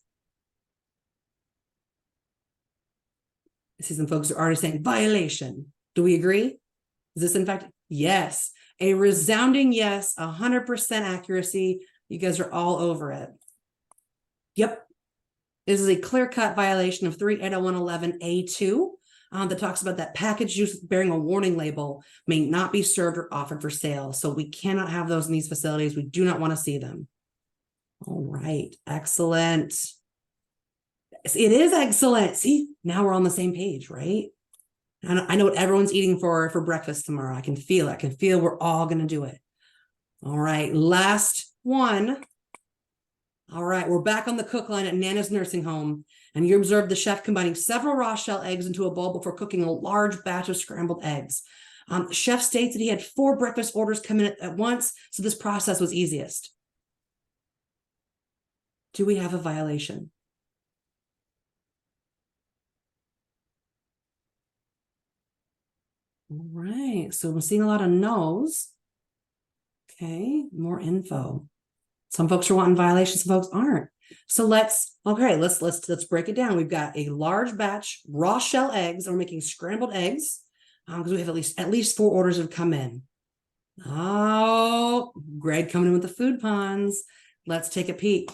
I see some folks are already saying violation. Do we agree? Is this in fact? Yes. A resounding yes, 100% accuracy. You guys are all over it. Yep. This is a clear-cut violation of 3-801-11A2 that talks about that packaged juice bearing a warning label may not be served or offered for sale. So we cannot have those in these facilities. We do not want to see them. All right. Excellent. It is excellent. See, now we're on the same page, right? I know what everyone's eating for breakfast tomorrow. I can feel it. I can feel we're all going to do it. All right. Last one. All right. We're back on the cook line at Nana's nursing home. And you observe the chef combining several raw shell eggs into a bowl before cooking a large batch of scrambled eggs. The chef states that he had 4 breakfast orders come in at once, so this process was easiest. Do we have a violation? All right, so we're seeing a lot of no's. Okay, more info. Some folks are wanting violations, some folks aren't. So let's break it down. We've got a large batch raw shell eggs, and we're making scrambled eggs because we have at least 4 orders have come in. Oh, Greg coming in with the food puns. Let's take a peek.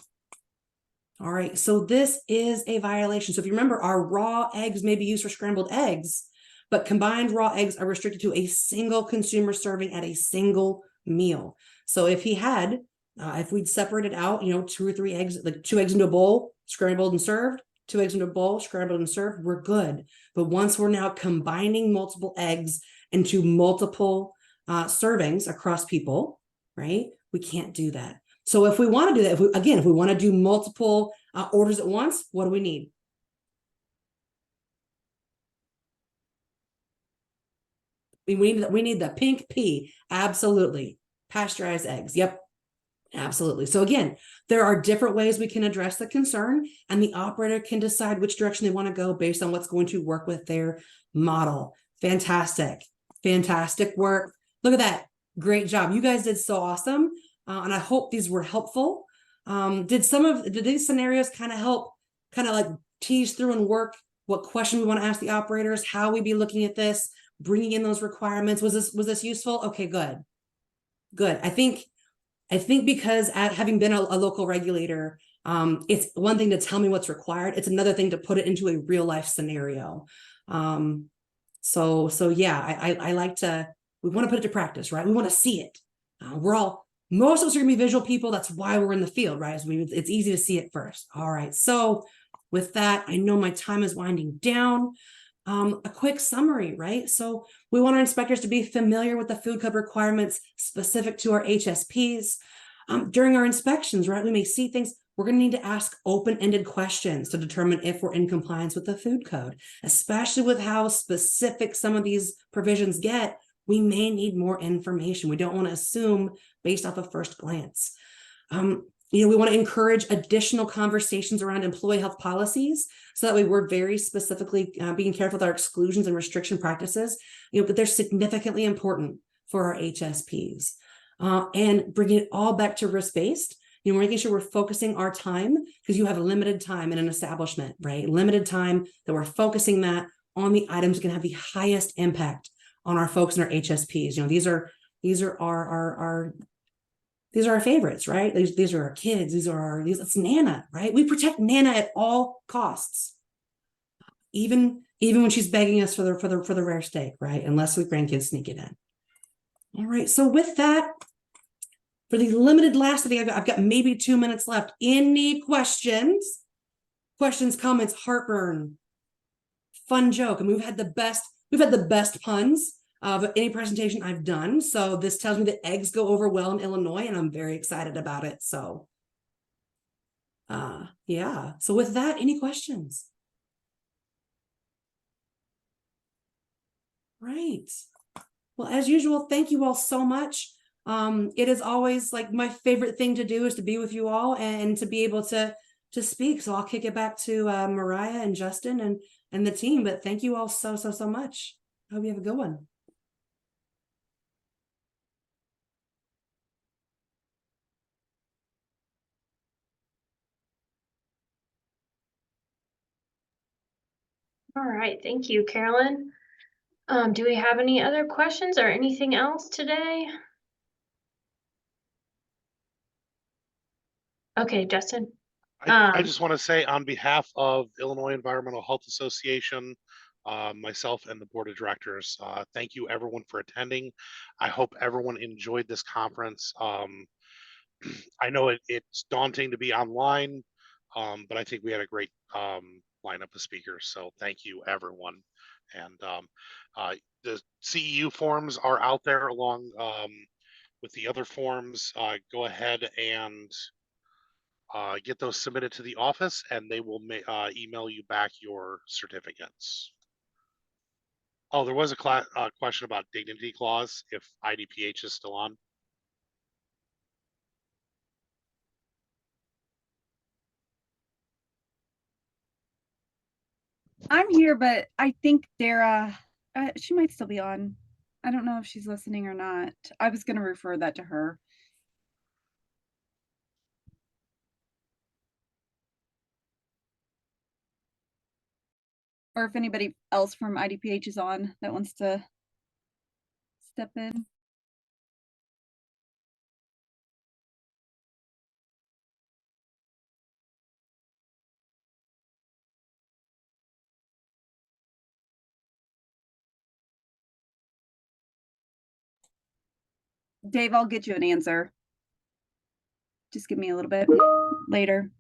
All right, so this is a violation. So if you remember, our raw eggs may be used for scrambled eggs, but combined raw eggs are restricted to a single consumer serving at a single meal. So if he had, if we'd separated out, 2 or 3 eggs, like 2 eggs into a bowl, scrambled and served, 2 eggs into a bowl, scrambled and served, we're good. But once we're now combining multiple eggs into multiple servings across people, right? We can't do that. So if we want to do that, if we want to do multiple orders at once, what do we need? We need the pink pea. Absolutely. Pasteurized eggs. Yep. Absolutely. So again, there are different ways we can address the concern, and the operator can decide which direction they want to go based on what's going to work with their model. Fantastic. Fantastic work. Look at that. Great job. You guys did so awesome. And I hope these were helpful. Did these scenarios kind of help like tease through and work what question we want to ask the operators, how we be looking at this, bringing in those requirements? Was this useful? Okay, good. I think because having been a local regulator, it's one thing to tell me what's required. It's another thing to put it into a real life scenario. So yeah, I like to, we want to put it to practice, right? We want to see it. Most of us are gonna be visual people. That's why we're in the field, right? So it's easy to see it first. All right. So with that, I know my time is winding down. A quick summary, right? So we want our inspectors to be familiar with the food code requirements specific to our HSPs. During our inspections, right, we may see things. We're going to need to ask open-ended questions to determine if we're in compliance with the food code, especially with how specific some of these provisions get. We may need more information. We don't want to assume based off of first glance. We want to encourage additional conversations around employee health policies, so that way we're very specifically being careful with our exclusions and restriction practices, but they're significantly important for our HSPs. And bringing it all back to risk-based, we're making sure we're focusing our time, because you have a limited time in an establishment, right? Limited time, that we're focusing that on the items that can have the highest impact on our folks and our HSPs. These are our favorites, right? These are our kids. It's Nana, right? We protect Nana at all costs, even when she's begging us for the rare steak, right? Unless we grandkids sneak it in. All right. So with that, for the limited last, I think I've got maybe 2 minutes left. Any questions? Questions, comments, heartburn, fun joke. And we've had the best puns of any presentation I've done. So this tells me that eggs go over well in Illinois, and I'm very excited about it. So yeah. So with that, any questions? Right. Well, as usual, thank you all so much. It is always like my favorite thing to do is to be with you all and to be able to speak. So I'll kick it back to Mariah and Justin and the team. But thank you all so much. I hope you have a good one. All right, thank you, Carolyn. Do we have any other questions or anything else today? Okay, Justin. I just want to say, on behalf of Illinois Environmental Health Association, myself and the board of directors, thank you everyone for attending. I hope everyone enjoyed this conference. I know it's daunting to be online, but I think we had a great lineup of speakers. So thank you, everyone. And the CEU forms are out there along with the other forms. Go ahead and get those submitted to the office, and they will email you back your certificates. Oh, there was a question about dignity clause, if IDPH is still on. I'm here, but I think Dara, she might still be on. I don't know if she's listening or not. I was going to refer that to her. Or if anybody else from IDPH is on that wants to step in. Dave, I'll get you an answer. Just give me a little bit later.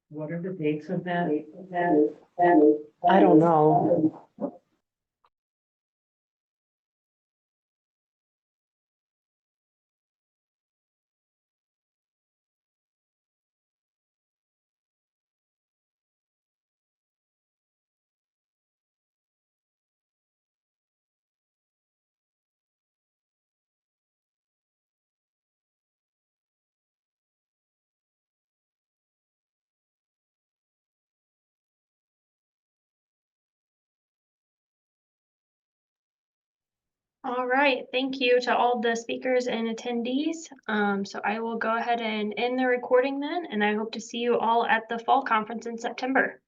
What are the dates of that? I don't know. All right, thank you to all the speakers and attendees. So I will go ahead and end the recording then, and I hope to see you all at the fall conference in September.